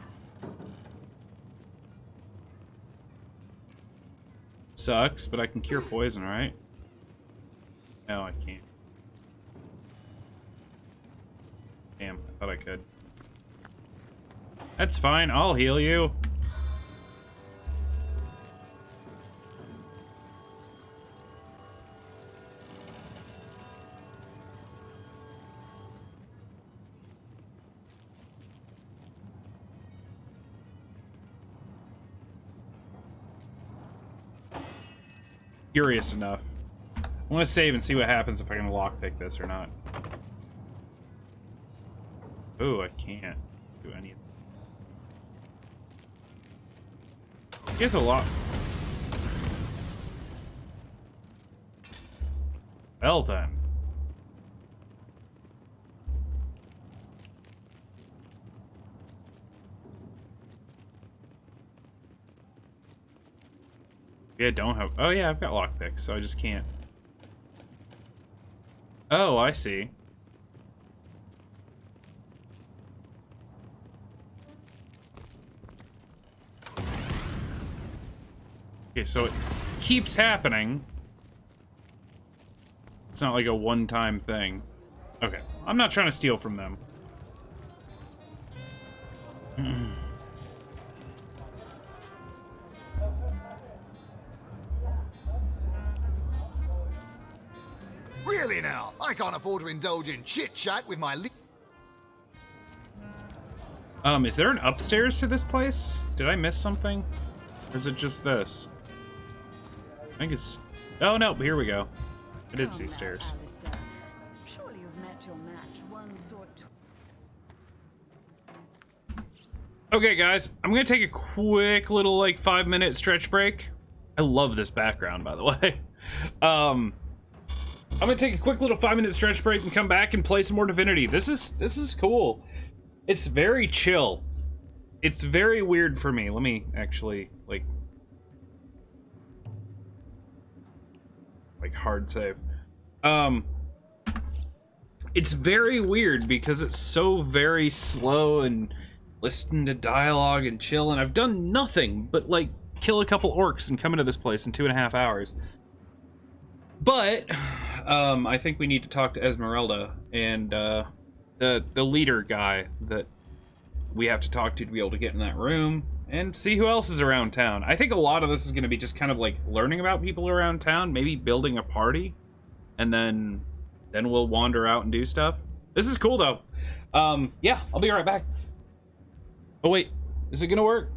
Sucks, but I can cure poison, right? No, I can't. Damn, I thought I could. That's fine, I'll heal you. Curious enough. I want to save and see what happens if I can lockpick this or not. Ooh, I can't do anything. He has a lot. Well then. Yeah, don't have... Oh yeah, I've got lockpicks, so I just can't. Oh, I see. Okay, so it keeps happening. It's not like a one-time thing. Okay, I'm not trying to steal from them. Really now, I can't afford to indulge in chit-chat with my Is there an upstairs to this place? Did I miss something? Or is it just this? I think it's... Oh, no, here we go. I did see stairs. Surely you've met your match. One sort. Okay, guys, I'm gonna take a quick little, like, 5-minute stretch break. I love this background, by the way. I'm gonna take a quick little 5-minute stretch break and come back and play some more Divinity. This is cool. It's very chill. It's very weird for me. Let me actually, like hard save. It's very weird because it's so very slow and listen to dialogue and chill, and I've done nothing but, like, kill a couple orcs and come into this place in 2.5 hours. But I think we need to talk to Esmeralda and the leader guy that we have to talk to be able to get in that room and see who else is around town. I think a lot of this is going to be just kind of like learning about people around town, maybe building a party, and then we'll wander out and do stuff. This is cool though. Yeah, I'll be right back. Oh wait, is it gonna work?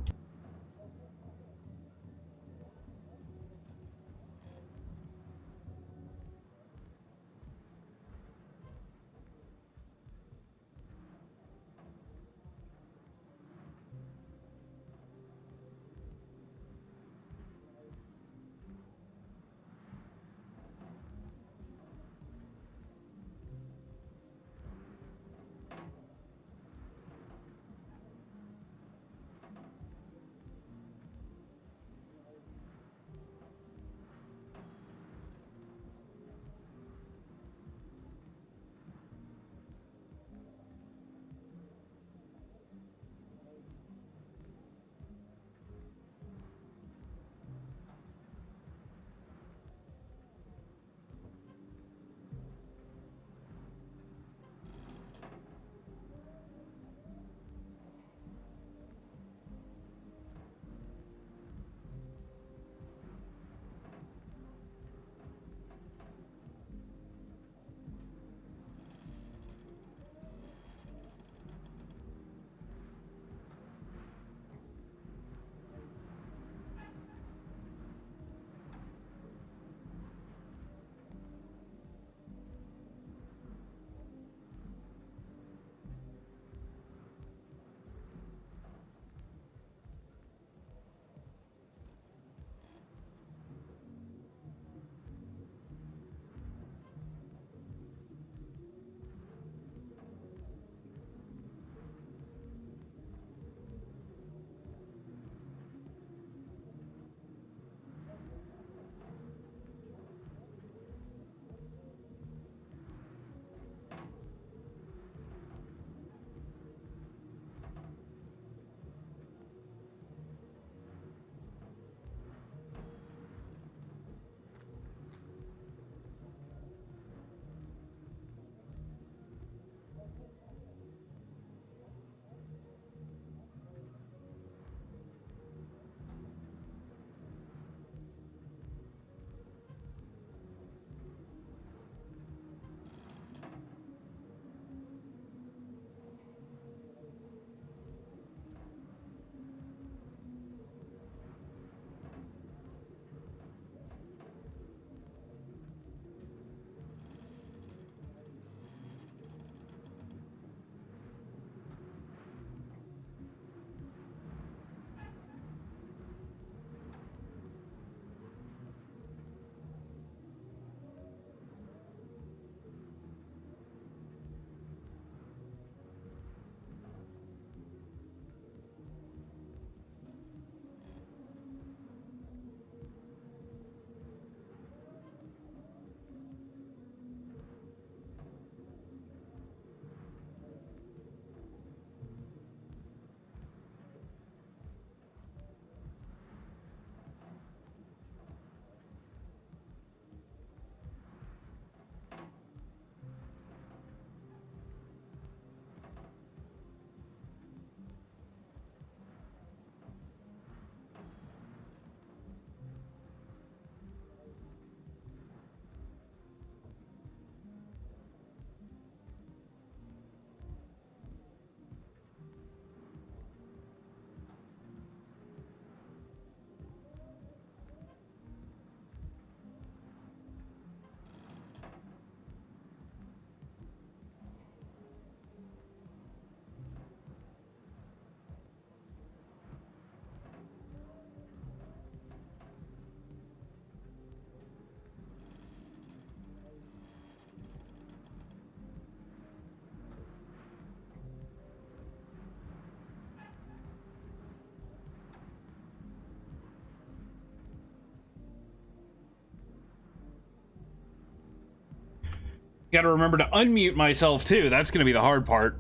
Gotta remember to unmute myself too. That's gonna be the hard part.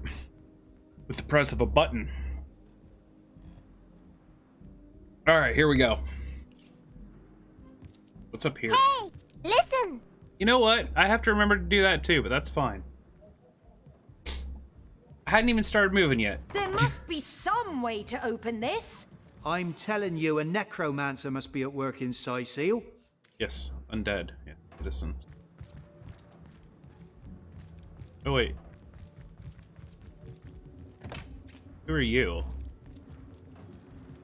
With the press of a button. Alright, here we go. What's up here? Hey, listen! You know what? I have to remember to do that too, but that's fine. I hadn't even started moving yet. There must be some way to open this. I'm telling you, a necromancer must be at work in Seal. Yes, undead. Yeah, citizen. Oh wait. Who are you?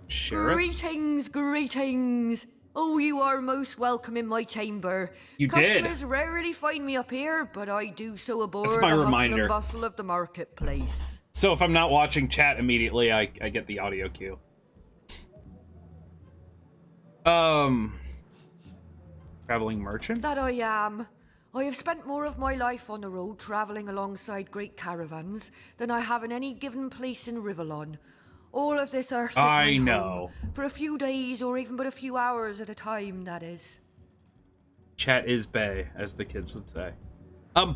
Sheriff? Greetings, greetings. Oh, you are most welcome in my chamber. You did. Customers rarely find me up here, but I do so aboard That's my the hustle reminder. and bustle of the marketplace. So if I'm not watching chat immediately, I get the audio cue. Traveling merchant? That I am. I have spent more of my life on the road travelling alongside great caravans than I have in any given place in Rivellon. All of this earth is my I home. know. For a few days or even but a few hours at a time, that is. Chat is bae, as the kids would say.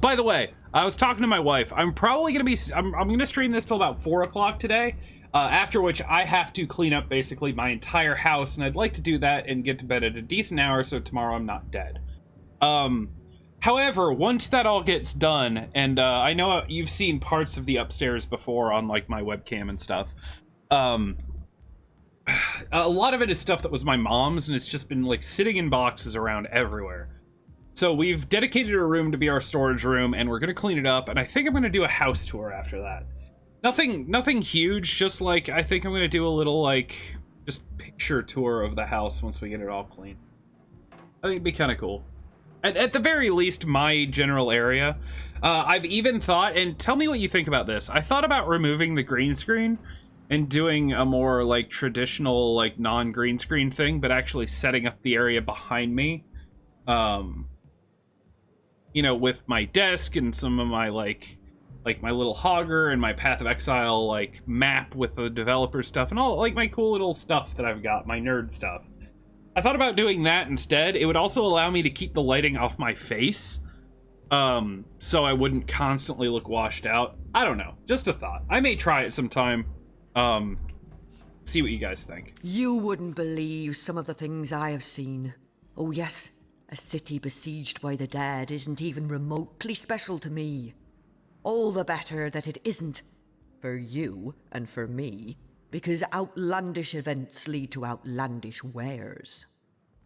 By the way, I was talking to my wife. I'm probably gonna be. I'm gonna stream this till about 4 o'clock today. After which I have to clean up basically my entire house, and I'd like to do that and get to bed at a decent hour so tomorrow I'm not dead. However, once that all gets done, and I know you've seen parts of the upstairs before on like my webcam and stuff. A lot of it is stuff that was my mom's, and it's just been like sitting in boxes around everywhere. So we've dedicated a room to be our storage room, and we're gonna clean it up, and I think I'm gonna do a house tour after that. Nothing huge, just like I think I'm gonna do a little like just picture tour of the house once we get it all clean. I think it'd be kind of cool. At the very least, my general area. I've even thought, and tell me what you think about this. I thought about removing the green screen and doing a more like traditional like non-green screen thing, but actually setting up the area behind me. You know, with my desk and some of my like my little Hogger and my Path of Exile like map with the developer stuff and all like my cool little stuff that I've got, my nerd stuff. I thought about doing that instead. It would also allow me to keep the lighting off my face, so I wouldn't constantly look washed out. I don't know, just a thought. I may try it sometime. See what you guys think. You wouldn't believe some of the things I have seen. Oh yes, a city besieged by the dead isn't even remotely special to me. All the better that it isn't. For you and for me. Because outlandish events lead to outlandish wares.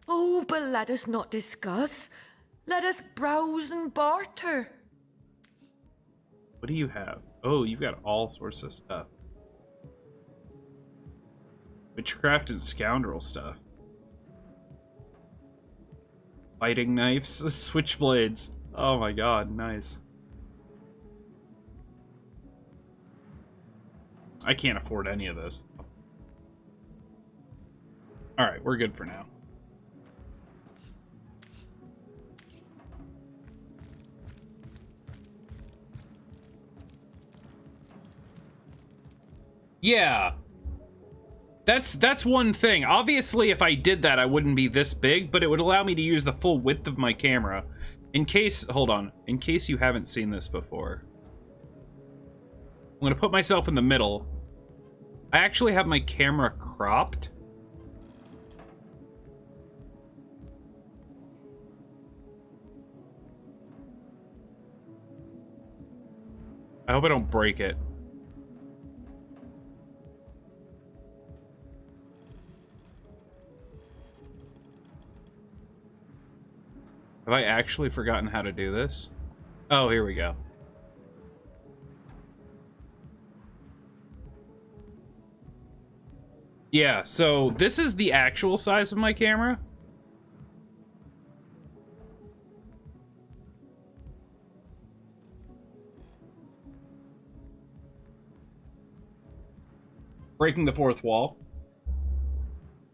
Oh, but let us not discuss. Let us browse and barter. What do you have? Oh, you've got all sorts of stuff. Witchcraft and scoundrel stuff. Fighting knives, switchblades. Oh my god, nice. I can't afford any of this. Alright, we're good for now. Yeah. That's one thing. Obviously, if I did that, I wouldn't be this big, but it would allow me to use the full width of my camera. In case, hold on, in case you haven't seen this before. I'm gonna put myself in the middle. I actually have my camera cropped. I hope I don't break it. Have I actually forgotten how to do this? Oh, here we go. Yeah, so this is the actual size of my camera. Breaking the fourth wall.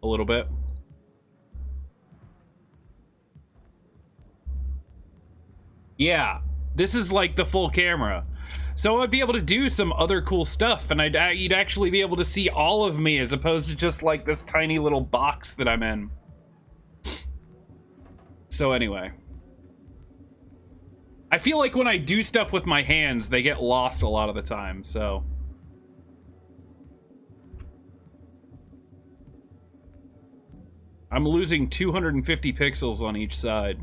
A little bit. Yeah, this is like the full camera. So I'd be able to do some other cool stuff, and you'd actually be able to see all of me as opposed to just like this tiny little box that I'm in. So anyway. I feel like when I do stuff with my hands, they get lost a lot of the time, so. I'm losing 250 pixels on each side.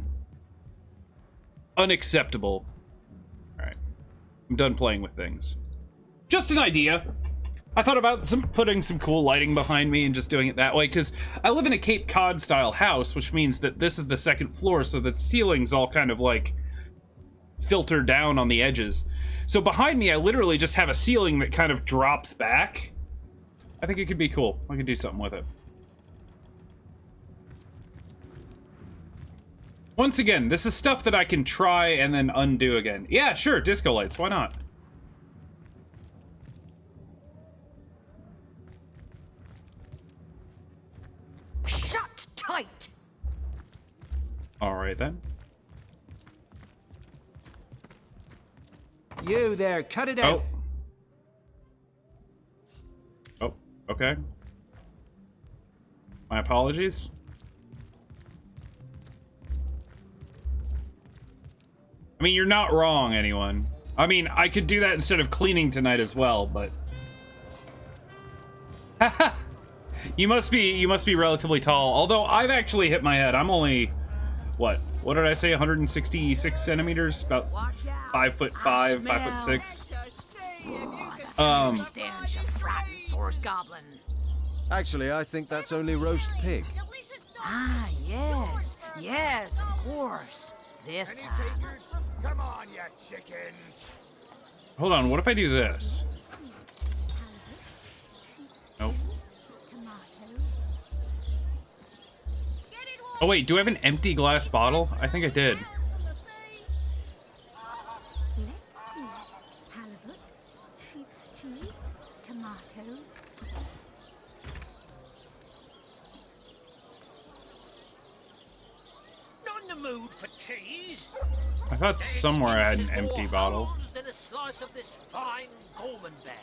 Unacceptable. Alright. I'm done playing with things. Just an idea. I thought about putting some cool lighting behind me and just doing it that way, because I live in a Cape Cod style house, which means that this is the second floor, so the ceiling's all kind of like filter down on the edges. So behind me, I literally just have a ceiling that kind of drops back. I think it could be cool. I could do something with it. Once again, this is stuff that I can try and then undo again. Yeah, sure, disco lights, why not? Shut tight! Alright then. You there, cut it out. Oh, okay. My apologies. I mean, you're not wrong, anyone. I mean, I could do that instead of cleaning tonight as well, but... Haha! You must be relatively tall. Although I've actually hit my head. I'm only, what did I say? 166 centimeters, about 5'5", 5'6". Stench of frightened source goblin. Actually, I think that's only roast pig. Ah, yes, yes, of course. This time. Come on, you chicken. Hold on, what if I do this? Nope. Oh wait, do I have an empty glass bottle? I think I did. Halibut, sheep's cheese, tomatoes. Not in the mood for cheese. I thought somewhere I had an empty bottle. Then a slice of this fine Gorman bear.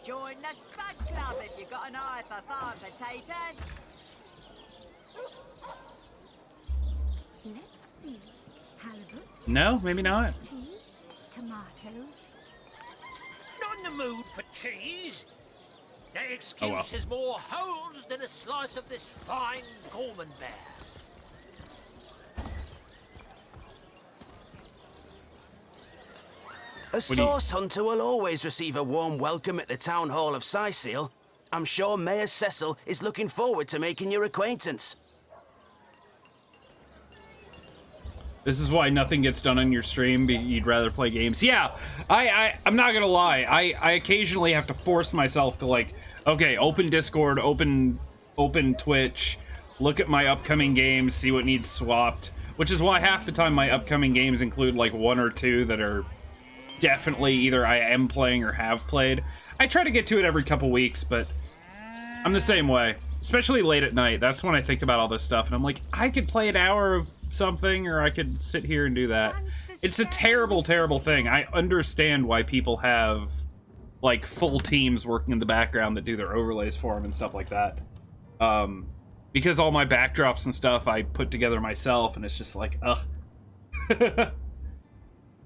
Join the Spud Club if you've got an eye for farm potatoes. Let's see. Halibut, No, maybe not. cheese, tomatoes. Not in the mood for cheese. The excuse Oh, well. is more holes than a slice of this fine Gorman bear. A source hunter will always receive a warm welcome at the Town Hall of Sisal. I'm sure Mayor Cecil is looking forward to making your acquaintance. This is why nothing gets done on your stream. You'd rather play games. Yeah, I'm not gonna lie. I occasionally have to force myself to like, okay, open Discord, open Twitch, look at my upcoming games, see what needs swapped. Which is why half the time my upcoming games include like 1 or 2 that are definitely either I am playing or have played. I try to get to it every couple weeks, but I'm the same way. Especially late at night. That's when I think about all this stuff, and I'm like, I could play an hour of something, or I could sit here and do that. It's a terrible, terrible thing. I understand why people have, like, full teams working in the background that do their overlays for them and stuff like that. Because all my backdrops and stuff I put together myself, and it's just like, ugh.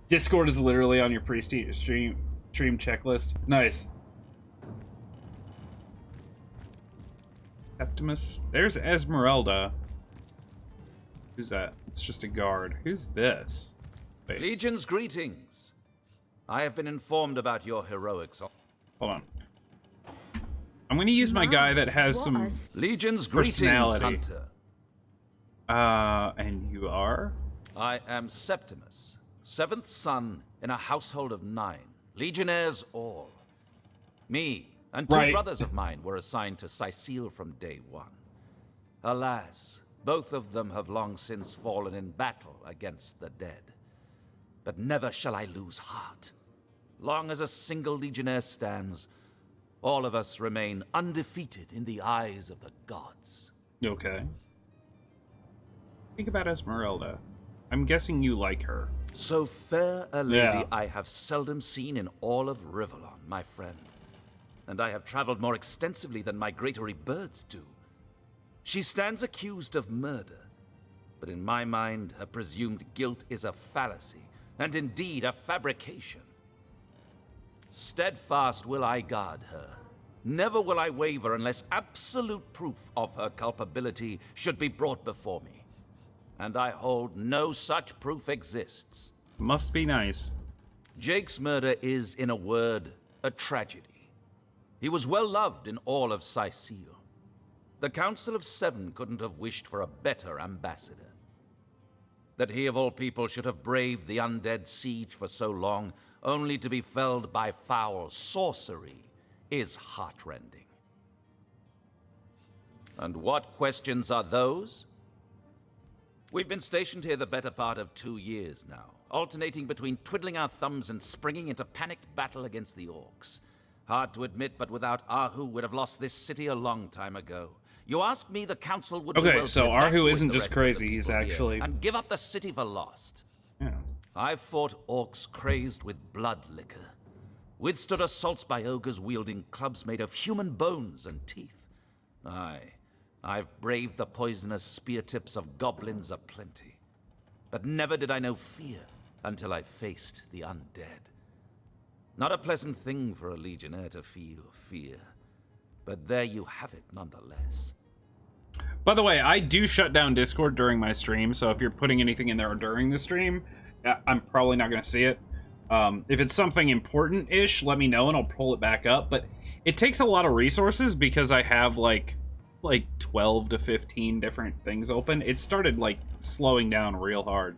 Discord is literally on your stream checklist. Nice. Septimus. There's Esmeralda. Who's that? It's just a guard. Who's this? Wait. Legion's greetings. I have been informed about your heroics. Hold on. I'm going to use my guy that has some Legion's personality. greetings, hunter. And you are? I am Septimus, 7th son in a household of 9. Legionnaires all. Me and 2 brothers of mine were assigned to Sisal from day 1. Alas, both of them have long since fallen in battle against the dead. But never shall I lose heart. Long as a single Legionnaire stands, all of us remain undefeated in the eyes of the gods. Okay. Think about Esmeralda. I'm guessing you like her. So fair a lady I have seldom seen in all of Rivellon, my friend. And I have traveled more extensively than migratory birds do. She stands accused of murder, but in my mind, her presumed guilt is a fallacy, and indeed a fabrication. Steadfast will I guard her. Never will I waver unless absolute proof of her culpability should be brought before me. And I hold no such proof exists. Must be nice. Jake's murder is, in a word, a tragedy. He was well loved in all of Sicile. The Council of Seven couldn't have wished for a better ambassador. That he of all people should have braved the undead siege for so long, only to be felled by foul sorcery, is heartrending. And what questions are those? We've been stationed here the better part of 2 years now, alternating between twiddling our thumbs and springing into panicked battle against the orcs. Hard to admit, but without Arhu, we'd have lost this city a long time ago. You ask me, the council would do okay, well so to Arhu evacuate isn't the just rest of the crazy, he's people here actually... and give up the city for lost. Yeah. I've fought orcs crazed with blood liquor, withstood assaults by ogres wielding clubs made of human bones and teeth. Aye, I've braved the poisonous spear tips of goblins aplenty. But never did I know fear until I faced the undead. Not a pleasant thing for a legionnaire to feel fear, but there you have it nonetheless. By the way, I do shut down Discord during my stream, so if you're putting anything in there during the stream, I'm probably not going to see it. If it's something important-ish, let me know and I'll pull it back up, but it takes a lot of resources because I have like 12 to 15 different things open. It started like slowing down real hard.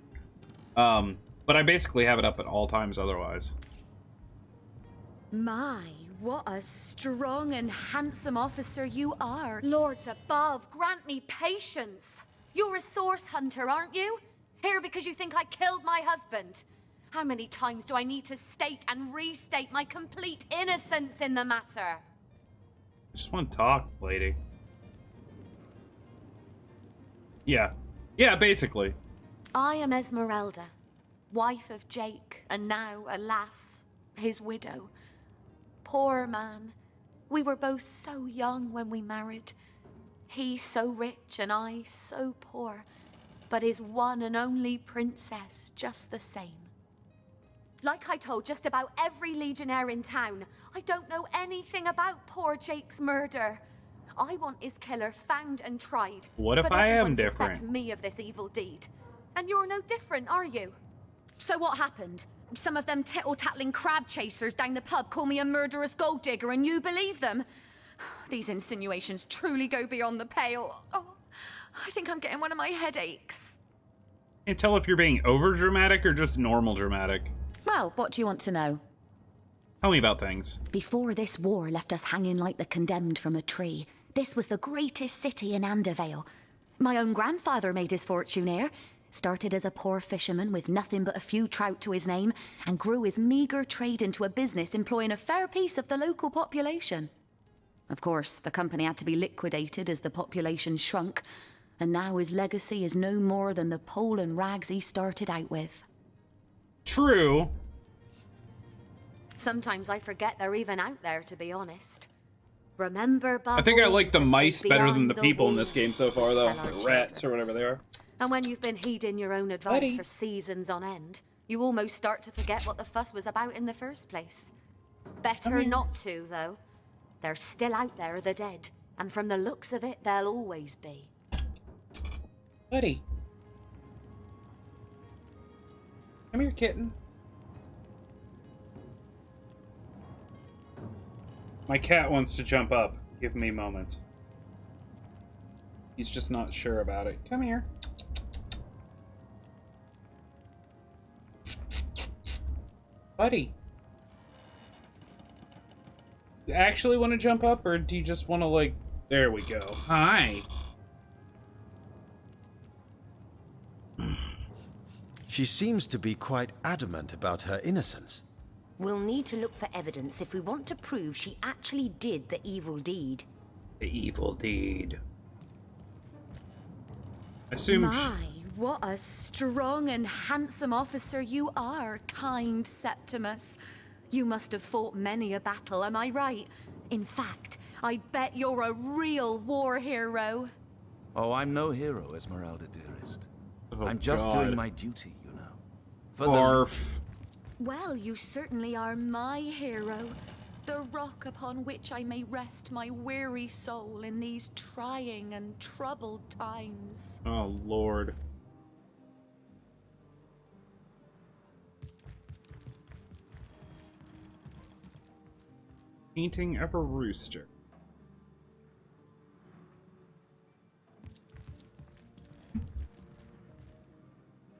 But I basically have it up at all times otherwise. My, what a strong and handsome officer you are. Lords above, grant me patience. You're a source hunter, aren't you? Here because you think I killed my husband. How many times do I need to state and restate my complete innocence in the matter? I just want to talk, lady. Yeah, basically. I am Esmeralda, wife of Jake, and now, alas, his widow. Poor man. We were both so young when we married. He so rich and I so poor, but his one and only princess just the same. Like I told just about every legionnaire in town, I don't know anything about poor Jake's murder. I want his killer found and tried. What if but I am everyone suspects different? me of this evil deed. And you're no different, are you? So what happened? Some of them tittle-tattling crab chasers down the pub call me a murderous gold digger and you believe them? These insinuations truly go beyond the pale. Oh, I think I'm getting one of my headaches. Can't tell if you're being over dramatic or just normal dramatic. Well, what do you want to know? Tell me about things. Before this war left us hanging like the condemned from a tree, this was the greatest city in Andervale. My own grandfather made his fortune here. Started as a poor fisherman with nothing but a few trout to his name, and grew his meager trade into a business employing a fair piece of the local population. Of course, the company had to be liquidated as the population shrunk, and now his legacy is no more than the pole and rags he started out with. True. Sometimes I forget they're even out there, to be honest. Remember, Bubble? I think I like the to stay mice better than the beyond people in weeds this game so far, though. tell our Or rats or whatever they are. And when you've been heeding your own advice Buddy. for seasons on end, you almost start to forget what the fuss was about in the first place. Better not to, though. They're still out there, the dead. And from the looks of it, they'll always be. Buddy. Come here, kitten. My cat wants to jump up. Give me a moment. He's just not sure about it. Come here. Buddy. You actually want to jump up, or do you just want to, like... There we go. Hi. She seems to be quite adamant about her innocence. We'll need to look for evidence if we want to prove she actually did the evil deed. The evil deed. Assume. My, what a strong and handsome officer you are, kind Septimus. You must have fought many a battle, am I right? In fact, I bet you're a real war hero. Oh, I'm no hero, Esmeralda, dearest. Oh, I'm just God. doing my duty, you know. Barf. Well, you certainly are my hero. The rock upon which I may rest my weary soul in these trying and troubled times. Oh, Lord. Painting of a rooster.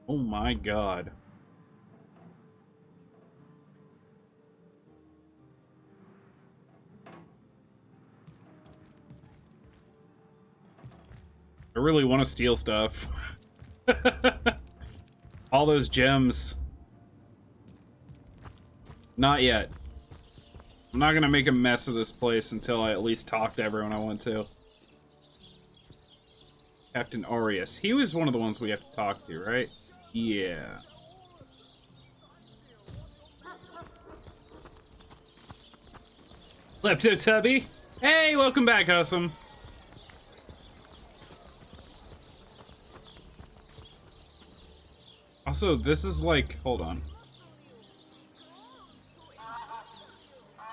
Oh my God. I really want to steal stuff. All those gems. Not yet. I'm not gonna make a mess of this place until I at least talk to everyone I want to. Captain Arius. He was one of the ones we have to talk to, right? Yeah. Lepto Tubby. Hey, welcome back, Awesome. Also, this is like, hold on.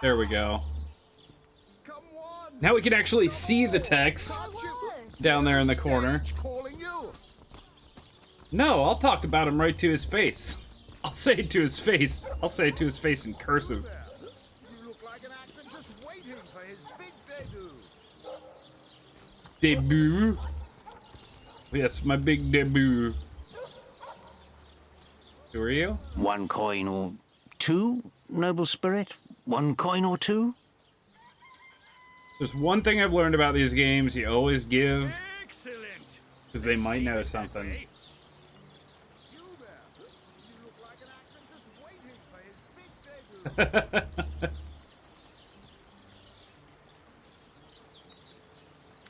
There we go. Now we can actually see the text down there in the corner. No, I'll talk about him right to his face. I'll say it to his face. I'll say it to his face in cursive. Debut. Yes, my big debut. Who are you? 1 coin or 2, noble spirit? 1 coin or 2? There's one thing I've learned about these games: you always give, because they might know something.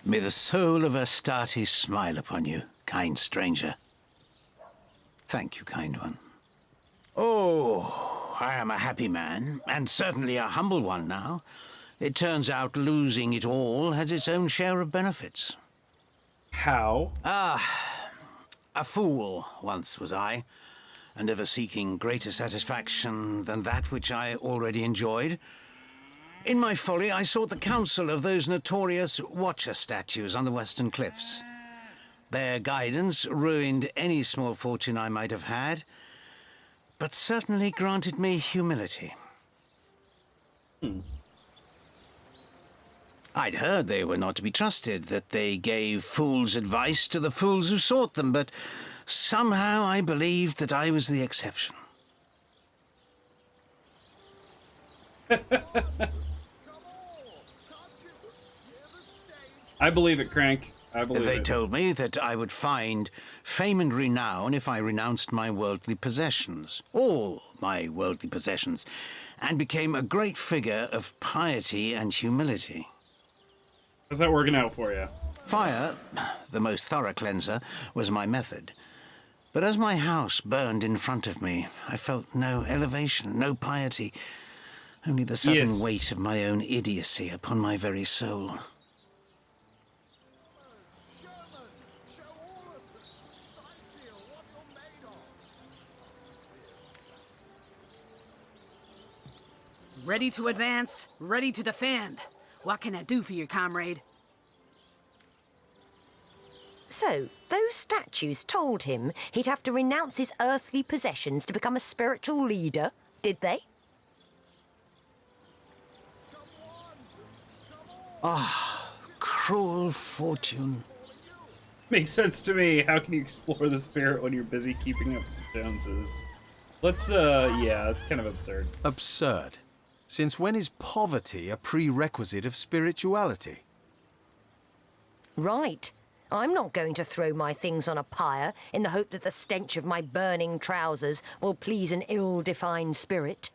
May the soul of Astarte smile upon you, kind stranger. Thank you, kind one. Oh, I am a happy man, and certainly a humble one now. It turns out losing it all has its own share of benefits. How? A fool once was I, and ever seeking greater satisfaction than that which I already enjoyed. In my folly, I sought the counsel of those notorious Watcher statues on the western cliffs. Their guidance ruined any small fortune I might have had, but certainly granted me humility. I'd heard they were not to be trusted, that they gave fools advice to the fools who sought them, but somehow I believed that I was the exception. I believe it, Crank. I believe They it. told me that I would find fame and renown if I renounced my worldly possessions, all my worldly possessions, and became a great figure of piety and humility. How's that working out for you? Fire, the most thorough cleanser, was my method. But as my house burned in front of me, I felt no elevation, no piety, only the sudden weight of my own idiocy upon my very soul. Ready to advance, ready to defend. What can I do for you, comrade? So, those statues told him he'd have to renounce his earthly possessions to become a spiritual leader, did they? Ah, cruel fortune. Makes sense to me. How can you explore the spirit when you're busy keeping up with the Joneses? Let's, yeah, that's kind of absurd. Absurd. Since when is poverty a prerequisite of spirituality? Right. I'm not going to throw my things on a pyre in the hope that the stench of my burning trousers will please an ill-defined spirit.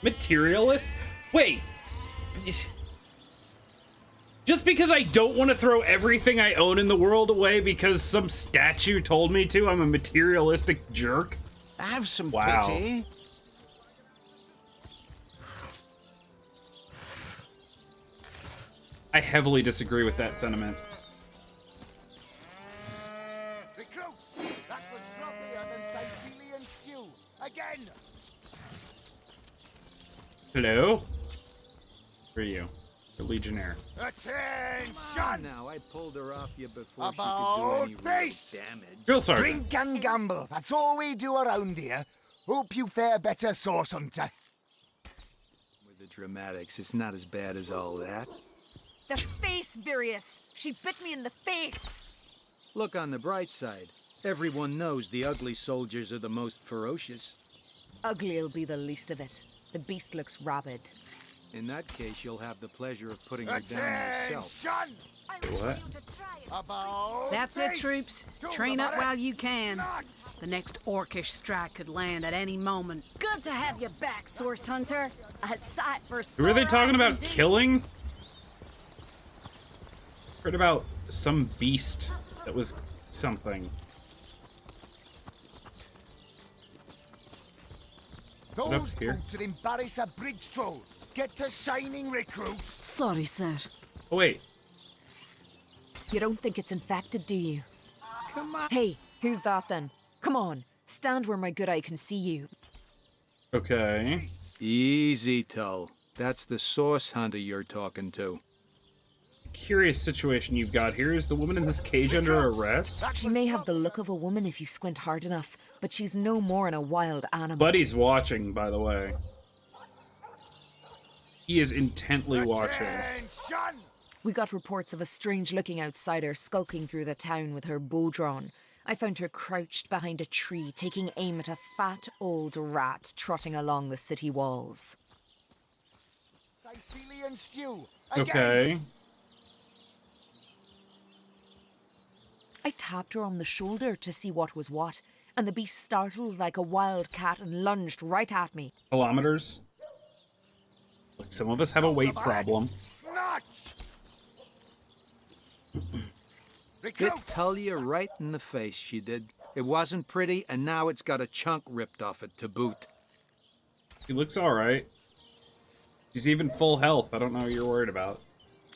Materialist? Wait. Just because I don't want to throw everything I own in the world away because some statue told me to, I'm a materialistic jerk? Have some wow. pity. I heavily disagree with that sentiment. Recruits, that Again! Hello? Who are you? The Legionnaire. Attention! Now, I pulled her off you before About she could do any real face! damage. Drill Sergeant. Drink and gamble. That's all we do around here. Hope you fare better, Source Hunter. With the dramatics, it's not as bad as all that. The face, Virius! She bit me in the face! Look on the bright side. Everyone knows the ugly soldiers are the most ferocious. Ugly'll be the least of it. The beast looks rabid. In that case, you'll have the pleasure of putting her down yourself. What? That's it, troops. Train up while you can. The next orcish strike could land at any moment. Good to have you back, Source Hunter. A sight for Who are they sore talking eyes about indeed. killing? Heard about some beast that was something. What up Those here? boots would embarrass a bridge troll. Get to shining, recruits. Sorry, sir. Oh, wait. You don't think it's infected, do you? Come on. Hey, who's that then? Come on, stand where my good eye can see you. Okay. Easy, Tull. That's the Source Hunter you're talking to. Curious situation you've got here. Is the woman in this cage under arrest? She may have the look of a woman if you squint hard enough, but she's no more than a wild animal. Buddy's watching, by the way. He is intently watching. We got reports of a strange-looking outsider skulking through the town with her bow drawn. I found her crouched behind a tree, taking aim at a fat old rat trotting along the city walls. Sicilian stew. Okay. I tapped her on the shoulder to see what was what, and the beast startled like a wild cat and lunged right at me. Kilometers. Look, some of us have a weight problem. It tell you right in the face, she did. It wasn't pretty, and now it's got a chunk ripped off it to boot. He looks alright. He's even full health. I don't know what you're worried about.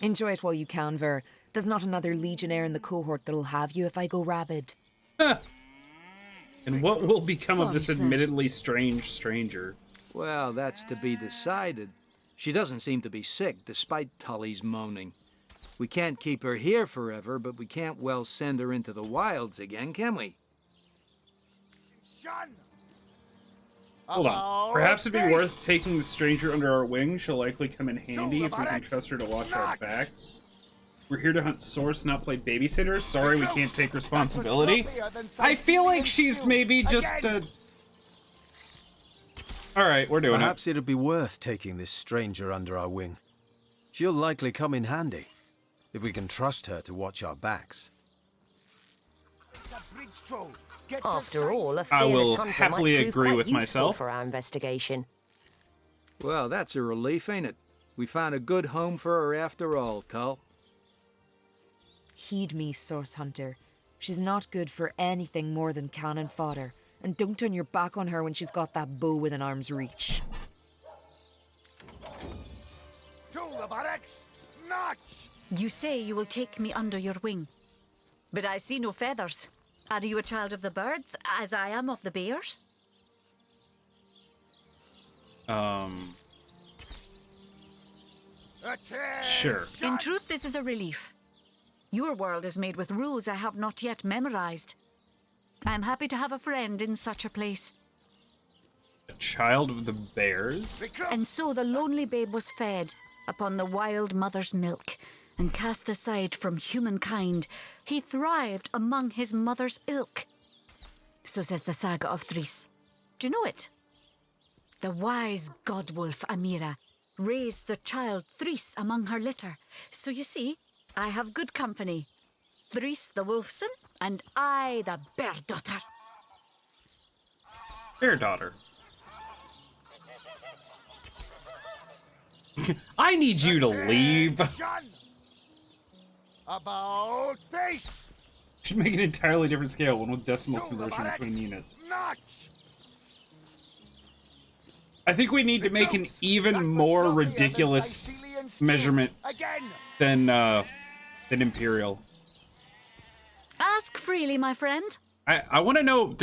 Enjoy it while you can, Ver. There's not another legionnaire in the cohort that'll have you if I go rabid. And what will become of this Sorry, sir. admittedly strange stranger? Well, that's to be decided. She doesn't seem to be sick, despite Tully's moaning. We can't keep her here forever, but we can't well send her into the wilds again, can we? Hold on. Perhaps it'd be worth taking the stranger under our wing. She'll likely come in handy if we can trust her to watch our backs. We're here to hunt source, not play babysitter. Sorry, we can't take responsibility. I feel like she's maybe just a... Alright, we're doing Perhaps it'd be worth taking this stranger under our wing. She'll likely come in handy, if we can trust her to watch our backs. After all, a I will fearless hunter happily might prove agree quite with useful myself. for our investigation. Well, that's a relief, ain't it? We found a good home for her after all, Tull. Heed me, Source Hunter. She's not good for anything more than cannon fodder. And don't turn your back on her when she's got that bow within arm's reach. To the barracks! Notch! You say you will take me under your wing. But I see no feathers. Are you a child of the birds, as I am of the bears? Sure. In truth, this is a relief. Your world is made with rules I have not yet memorized. I am happy to have a friend in such a place. A child of the bears? And so the lonely babe was fed upon the wild mother's milk, and cast aside from humankind, he thrived among his mother's ilk. So says the saga of Threes. Do you know it? The wise godwolf Amira raised the child Threes among her litter. So you see, I have good company. Threes the wolfson, and I the bear daughter. Bear daughter. I need you to leave. About face! Should make an entirely different scale, one with decimal conversion between units. Notch! I think we need to make an even more ridiculous measurement than Imperial. Ask freely, my friend. I want to know,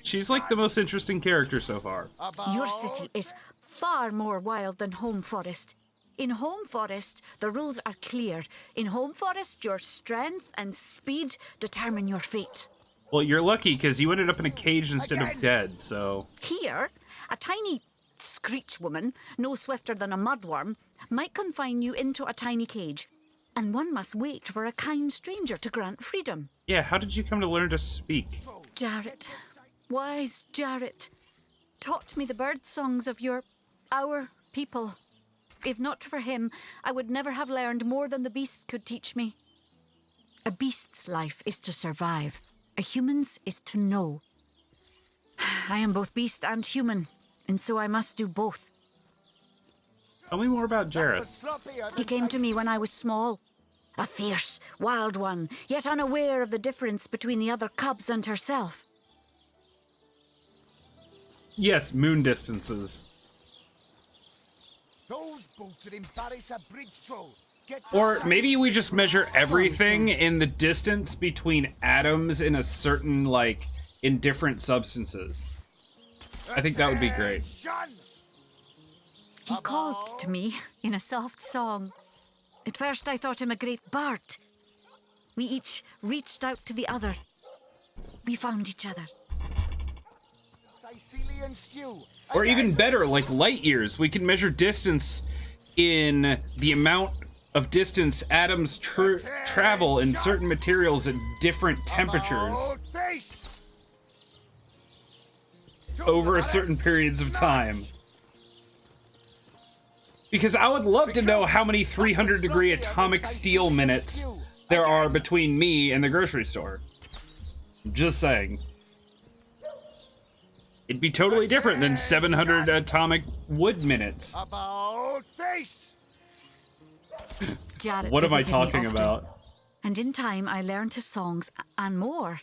she's like the most interesting character so far. Your city is far more wild than Home Forest. In Home Forest, the rules are clear. In Home Forest, your strength and speed determine your fate. Well, you're lucky because you ended up in a cage instead of dead, so... Here, a tiny screech woman, no swifter than a mudworm, might confine you into a tiny cage, and one must wait for a kind stranger to grant freedom. Yeah, how did you come to learn to speak? Jarrett, wise Jarrett, taught me the bird songs of our people. If not for him, I would never have learned more than the beasts could teach me. A beast's life is to survive. A human's is to know. I am both beast and human, and so I must do both. Tell me more about Jarrett. He came to me when I was small. A fierce, wild one, yet unaware of the difference between the other cubs and herself. Yes, moon distances. Those boots would embarrass a bridge troll. Or maybe we just measure everything in the distance between atoms in a certain, like, in different substances. I think that would be great. He called to me in a soft song. At first I thought him a great bird. We each reached out to the other. We found each other. Sicilian stew. Or even better, like light years. We can measure distance in the amount of distance atoms travel in certain materials at different temperatures over a certain periods of time. Because I would love to know how many 300-degree atomic steel minutes there are between me and the grocery store. Just saying. It'd be totally different than 700 atomic wood minutes. About face. Jarrett What am I visited me talking often, about? And in time I learned his songs and more.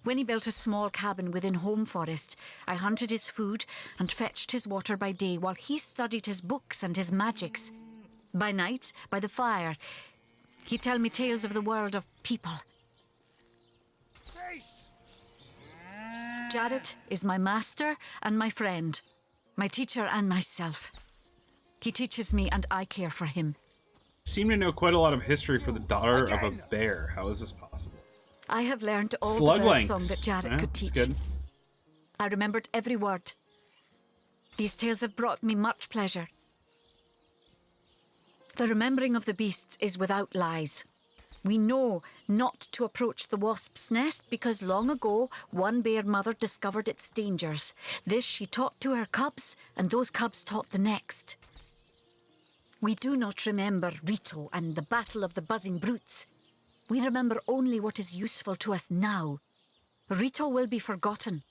When he built a small cabin within Home Forest, I hunted his food and fetched his water by day while he studied his books and his magics. By night, by the fire, he'd tell me tales of the world of people. Jarrett is my master and my friend, my teacher and myself. He teaches me and I care for him. Seem to know quite a lot of history for the daughter of a bear. How is this possible? I have learned all Slug the bird lengths. song that Jarrett Yeah, could that's teach. good. I remembered every word. These tales have brought me much pleasure. The remembering of the beasts is without lies. We know not to approach the wasp's nest because long ago one bear mother discovered its dangers. This she taught to her cubs, and those cubs taught the next. We do not remember Rito and the battle of the buzzing brutes. We remember only what is useful to us now. Rito will be forgotten.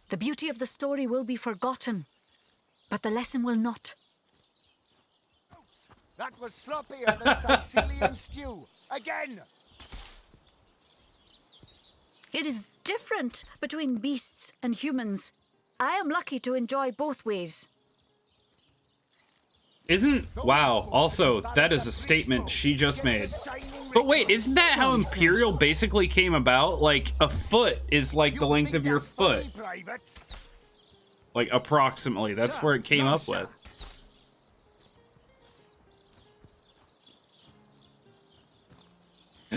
The beauty of the story will be forgotten. But the lesson will not. That was sloppier than Sicilian stew. Again! It is different between beasts and humans. I am lucky to enjoy both ways. Wow, also, that is a statement she just made. But wait, isn't that how Imperial basically came about? Like, a foot is like the length of your foot. Like, approximately, that's where it came up with.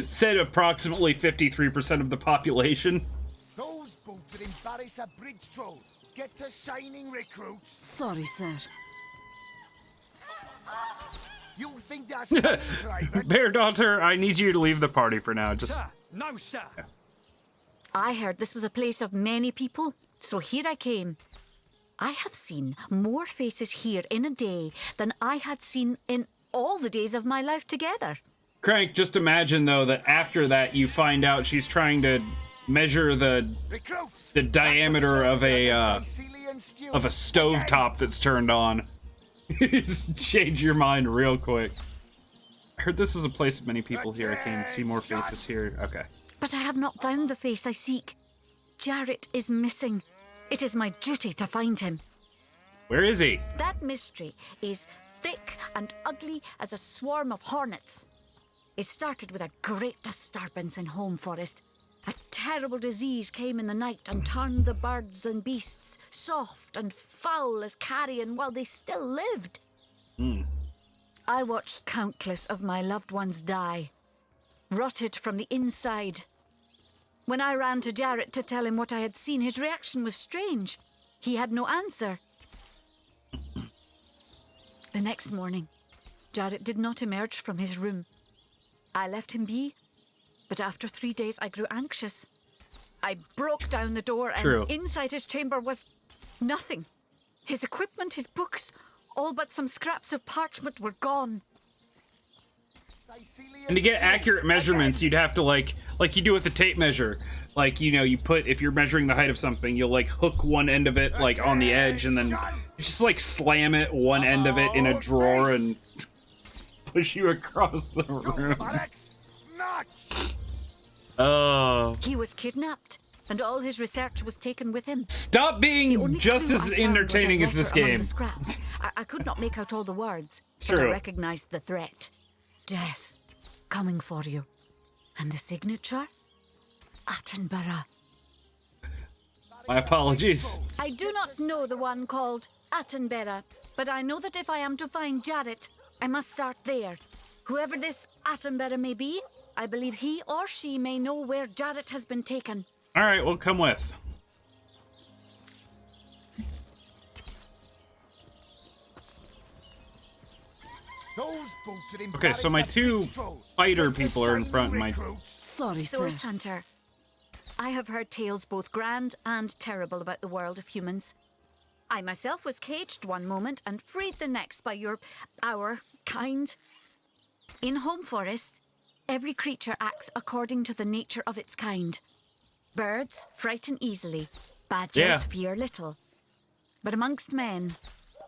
Said approximately 53% of the population. Those boots would embarrass a bridge troll. Get to shining recruits. Sorry, sir. You think that's funny, Private? Bear daughter, I need you to leave the party for now. Just. Sir, no, sir. I heard this was a place of many people, so here I came. I have seen more faces here in a day than I had seen in all the days of my life together. Crank, just imagine though that after that you find out she's trying to measure the diameter of a stovetop that's turned on. Just change your mind real quick. I heard this was a place of many people here. I can see more faces here. Okay. But I have not found the face I seek. Jarrett is missing. It is my duty to find him. Where is he? That mystery is thick and ugly as a swarm of hornets. It started with a great disturbance in Home Forest. A terrible disease came in the night and turned the birds and beasts soft and foul as carrion while they still lived. I watched countless of my loved ones die, rotted from the inside. When I ran to Jarrett to tell him what I had seen, his reaction was strange. He had no answer. The next morning, Jarrett did not emerge from his room. I left him be, but after 3 days I grew anxious. I broke down the door and inside his chamber was nothing. His equipment, his books, all but some scraps of parchment were gone. And to get accurate measurements, you'd have to like you do with the tape measure. Like, you know, you put, if you're measuring the height of something, you'll like hook one end of it like on the edge and then just like slam it one end of it in a drawer and push you across the room. Oh. He was kidnapped, and all his research was taken with him. Stop being just as entertaining as this game. I could not make out all the words, It's but true. I recognized the threat. Death, coming for you. And the signature? Attenborough. My apologies. I do not know the one called Attenborough, but I know that if I am to find Jarrett, I must start there. Whoever this Attenborough may be, I believe he or she may know where Jarrett has been taken. All right, we'll come with. Okay, so my two fighter people are in front. My Sorry, Source Hunter. I have heard tales both grand and terrible about the world of humans. I myself was caged one moment and freed the next by our kind. In Home Forest, every creature acts according to the nature of its kind. Birds frighten easily, badgers fear little. But amongst men,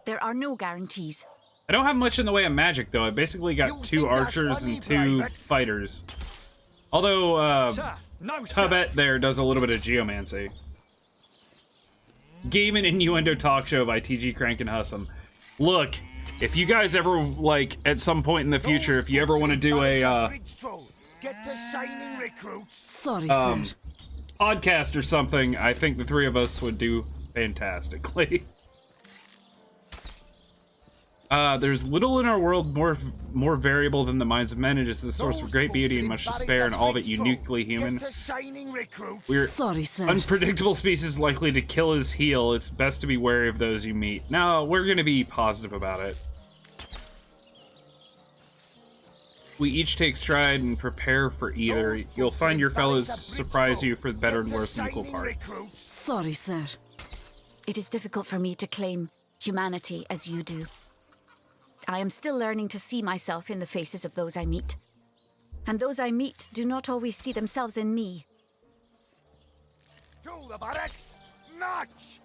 there are no guarantees. I don't have much in the way of magic, though. I basically got 2 archers and 2 fighters. Although, Tubet there does a little bit of geomancy. Game and Innuendo Talk Show by TG Crank and Hussam. Look, if you guys ever, like, at some point in the future, if you ever want to do a, Sorry, sir. podcast or something, I think the 3 of us would do fantastically. There's little in our world more variable than the minds of men. It is the source of great beauty and much despair, and all of it uniquely human. We're sorry, sir. Unpredictable species likely to kill as heal. It's best to be wary of those you meet. No, we're gonna be positive about it. We each take stride and prepare for either. You'll find your fellows surprise you for better and worse in equal parts. Sorry, sir. It is difficult for me to claim humanity as you do. I am still learning to see myself in the faces of those I meet. And those I meet do not always see themselves in me. To the barracks! March!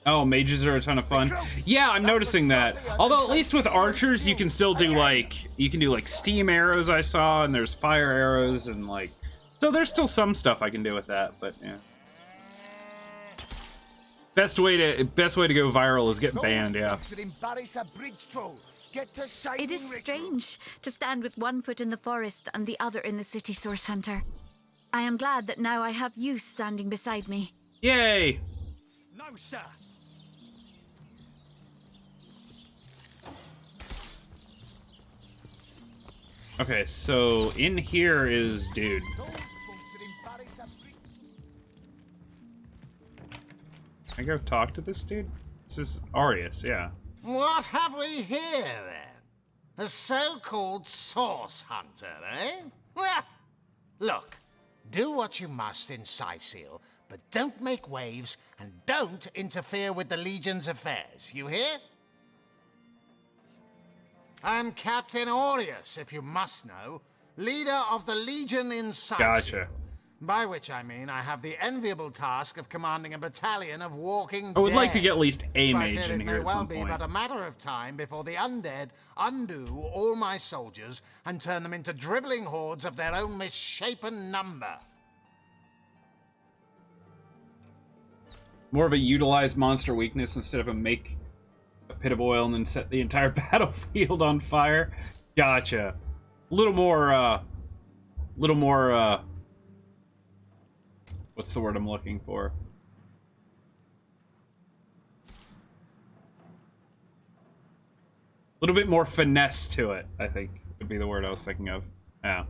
Oh, mages are a ton of fun. Yeah, I'm noticing that. Although at least with archers, you can still do like, steam arrows I saw, and there's fire arrows, and like, so there's still some stuff I can do with that, but yeah. Best way to go viral is get banned, yeah. It is strange to stand with one foot in the forest and the other in the city, Source Hunter. I am glad that now I have you standing beside me. Yay! No, sir. Okay, so in here is dude. Can I go talk to this dude? This is Arius, yeah. What have we here, then? A so-called source hunter, eh? Well, look, do what you must in Sicil, but don't make waves and don't interfere with the Legion's affairs, you hear? I'm Captain Arius, if you must know, leader of the Legion in Sicil. Gotcha. By which I mean I have the enviable task of commanding a battalion of walking I would like to dead. get at least a I mage fear in it here may at well some be point. but a matter of time before the undead undo all my soldiers and turn them into driveling hordes of their own misshapen number. More of a utilized monster weakness instead of a make a pit of oil and then set the entire battlefield on fire. Gotcha. A little more What's the word I'm looking for? A little bit more finesse to it, I think, would be the word I was thinking of. Yeah.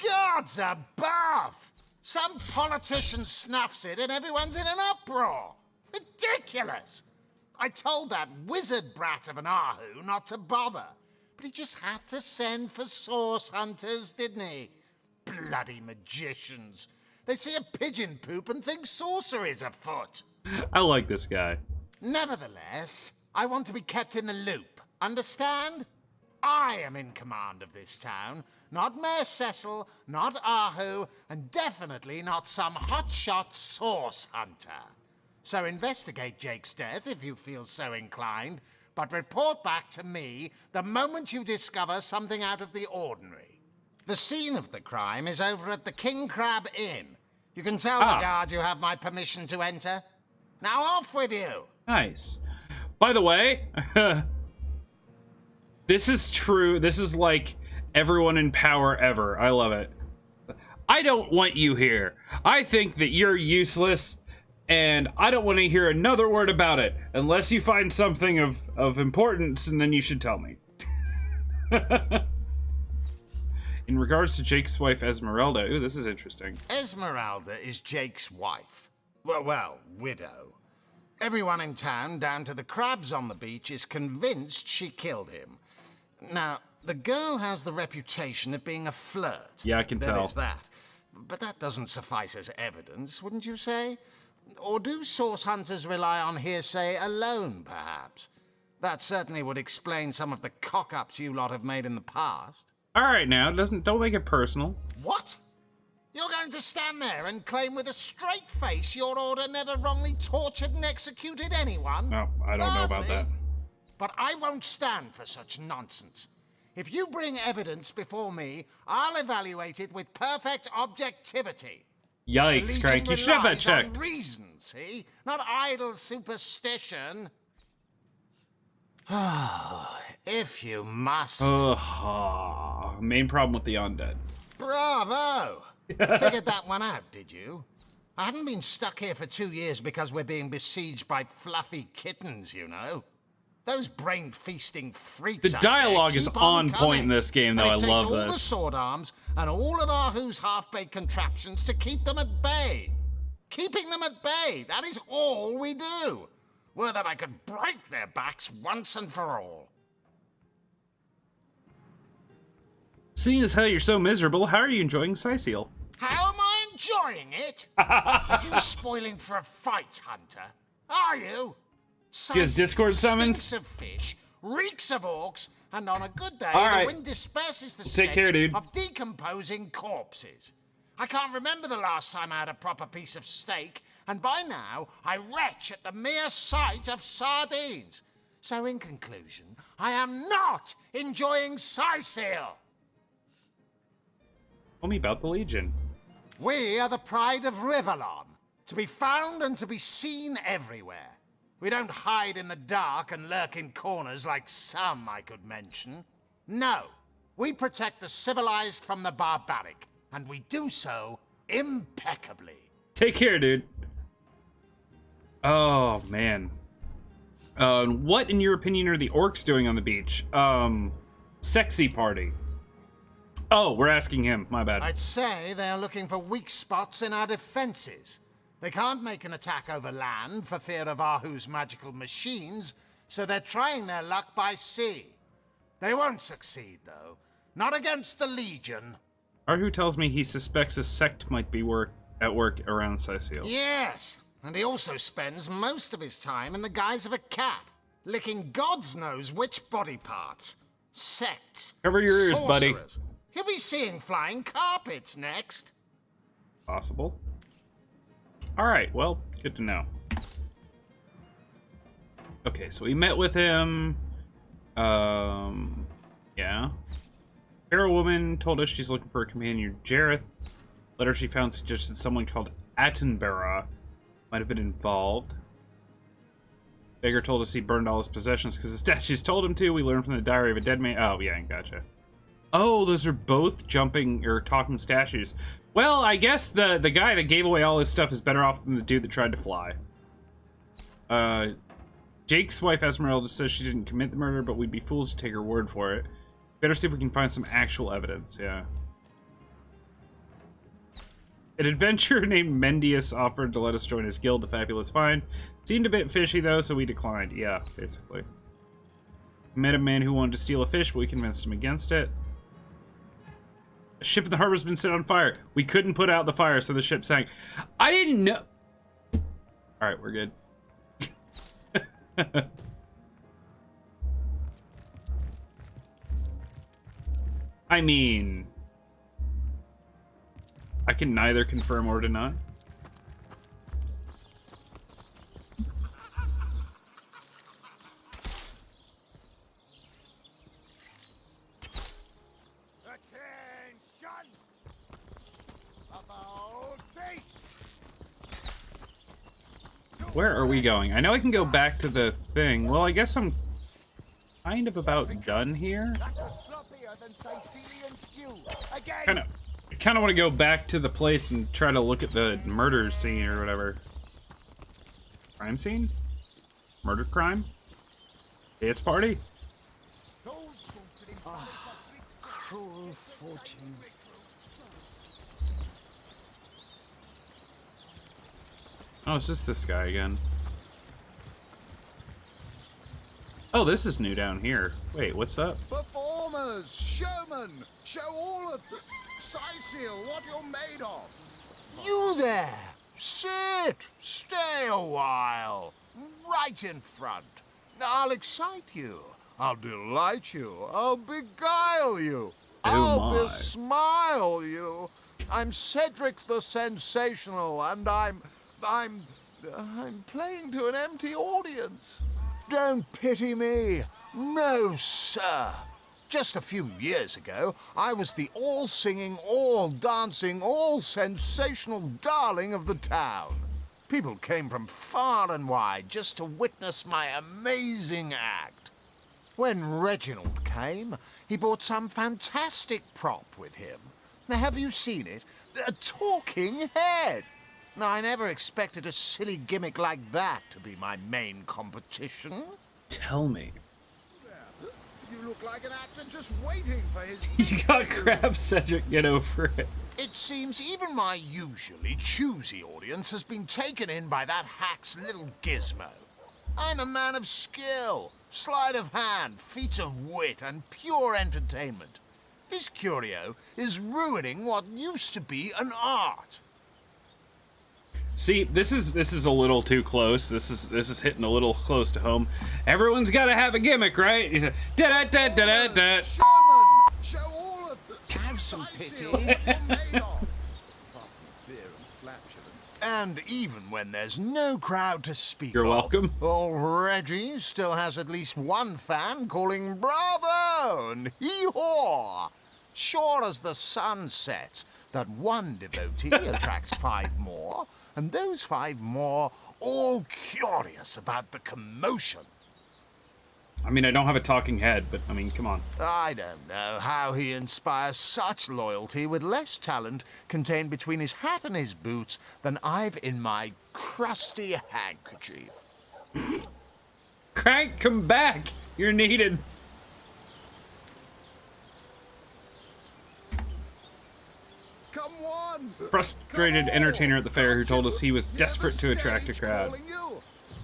Gods above! Some politician snuffs it and everyone's in an uproar. Ridiculous! I told that wizard brat of an Ahu not to bother, but he just had to send for source hunters, didn't he? Bloody magicians. They see a pigeon poop and think sorcery's afoot. I like this guy. Nevertheless, I want to be kept in the loop. Understand? I am in command of this town, not Mayor Cecil, not Ahu, and definitely not some hotshot source hunter. So investigate Jake's death if you feel so inclined, but report back to me the moment you discover something out of the ordinary. The scene of the crime is over at the King Crab Inn. You can tell the guard you have my permission to enter. Now off with you! Nice. By the way, this is true. This is like everyone in power ever. I love it. I don't want you here. I think that you're useless, and I don't want to hear another word about it unless you find something of importance, and then you should tell me. In regards to Jake's wife, Esmeralda, ooh, this is interesting. Esmeralda is Jake's wife. Well, widow. Everyone in town, down to the crabs on the beach, is convinced she killed him. Now, the girl has the reputation of being a flirt. Yeah, I can tell. There's that. But that doesn't suffice as evidence, wouldn't you say? Or do source hunters rely on hearsay alone, perhaps? That certainly would explain some of the cock-ups you lot have made in the past. All right, now, don't make it personal. What? You're going to stand there and claim with a straight face your order never wrongly tortured and executed anyone? No, I don't know about that. But I won't stand for such nonsense. If you bring evidence before me, I'll evaluate it with perfect objectivity. Yikes, Crank, you should have that checked. On reason, see? Not idle superstition. If you must. Main problem with the undead. Bravo! Figured that one out, did you? I haven't been stuck here for 2 years because we're being besieged by fluffy kittens, you know. Those brain-feasting freaks. The dialogue is on point in this game, though. I love this. It takes all the this. sword arms and all of Ahu's half-baked contraptions to keep them at bay. Keeping them at bay, that is all we do. Were that I could break their backs once and for all. Seeing as how you're so miserable, how are you enjoying Sicil? How am I enjoying it? Are you spoiling for a fight, Hunter? Are you? His Discord summons? Stinks of fish, reeks of orcs, and on a good day, All right. the wind disperses the Take care, dude. of decomposing corpses. I can't remember the last time I had a proper piece of steak, and by now, I retch at the mere sight of sardines. So in conclusion, I am not enjoying Sicil. Tell me about the Legion. We are the pride of Rivellon, to be found and to be seen everywhere. We don't hide in the dark and lurk in corners like some I could mention. No, we protect the civilized from the barbaric, and we do so impeccably. Take care, dude. Oh, man. What, in your opinion, are the orcs doing on the beach? Sexy party. Oh, we're asking him. My bad. I'd say they're looking for weak spots in our defenses. They can't make an attack over land for fear of Ahu's magical machines, so they're trying their luck by sea. They won't succeed, though. Not against the Legion. Ahu tells me he suspects a sect might be at work around Sicil. Yes, and he also spends most of his time in the guise of a cat, licking God's knows which body parts. Sects. Cover your ears, buddy. He'll be seeing flying carpets next. Possible. Alright, well, good to know. Okay, so we met with him. Yeah. Pharaoh woman told us she's looking for a companion, Jareth. Letter she found suggested someone called Attenborough might have been involved. Beggar told us he burned all his possessions because the statues told him to. We learned from the diary of a dead man. Oh, yeah, gotcha. Oh, those are both jumping or talking statues. Well, I guess the guy that gave away all his stuff is better off than the dude that tried to fly. Jake's wife Esmeralda says she didn't commit the murder, but we'd be fools to take her word for it. Better see if we can find some actual evidence, yeah. An adventurer named Mendius offered to let us join his guild, the Fabulous Find. Seemed a bit fishy, though, so we declined. Yeah, basically. Met a man who wanted to steal a fish, but we convinced him against it. A ship in the harbor's been set on fire. We couldn't put out the fire, so the ship sank. I didn't know... Alright, we're good. I mean... I can neither confirm or deny. Where are we going? I know I can go back to the thing. Well, I guess I'm kind of about done here. I kind of want to go back to the place and try to look at the murder scene or whatever. Crime scene? Murder crime? Dance party? Cruel fortune. Oh, it's just this guy again. Oh, this is new down here. Wait, what's up? Performers, showmen, show all of Sicil what you're made of. You there, sit, stay a while, right in front. I'll excite you, I'll delight you, I'll beguile you, I'll besmile you. I'm Cedric the Sensational, and I'm playing to an empty audience. Don't pity me. No, sir. Just a few years ago, I was the all-singing, all-dancing, all-sensational darling of the town. People came from far and wide just to witness my amazing act. When Reginald came, he brought some fantastic prop with him. Now, have you seen it? A talking head. Now, I never expected a silly gimmick like that to be my main competition. Tell me. You look like an actor just waiting for his... You got crap, Cedric. Get over it. It seems even my usually choosy audience has been taken in by that hack's little gizmo. I'm a man of skill, sleight of hand, feats of wit, and pure entertainment. This curio is ruining what used to be an art. See, this is a little too close. This is hitting a little close to home. Everyone's got to have a gimmick, right? Da da da da da. Show all of the... Have some pity. And even when there's no crowd to speak You're of, welcome. old Reggie still has at least one fan calling bravo and hee-haw. Sure as the sun sets, that one devotee attracts 5 more, and those 5 more all curious about the commotion. I mean, I don't have a talking head, but I mean, come on. I don't know how he inspires such loyalty with less talent contained between his hat and his boots than I've in my crusty handkerchief. Crank, come back! You're needed. Come on! Frustrated entertainer at the fair who told us he was desperate to attract a crowd.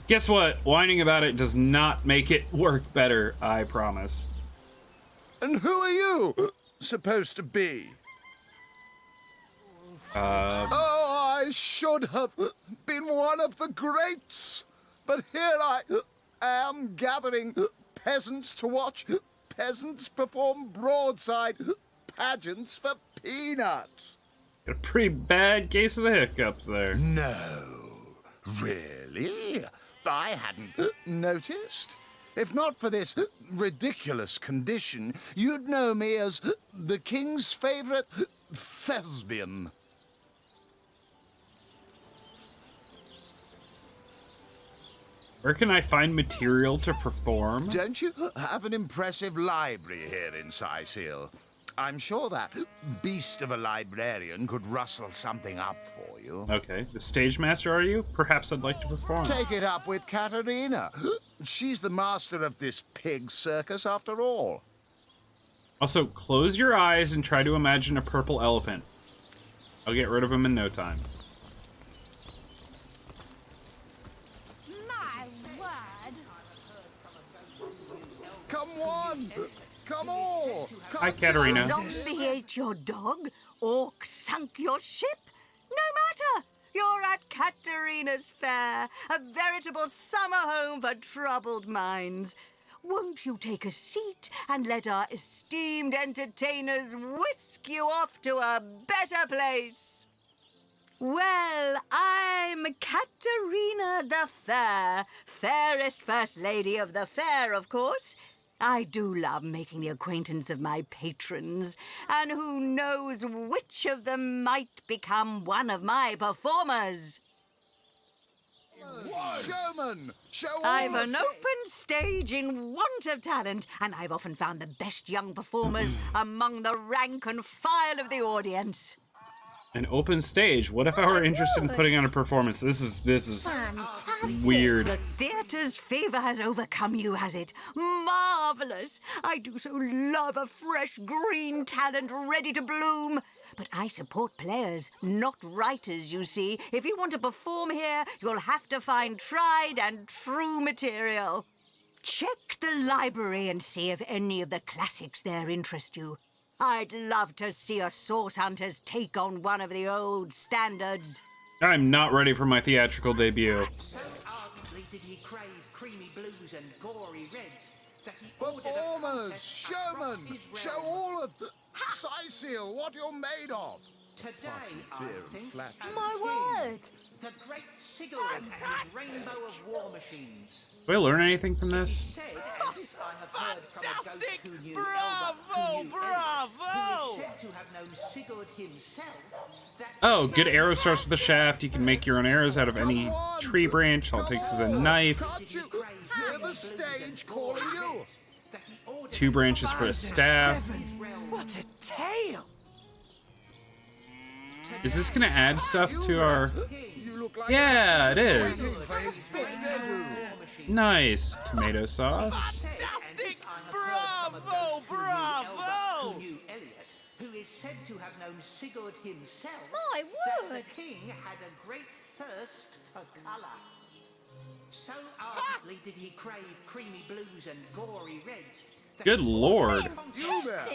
Guess what? Whining about it does not make it work better, I promise. And who are you supposed to be? Oh, I should have been one of the greats, but here I am gathering peasants to watch peasants perform broadside pageants for peanuts. Got a pretty bad case of the hiccups there. No, really? I hadn't noticed. If not for this ridiculous condition, you'd know me as the king's favorite thespian. Where can I find material to perform? Don't you have an impressive library here in Sicil? I'm sure that beast of a librarian could rustle something up for you. Okay, the stage master, are you? Perhaps I'd like to perform. Take it up with Katerina. She's the master of this pig circus after all. Also, close your eyes and try to imagine a purple elephant. I'll get rid of him in no time. My word. Come on! Come on! Hi, Katerina. Zombie ate your dog? Orc sunk your ship? No matter! You're at Katerina's Fair, a veritable summer home for troubled minds. Won't you take a seat and let our esteemed entertainers whisk you off to a better place? Well, I'm Katerina the Fair, fairest first lady of the fair, of course. I do love making the acquaintance of my patrons, and who knows which of them might become one of my performers. Showman! Show I've an open stage in want of talent, and I've often found the best young performers among the rank and file of the audience. An open stage? What if I were interested in putting on a performance? This is Fantastic. weird. The theatre's favor has overcome you, has it? Marvelous. I do so love a fresh green talent ready to bloom. But I support players, not writers, you see. If you want to perform here, you'll have to find tried and true material. Check the library and see if any of the classics there interest you. I'd love to see a Source Hunters take on one of the old standards. I'm not ready for my theatrical debut. So ardently did he crave creamy blues and gory reds that he Performers! Showman! Show all of the... Cecil, what you're made of! Today, I think, My word! the great Sigurd and his rainbow of war machines. Do I learn anything from this? Said, and this I have heard from a ghost who knew Elder, who is said to have known Sigurd himself. That Oh, good arrow starts with a shaft. You can make your own arrows out of any tree branch. All it takes is a knife. Hear the stage calling you! 2 branches for a staff. What a tale! Is this gonna add stuff to our... Yeah, it is. Nice. Tomato sauce. fantastic! Bravo! Bravo! Who knew Elliot, who is said to have known Sigurd himself. My that word! the king had a great thirst for colour. So ardently did he crave creamy blues and gory reds. Good lord. You there!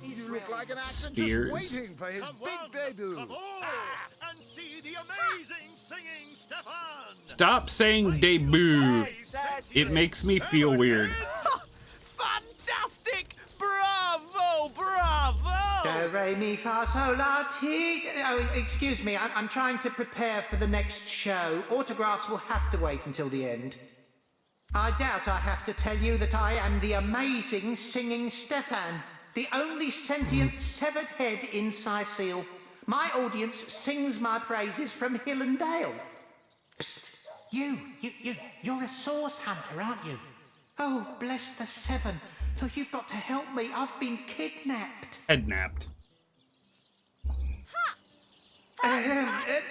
You look like an actor Spears. just waiting for his big debut. And see the amazing singing Stefan! Stop saying debut. It makes me feel weird. Fantastic! Bravo! Bravo! Do, re, mi, fa, sol, la, ti. Oh, excuse me, I'm trying to prepare for the next show. Autographs will have to wait until the end. I doubt I have to tell you that I am the amazing singing Stefan, the only sentient severed head in Sicil. My audience sings my praises from hill and dale. Psst, you're a source hunter, aren't you? Oh, bless the seven. Oh, you've got to help me. I've been kidnapped. Headnapped.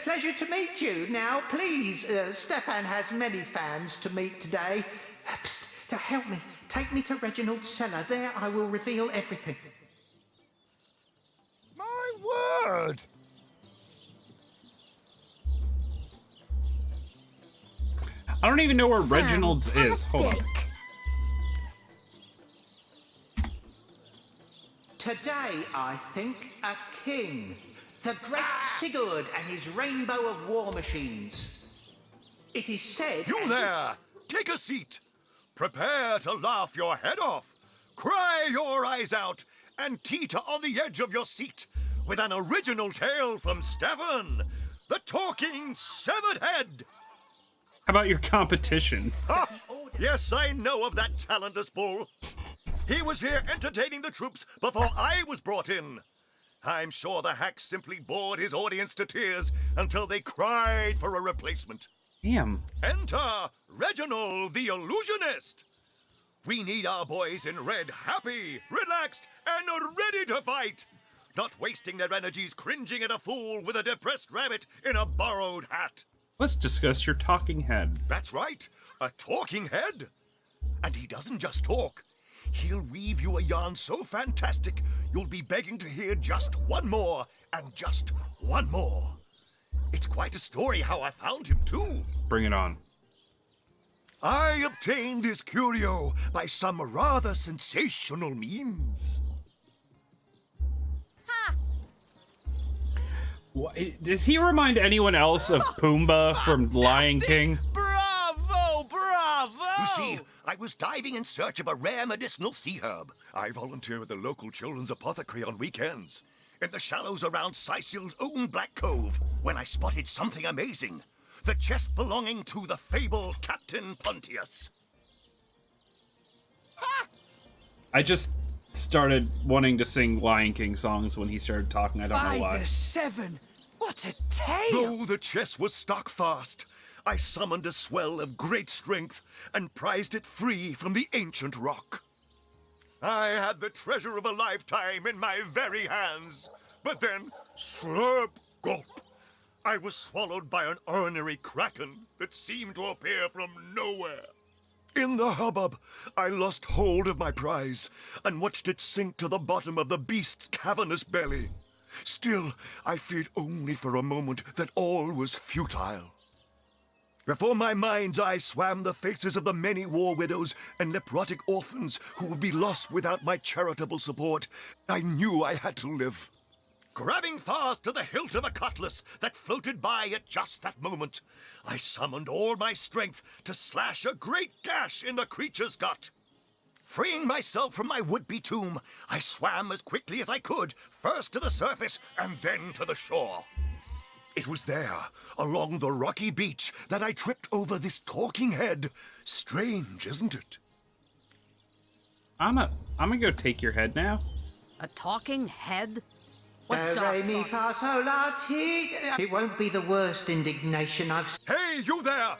Pleasure to meet you. Now, please, Stefan has many fans to meet today. Psst, help me. Take me to Reginald's cellar. There I will reveal everything. My word! I don't even know where Reginald's is. Hold on. Today, I think, a king. The great Sigurd and his rainbow of war machines. It is said... You there! Take a seat! Prepare to laugh your head off, cry your eyes out, and teeter on the edge of your seat with an original tale from Stefan, the talking severed head! How about your competition? Ha! Yes, I know of that talentless bull. He was here entertaining the troops before I was brought in. I'm sure the hack simply bored his audience to tears until they cried for a replacement. Damn. Enter Reginald the Illusionist. We need our boys in red happy, relaxed, and ready to fight. Not wasting their energies cringing at a fool with a depressed rabbit in a borrowed hat. Let's discuss your talking head. That's right, a talking head. And he doesn't just talk. He'll weave you a yarn so fantastic, you'll be begging to hear just one more, and just one more. It's quite a story how I found him, too. Bring it on. I obtained this curio by some rather sensational means. Does he remind anyone else of Pumbaa from Lion King? Bravo, bravo! You see, I was diving in search of a rare medicinal sea herb. I volunteer at the local children's apothecary on weekends, in the shallows around Sicil's own Black Cove, when I spotted something amazing. The chest belonging to the fabled Captain Pontius. I just started wanting to sing Lion King songs when he started talking. I don't know why. By the seven! What a tale! Though the chest was stuck fast, I summoned a swell of great strength and prized it free from the ancient rock. I had the treasure of a lifetime in my very hands, but then, slurp, gulp, I was swallowed by an ornery kraken that seemed to appear from nowhere. In the hubbub, I lost hold of my prize and watched it sink to the bottom of the beast's cavernous belly. Still, I feared only for a moment that all was futile. Before my mind's eye swam the faces of the many war widows and leprotic orphans who would be lost without my charitable support. I knew I had to live. Grabbing fast to the hilt of a cutlass that floated by at just that moment, I summoned all my strength to slash a great gash in the creature's gut. Freeing myself from my would-be tomb, I swam as quickly as I could, first to the surface and then to the shore. It was there, along the rocky beach, that I tripped over this talking head. Strange, isn't it? I'm gonna go take your head now. A talking head? What Do, dark re, mi, sauce? fa, sol, la, ti. It won't be the worst indignation I've seen. Hey, you there!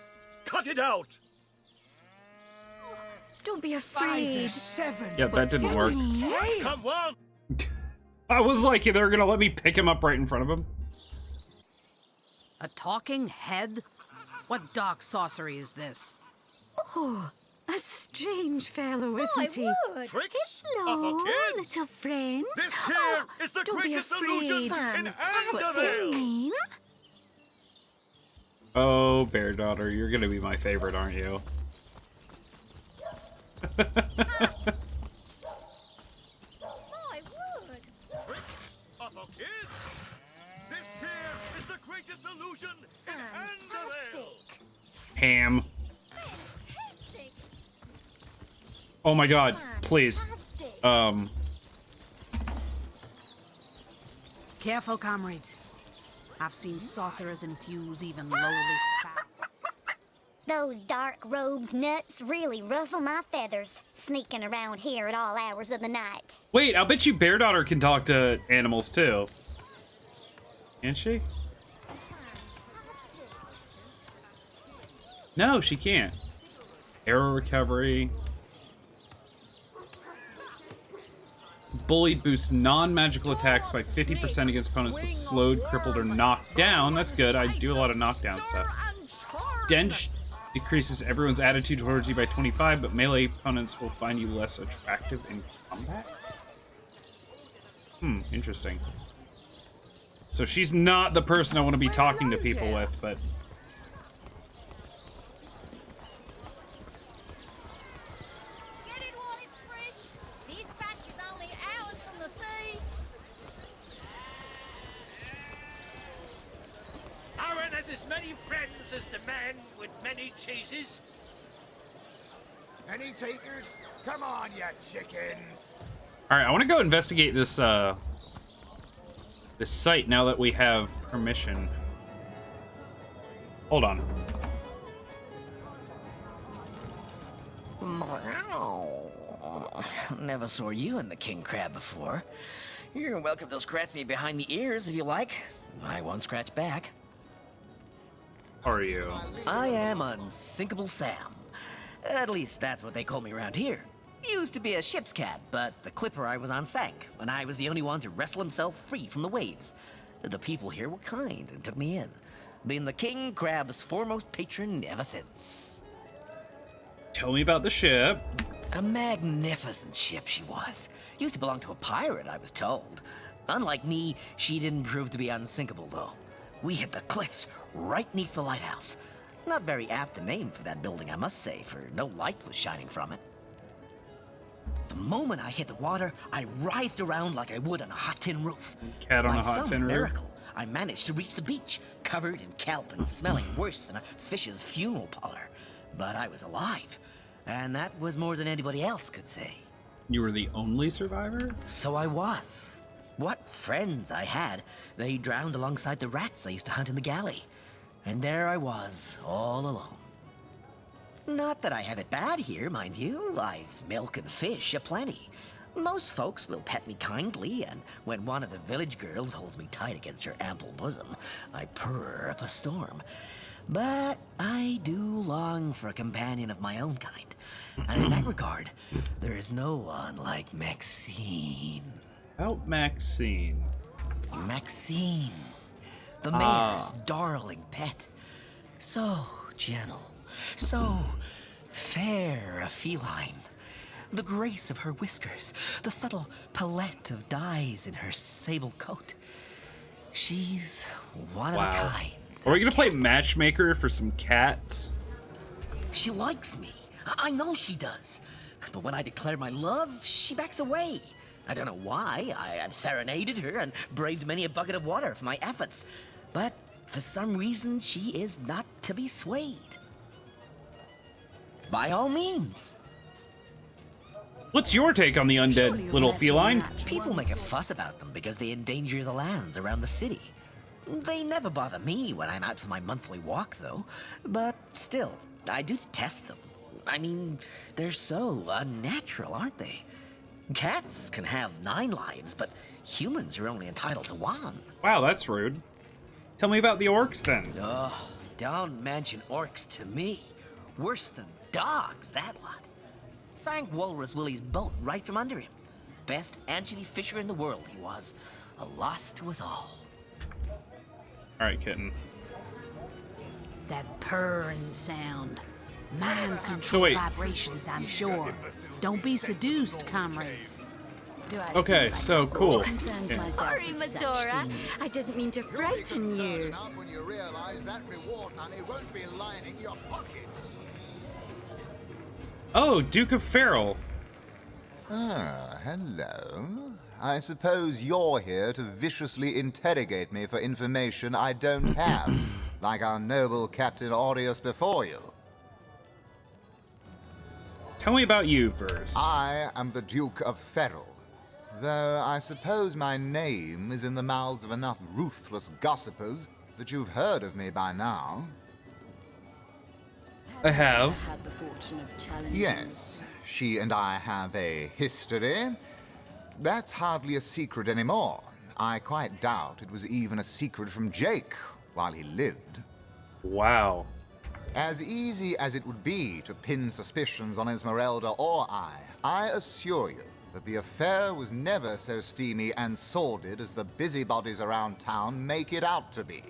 Cut it out! Don't be By afraid. the seven! Yeah, that didn't work. Come on! I was like, they're gonna let me pick him up right in front of him. A talking head? What dark sorcery is this? Oh, a strange fellow, isn't he? would. Tricks Hello, of the kids! little friend. This here is the Don't be greatest afraid. illusion in What's your Andorra! name? Oh, Bear Daughter, you're gonna be my favorite, aren't you? I would. Tricks of the kids! This here is the greatest illusion in Andorra! Ham. Oh my god, please. Careful, comrades. I've seen sorcerers infuse even lowly fat. Those dark-robed nuts really ruffle my feathers, sneaking around here at all hours of the night. Wait, I'll bet you Bear Daughter can talk to animals too. Can she? No, she can't. Arrow recovery. Bully boosts non-magical attacks by 50% against opponents with slowed, crippled, or knocked down. That's good. I do a lot of knockdown stuff. Stench decreases everyone's attitude towards you by 25, but melee opponents will find you less attractive in combat? Interesting. So she's not the person I want to be talking to people with, but... Get it while it's fresh. This batch is only hours from the sea. Aaron has as many friends as the man with many cheeses. Any takers? Come on, you chickens! Alright, I want to go investigate this, this site now that we have permission. Hold on. Never saw you in the king crab before. You're welcome to scratch me behind the ears if you like. I won't scratch back. How are you? I am Unsinkable Sam. At least that's what they call me around here. Used to be a ship's cat, but the clipper I was on sank, and I was the only one to wrestle himself free from the waves. The people here were kind and took me in, being the king crab's foremost patron ever since. Tell me about the ship. A magnificent ship she was. Used to belong to a pirate, I was told. Unlike me, she didn't prove to be unsinkable, though. We hit the cliffs right neath the lighthouse. Not very apt a name for that building, I must say, for no light was shining from it. The moment I hit the water, I writhed around like I would on a hot tin roof. Cat on a hot tin roof. By some miracle, I managed to reach the beach, covered in kelp and smelling worse than a fish's funeral parlor. But I was alive, and that was more than anybody else could say. You were the only survivor? So I was. What friends I had. They drowned alongside the rats I used to hunt in the galley. And there I was, all alone. Not that I have it bad here, mind you. I've milk and fish aplenty. Most folks will pet me kindly, and when one of the village girls holds me tight against her ample bosom, I purr up a storm. But I do long for a companion of my own kind. And in that regard, there is no one like Maxine. About Maxine. Maxine. The mayor's darling pet. So gentle. So fair a feline. The grace of her whiskers. The subtle palette of dyes in her sable coat. She's one of a kind. Are we gonna play matchmaker for some cats? She likes me. I know she does. But when I declare my love, she backs away. I don't know why. I've serenaded her and braved many a bucket of water for my efforts. But for some reason, she is not to be swayed. By all means. What's your take on the undead little feline? People make a fuss about them because they endanger the lands around the city. They never bother me when I'm out for my monthly walk, though. But still, I do detest them. I mean, they're so unnatural, aren't they? Cats can have 9 lives, but humans are only entitled to 1. Wow, that's rude. Tell me about the orcs, then. Oh, don't mention orcs to me. Worse than dogs, that lot. Sank Walrus Willie's boat right from under him. Best anchovy fisher in the world he was. A loss to us all. Alright, kitten. That purring sound. Mind control vibrations, I'm sure. Don't be seduced, comrades. Okay, so cool. Sorry, Medora. I didn't mean to frighten you. When you realize that reward money won't be lining your pockets. Oh, Duke of Farrell. Ah, hello. I suppose you're here to viciously interrogate me for information I don't have, like our noble Captain Aureus before you. Tell me about you first. I am the Duke of Farrell, though I suppose my name is in the mouths of enough ruthless gossipers that you've heard of me by now. I have. Yes, she and I have a history. That's hardly a secret anymore. I quite doubt it was even a secret from Jake while he lived. Wow. As easy as it would be to pin suspicions on Esmeralda or I assure you that the affair was never so steamy and sordid as the busybodies around town make it out to be.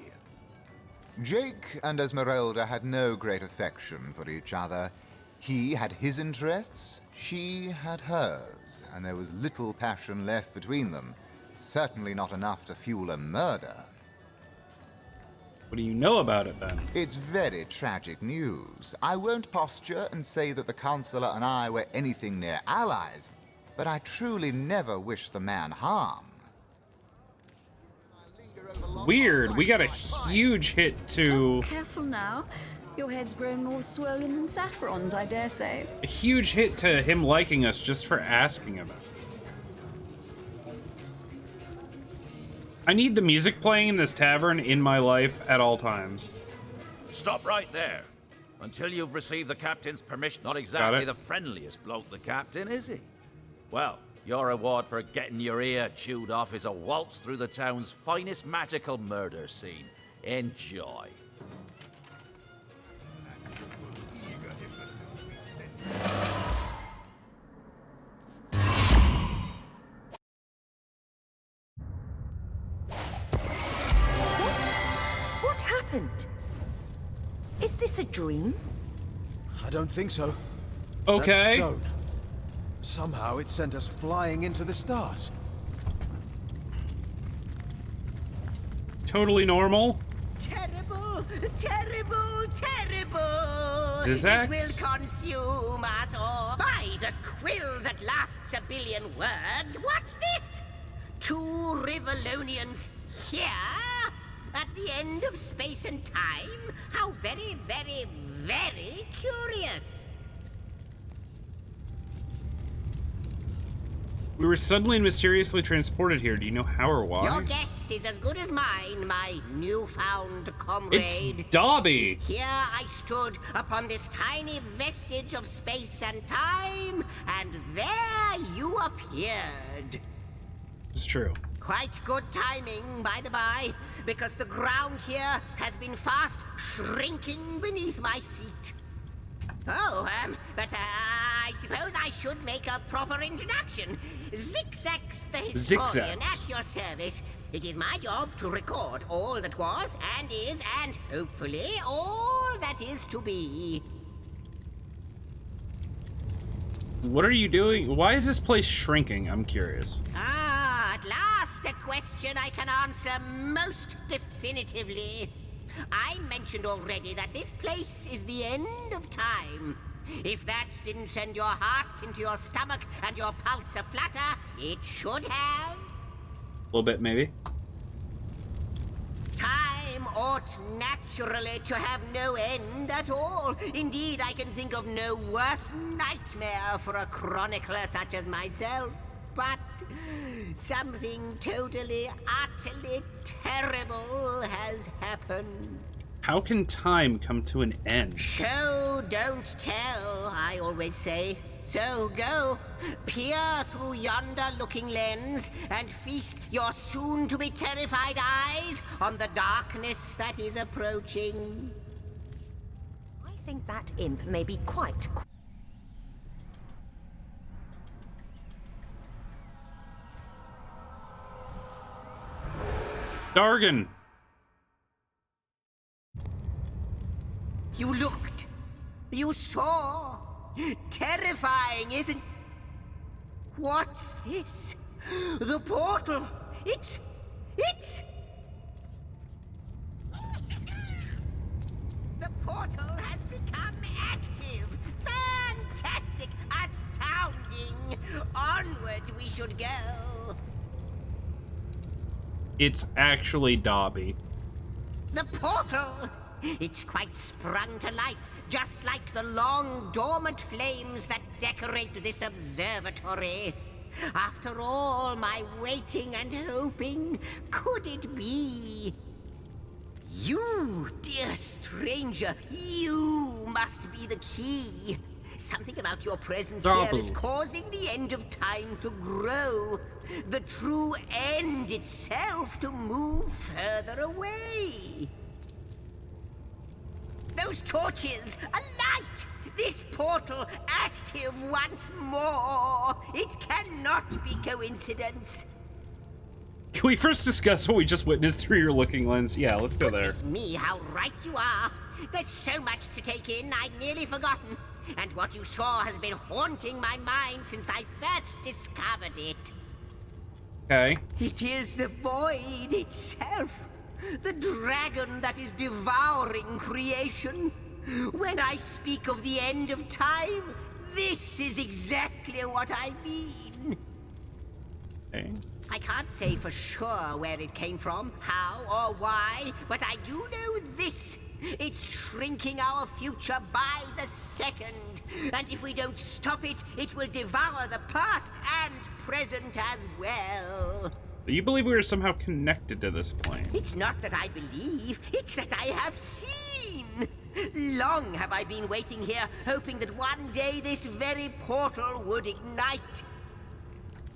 Jake and Esmeralda had no great affection for each other. He had his interests, she had hers, and there was little passion left between them. Certainly not enough to fuel a murder. What do you know about it, then? It's very tragic news. I won't posture and say that the Counselor and I were anything near allies, but I truly never wished the man harm. Weird. We got a huge hit to... Careful now. Your head's grown more swollen than Saffron's, I dare say. A huge hit to him liking us just for asking about it. I need the music playing in this tavern in my life at all times. Stop right there. Until you've received the captain's permission. Not exactly the friendliest bloke, the captain, is he? Well, your reward for getting your ear chewed off is a waltz through the town's finest magical murder scene. Enjoy. What happened? Is this a dream? I don't think so. Okay. That stone. Somehow it sent us flying into the stars. Totally normal. Terrible, terrible, terrible! Zizzax? It will consume us all. By the quill that lasts a billion words, what's this? 2 Rivalonians here? At the end of space and time? How very, very, very curious. We were suddenly and mysteriously transported here. Do you know how or why? Your guess is as good as mine, my newfound comrade. It's Dobby! Here I stood upon this tiny vestige of space and time, and there you appeared. It's true. Quite good timing, by the by, because the ground here has been fast shrinking beneath my feet. Oh, but I suppose I should make a proper introduction. Zixax the historian at your service. It is my job to record all that was and is and hopefully all that is to be. What are you doing? Why is this place shrinking? I'm curious. Ah, at last a question I can answer most definitively. I mentioned already that this place is the end of time. If that didn't send your heart into your stomach and your pulse a-flutter, it should have. A little bit, maybe. Time ought naturally to have no end at all. Indeed, I can think of no worse nightmare for a chronicler such as myself. But something totally, utterly terrible has happened. How can time come to an end? Show, don't tell, I always say. So go, peer through yonder looking lens and feast your soon-to-be terrified eyes on the darkness that is approaching. I think that imp may be quite... Dargan! You looked. You saw. Terrifying, isn't... What's this? The portal. It's... The portal has become active. Fantastic. Astounding. Onward we should go. It's actually Dobby. The portal! It's quite sprung to life, just like the long dormant flames that decorate this observatory. After all my waiting and hoping, could it be? You, dear stranger, you must be the key. Something about your presence here is causing the end of time to grow. The true end itself to move further away. Those torches, a light! This portal active once more. It cannot be coincidence. Can we first discuss what we just witnessed through your looking lens? Yeah, let's go there. Goodness me, how right you are. There's so much to take in, I'd nearly forgotten. And what you saw has been haunting my mind since I first discovered it. Okay. It is the void itself. The dragon that is devouring creation. When I speak of the end of time, this is exactly what I mean. Okay. I can't say for sure where it came from, how or why, but I do know this. It's shrinking our future by the second. And if we don't stop it, it will devour the past and present as well. You believe we are somehow connected to this plane? It's not that I believe, it's that I have seen. Long have I been waiting here, hoping that one day this very portal would ignite.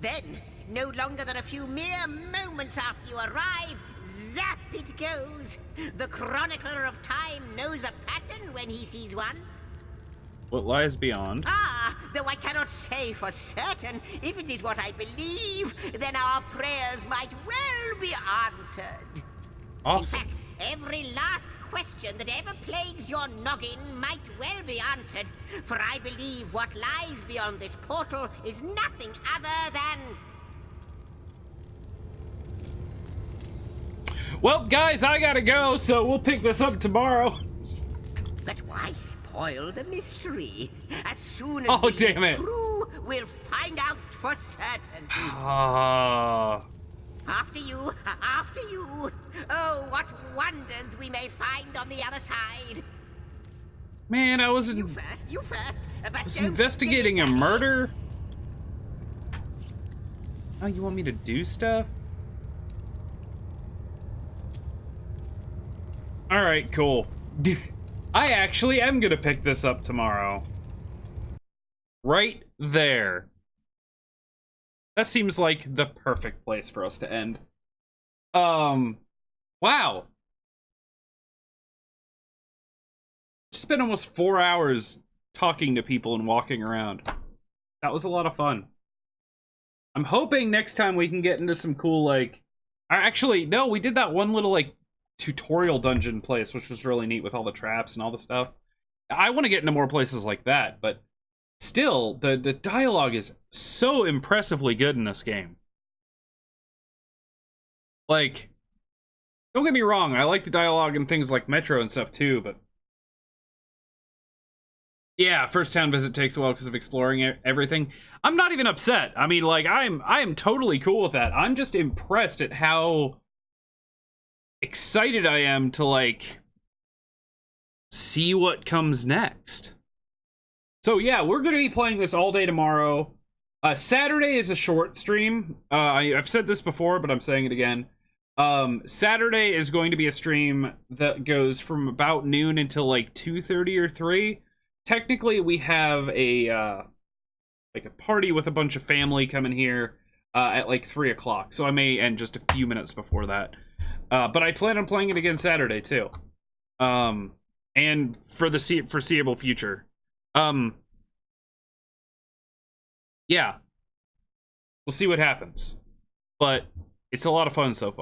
Then, no longer than a few mere moments after you arrive, zap it goes. The chronicler of time knows a pattern when he sees one. What lies beyond? Ah, though I cannot say for certain, if it is what I believe, then our prayers might well be answered. Awesome. In fact, Every last question that ever plagued your noggin might well be answered, for I believe what lies beyond this portal is nothing other than... Well, guys, I gotta go, so we'll pick this up tomorrow. But why spoil the mystery? As soon as Oh, we damn get it. through, we'll find out for certain. After you, after you. Oh, what wonders we may find on the other side. Man, I was You first, but was don't investigating a murder. Oh, you want me to do stuff? All right, cool. I actually am gonna pick this up tomorrow. Right there. That seems like the perfect place for us to end. Wow. Spent almost 4 hours talking to people and walking around. That was a lot of fun. I'm hoping next time we can get into some cool, like... Actually, no, we did that one little, like, tutorial dungeon place, which was really neat with all the traps and all the stuff. I want to get into more places like that, but still, the dialogue is so impressively good in this game. Like, don't get me wrong, I like the dialogue and things like Metro and stuff too, but yeah, first town visit takes a while because of exploring everything. I'm not even upset. I mean, like, I am totally cool with that. I'm just impressed at how excited I am to, like, see what comes next. So yeah, we're gonna be playing this all day tomorrow. Saturday is a short stream. I've said this before, but I'm saying it again. Saturday is going to be a stream that goes from about noon until like 2:30 or 3. Technically, we have a like a party with a bunch of family coming here at like 3 o'clock. So I may end just a few minutes before that. But I plan on playing it again Saturday too. And for the foreseeable future. Yeah. We'll see what happens. But it's a lot of fun so far.